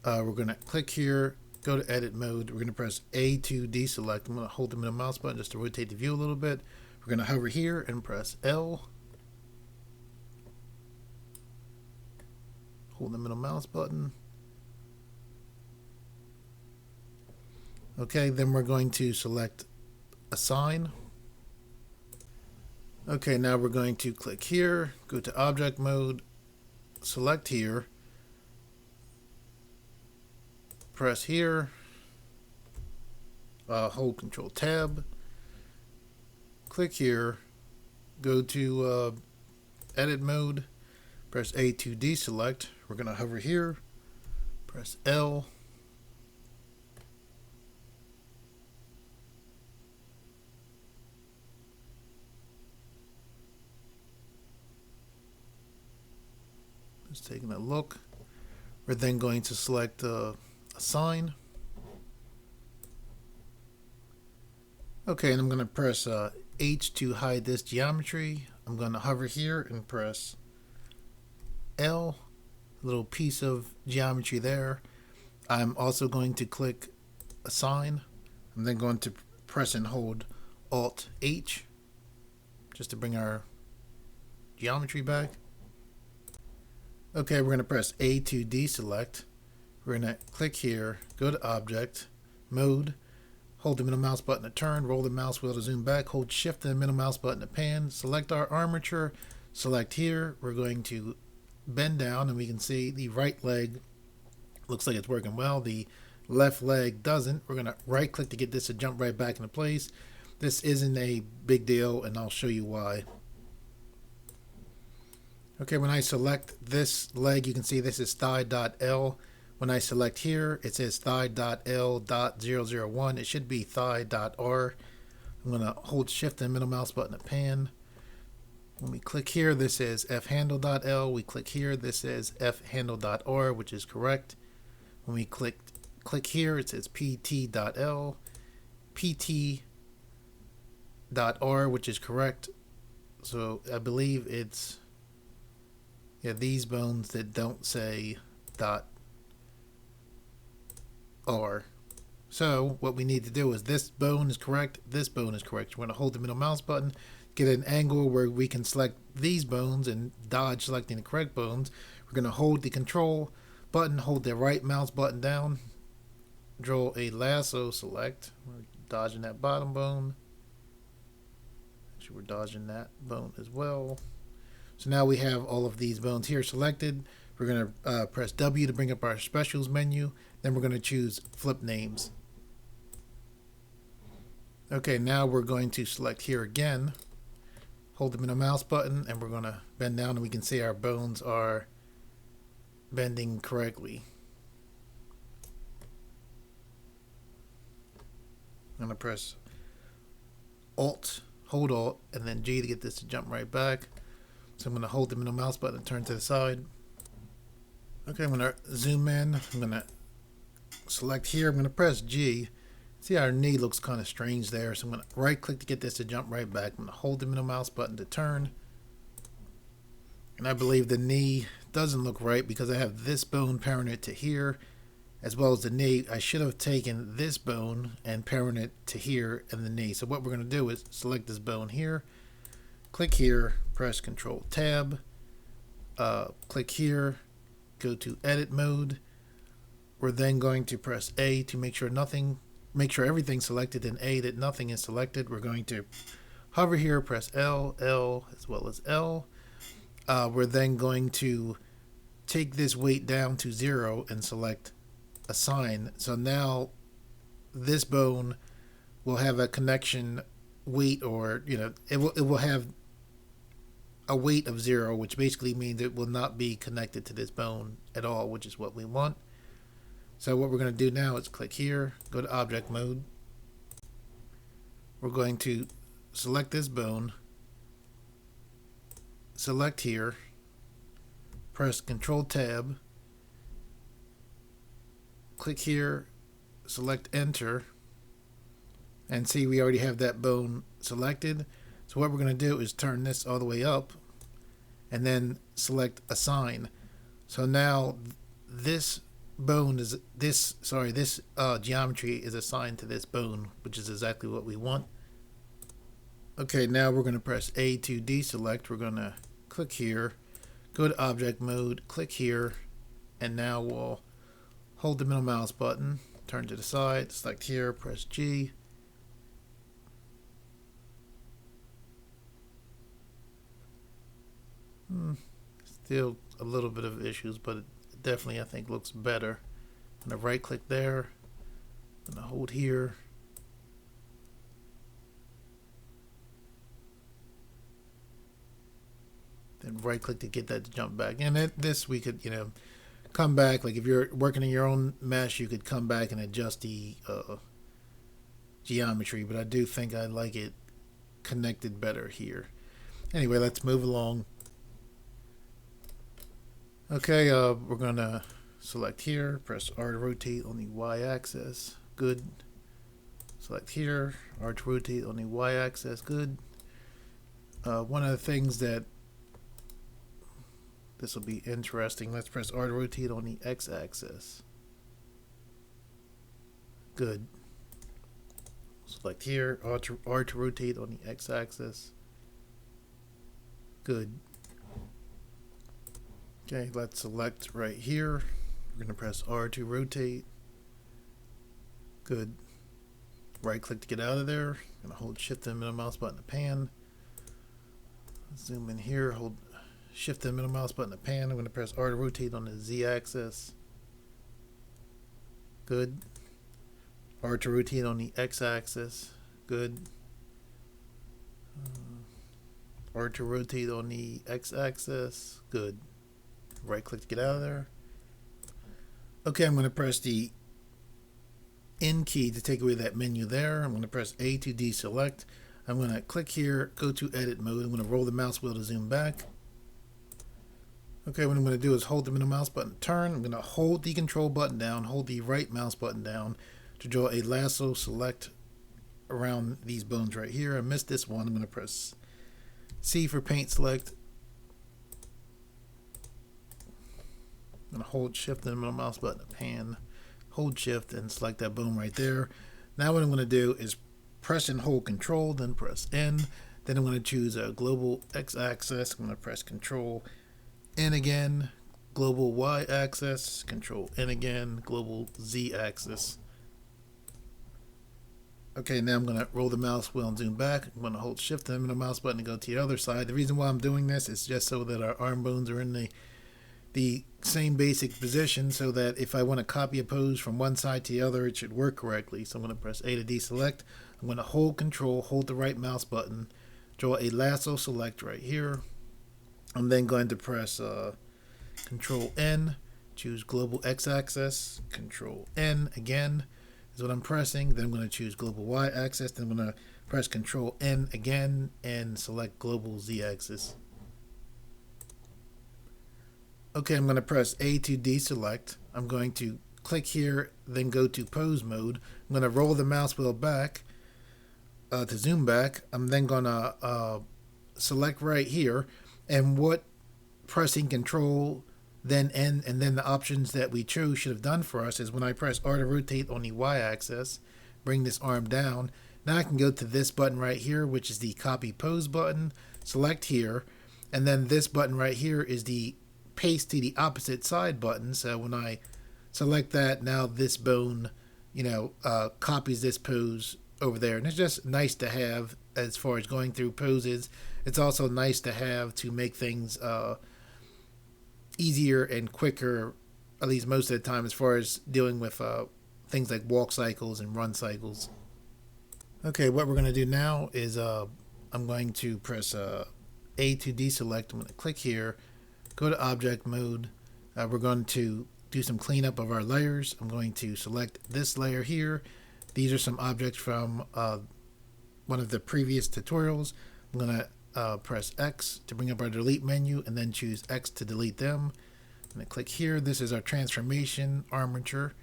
We're going to click here, go to edit mode. We're going to press A to deselect. I'm going to hold the middle mouse button just to rotate the view a little bit. We're going to hover here and press L. Hold the middle mouse button. Okay, then we're going to select Assign. Okay, now we're going to click here, go to object mode, select here, press here, hold Control Tab, click here, go to edit mode, press A to deselect. We're going to hover here, press L. Just taking a look. We're then going to select Assign. Okay, and I'm going to press H to hide this geometry. I'm going to hover here and press L, a little piece of geometry there. I'm also going to click Assign. I'm then going to press and hold Alt H just to bring our geometry back. Okay, we're going to press A to deselect. We're going to click here, go to Object, Mode, hold the middle mouse button to turn, roll the mouse wheel to zoom back, hold Shift and the middle mouse button to pan, select our armature, select here. We're going to bend down and we can see the right leg looks like it's working well. The left leg doesn't. We're going to right click to get this to jump right back into place. This isn't a big deal and I'll show you why. Okay, when I select this leg, you can see this is thigh.L. When I select here, it says thigh.L.001. It should be thigh.R. I'm going to hold Shift and middle mouse button to pan. When we click here, this is fhandle.L. We click here, this is fhandle.R, which is correct. When we click here, it says pt.L, pt.R, which is correct. So I believe it's these bones that don't say .R. So what we need to do is this bone is correct, this bone is correct. We're going to hold the middle mouse button, get an angle where we can select these bones and dodge selecting the correct bones. We're going to hold the Control button, hold the right mouse button down, draw a lasso select. We're dodging that bottom bone. Actually, we're dodging that bone as well. So now we have all of these bones here selected. We're going to press W to bring up our specials menu. Then we're going to choose flip names. Okay, now we're going to select here again. Hold the middle mouse button and we're going to bend down and we can see our bones are bending correctly. I'm going to press Alt, hold Alt, and then G to get this to jump right back. So I'm going to hold the middle mouse button and turn to the side. Okay, I'm going to zoom in. I'm going to select here. I'm going to press G, See, our knee looks kind of strange there, so I'm going to right click to get this to jump right back. I'm going to hold the middle mouse button to turn. And I believe the knee doesn't look right because I have this bone parented to here, as well as the knee. I should have taken this bone and parented it to here and the knee. So what we're going to do is select this bone here, click here, press Control Tab, click here, go to Edit Mode. We're then going to press A to make sure everything's selected, and A that nothing is selected. We're going to hover here, press L, L, as well as L. We're then going to take this weight down to 0 and select Assign. So now this bone will have a connection weight, or it will have a weight of 0, which basically means it will not be connected to this bone at all, which is what we want. So what we're going to do now is click here, go to Object Mode. We're going to select this bone, select here, press Control Tab, click here, select Enter, and see we already have that bone selected. So what we're going to do is turn this all the way up and then select Assign. So now this geometry is assigned to this bone, which is exactly what we want. Okay, now we're going to press A to deselect. We're going to click here, go to Object Mode, click here, and now we'll hold the middle mouse button, turn to the side, select here, press G. Still a little bit of issues, but it definitely, I think, looks better. I'm going to right click there, I'm going to hold here, then right click to get that to jump back. And this we could come back, like if you're working in your own mesh, you could come back and adjust the geometry, but I do think I like it connected better here. Anyway, let's move along. Okay, we're gonna select here, press R to rotate on the Y-axis, good. Select here, R to rotate on the Y-axis, good. One of the things that this will be interesting, let's press R to rotate on the X-axis, good. Select here, R to rotate on the X-axis, good. Okay, let's select right here. We're going to press R to rotate. Good. Right click to get out of there. I'm going to hold Shift and middle mouse button to pan. Zoom in here, hold Shift and middle mouse button to pan. I'm going to press R to rotate on the Z axis. Good. R to rotate on the X axis. Good. R to rotate on the X axis. Good. Right click to get out of there. Okay, I'm going to press the N key to take away that menu there. I'm going to press A to deselect. I'm going to click here, go to edit mode. I'm going to roll the mouse wheel to zoom back. Okay, what I'm going to do is hold the middle mouse button, turn. I'm going to hold the control button down, hold the right mouse button down to draw a lasso select around these bones right here. I missed this one. I'm going to press C for paint select. I'm going to hold Shift and the middle mouse button to pan, hold Shift and select that bone right there. Now what I'm going to do is press and hold Control, then press N. Then I'm going to choose a global X axis. I'm going to press Control N again, global Y axis, Control N again, global Z axis. Okay, now I'm going to roll the mouse wheel and zoom back. I'm going to hold Shift and the middle mouse button to go to the other side. The reason why I'm doing this is just so that our arm bones are in the same basic position, so that if I want to copy a pose from one side to the other, it should work correctly. So I'm going to press A to deselect. I'm going to hold Control, hold the right mouse button, draw a lasso select right here. I'm then going to press Control N, choose global X axis, Control N again is what I'm pressing. Then I'm going to choose global Y axis. Then I'm going to press Control N again and select global Z axis. Okay, I'm going to press A to deselect. I'm going to click here, then go to pose mode. I'm going to roll the mouse wheel back to zoom back. I'm then going to select right here, and what pressing control then N and then the options that we chose should have done for us is when I press R to rotate on the Y axis, bring this arm down. Now I can go to this button right here, which is the copy pose button, select here, and then this button right here is the paste to the opposite side button. So when I select that, now this bone, copies this pose over there. And it's just nice to have as far as going through poses. It's also nice to have to make things easier and quicker, at least most of the time, as far as dealing with things like walk cycles and run cycles. Okay, what we're going to do now is I'm going to press A to deselect. I'm going to click here, go to object mode. We're going to do some cleanup of our layers. I'm going to select this layer here. These are some objects from one of the previous tutorials. I'm going to press X to bring up our delete menu and then choose X to delete them. I'm going to click here. This is our transformation armature.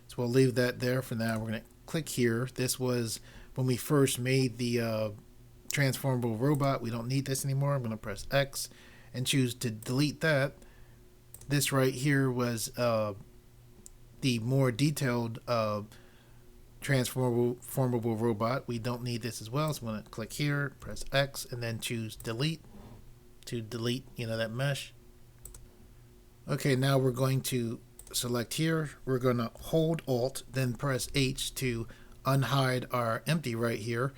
So we'll leave that there for now. We're going to click here. This was when we first made the transformable robot. We don't need this anymore. I'm going to press X and choose to delete that. This right here was the more detailed transformable robot. We don't need this as well, so I'm going to click here, press X, and then choose delete to delete that mesh. Okay, now we're going to select here. We're going to hold Alt, then press H to unhide our empty right here.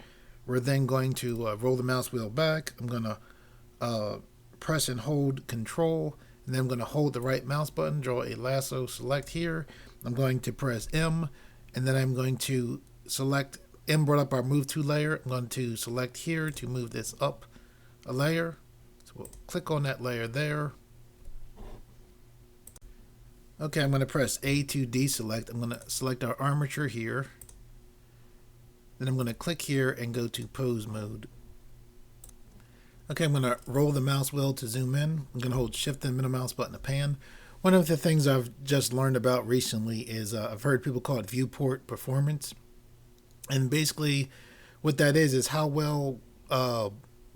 We're then going to roll the mouse wheel back. I'm going to press and hold Control, and then I'm going to hold the right mouse button, draw a lasso, select here. I'm going to press M, and then I'm going to select, M brought up our move to layer. I'm going to select here to move this up a layer. So we'll click on that layer there. Okay, I'm going to press A to deselect. I'm going to select our armature here. Then I'm going to click here and go to pose mode. Okay, I'm going to roll the mouse wheel to zoom in. I'm going to hold shift and middle mouse button to pan. One of the things I've just learned about recently is I've heard people call it viewport performance. And basically what that is how well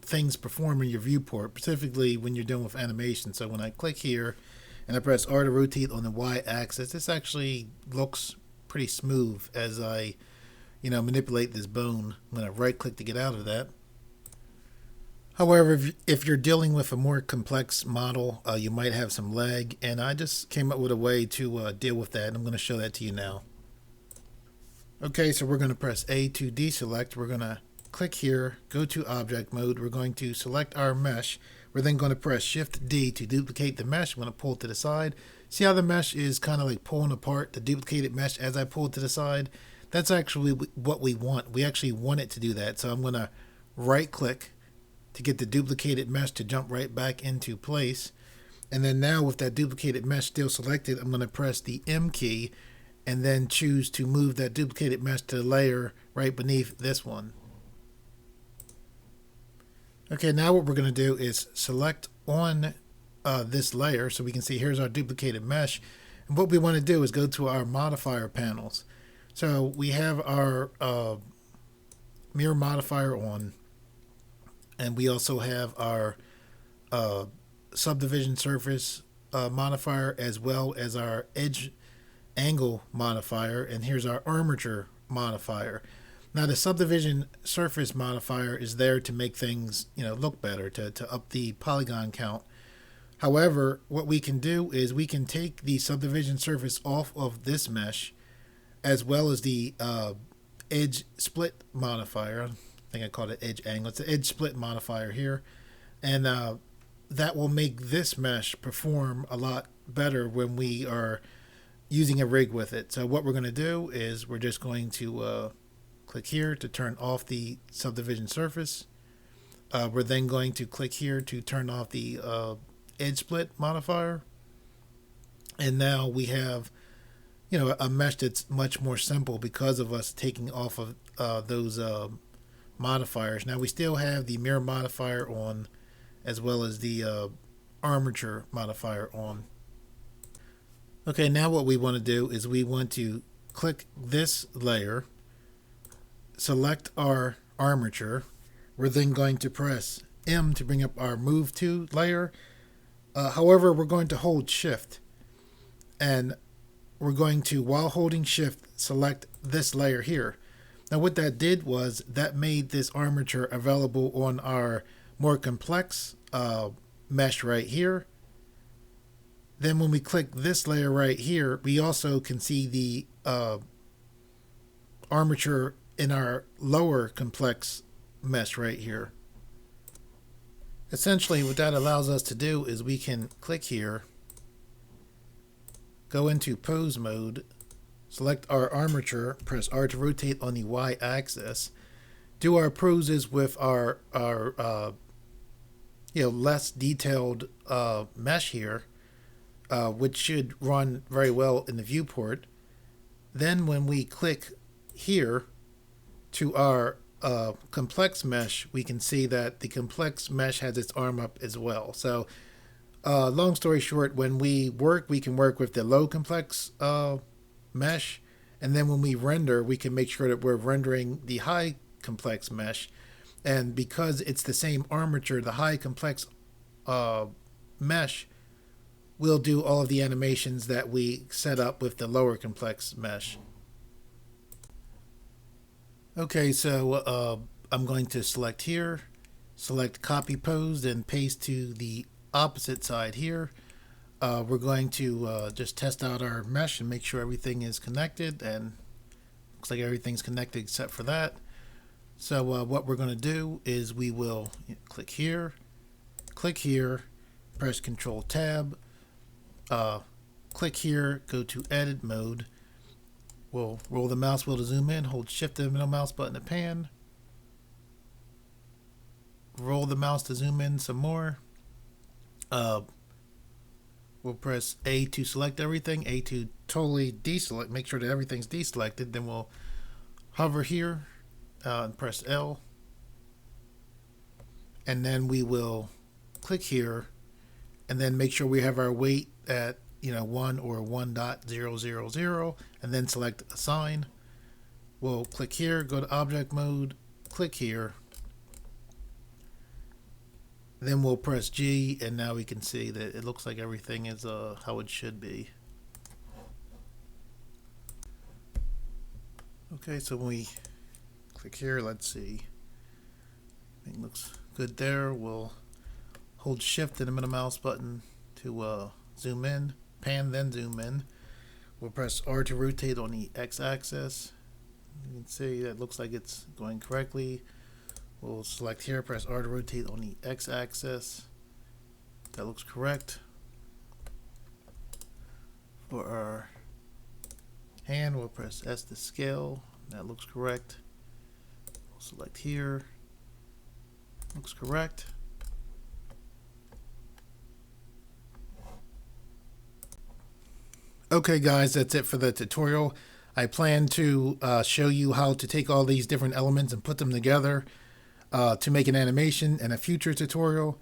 things perform in your viewport, specifically when you're dealing with animation. So when I click here and I press R to rotate on the Y axis, this actually looks pretty smooth as I manipulate this bone. I'm going to right click to get out of that. However, if you're dealing with a more complex model, you might have some lag, and I just came up with a way to deal with that, and I'm going to show that to you now. Okay, so we're going to press A to deselect. We're going to click here, go to object mode. We're going to select our mesh. We're then going to press Shift D to duplicate the mesh. I'm going to pull it to the side. See how the mesh is kind of like pulling apart the duplicated mesh as I pull it to the side? That's actually what we want. We actually want it to do that. So I'm going to right click to get the duplicated mesh to jump right back into place. And then now with that duplicated mesh still selected, I'm going to press the M key and then choose to move that duplicated mesh to the layer right beneath this one. Okay, now what we're going to do is select on this layer so we can see here's our duplicated mesh. And what we want to do is go to our modifier panels. So we have our mirror modifier on, and we also have our subdivision surface modifier, as well as our edge angle modifier, and here's our armature modifier. Now the subdivision surface modifier is there to make things look better, to up the polygon count. However, what we can do is we can take the subdivision surface off of this mesh, as well as the edge split modifier. I think I called it edge angle. It's the edge split modifier here, and that will make this mesh perform a lot better when we are using a rig with it. So what we're going to do is we're just going to click here to turn off the subdivision surface. We're then going to click here to turn off the edge split modifier, and now we have a mesh that's much more simple because of us taking off of those modifiers. Now we still have the mirror modifier on, as well as the armature modifier on. Okay, now what we want to do is we want to click this layer, select our armature. We're then going to press M to bring up our move to layer. However, we're going to hold shift, and we're going to, while holding shift, select this layer here. Now what that did was that made this armature available on our more complex mesh right here. Then when we click this layer right here, we also can see the armature in our lower complex mesh right here. Essentially what that allows us to do is we can click here, go into pose mode, select our armature, press R to rotate on the Y axis, do our poses with our less detailed mesh here, which should run very well in the viewport. Then when we click here to our complex mesh, we can see that the complex mesh has its arm up as well. So long story short, when we can work with the low complex mesh, and then when we render, we can make sure that we're rendering the high complex mesh. And because it's the same armature, the high complex mesh will do all of the animations that we set up with the lower complex mesh. Okay, so I'm going to select here, select copy pose, and paste to the opposite side here. We're going to just test out our mesh and make sure everything is connected, and looks like everything's connected except for that. So what we're going to do is we will click here, press Control Tab, click here, go to edit mode. We'll roll the mouse wheel to zoom in, hold shift and the middle mouse button to pan. Roll the mouse to zoom in some more. We'll press A to select everything, A to totally deselect, make sure that everything's deselected. Then we'll hover here and press L. And then we will click here and then make sure we have our weight at 1 or 1.000, and then select assign. We'll click here, go to object mode, click here. Then we'll press G, and now we can see that it looks like everything is how it should be. Okay, so when we click here, let's see. It looks good there. We'll hold shift and the middle mouse button to zoom in, pan, then zoom in. We'll press R to rotate on the X axis. You can see that looks like it's going correctly. We'll select here, press R to rotate on the X axis. That looks correct. For our hand, we'll press S to scale. That looks correct. We'll select here. Looks correct. Okay guys, that's it for the tutorial. I plan to show you how to take all these different elements and put them together to make an animation in a future tutorial.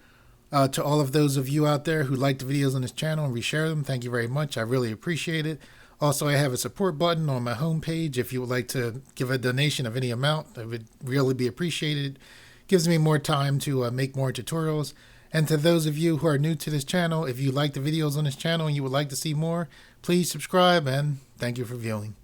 To all of those of you out there who like the videos on this channel and reshare them, thank you very much. I really appreciate it. Also, I have a support button on my homepage. If you would like to give a donation of any amount, it would really be appreciated. It gives me more time to make more tutorials. And to those of you who are new to this channel, if you like the videos on this channel and you would like to see more, please subscribe, and thank you for viewing.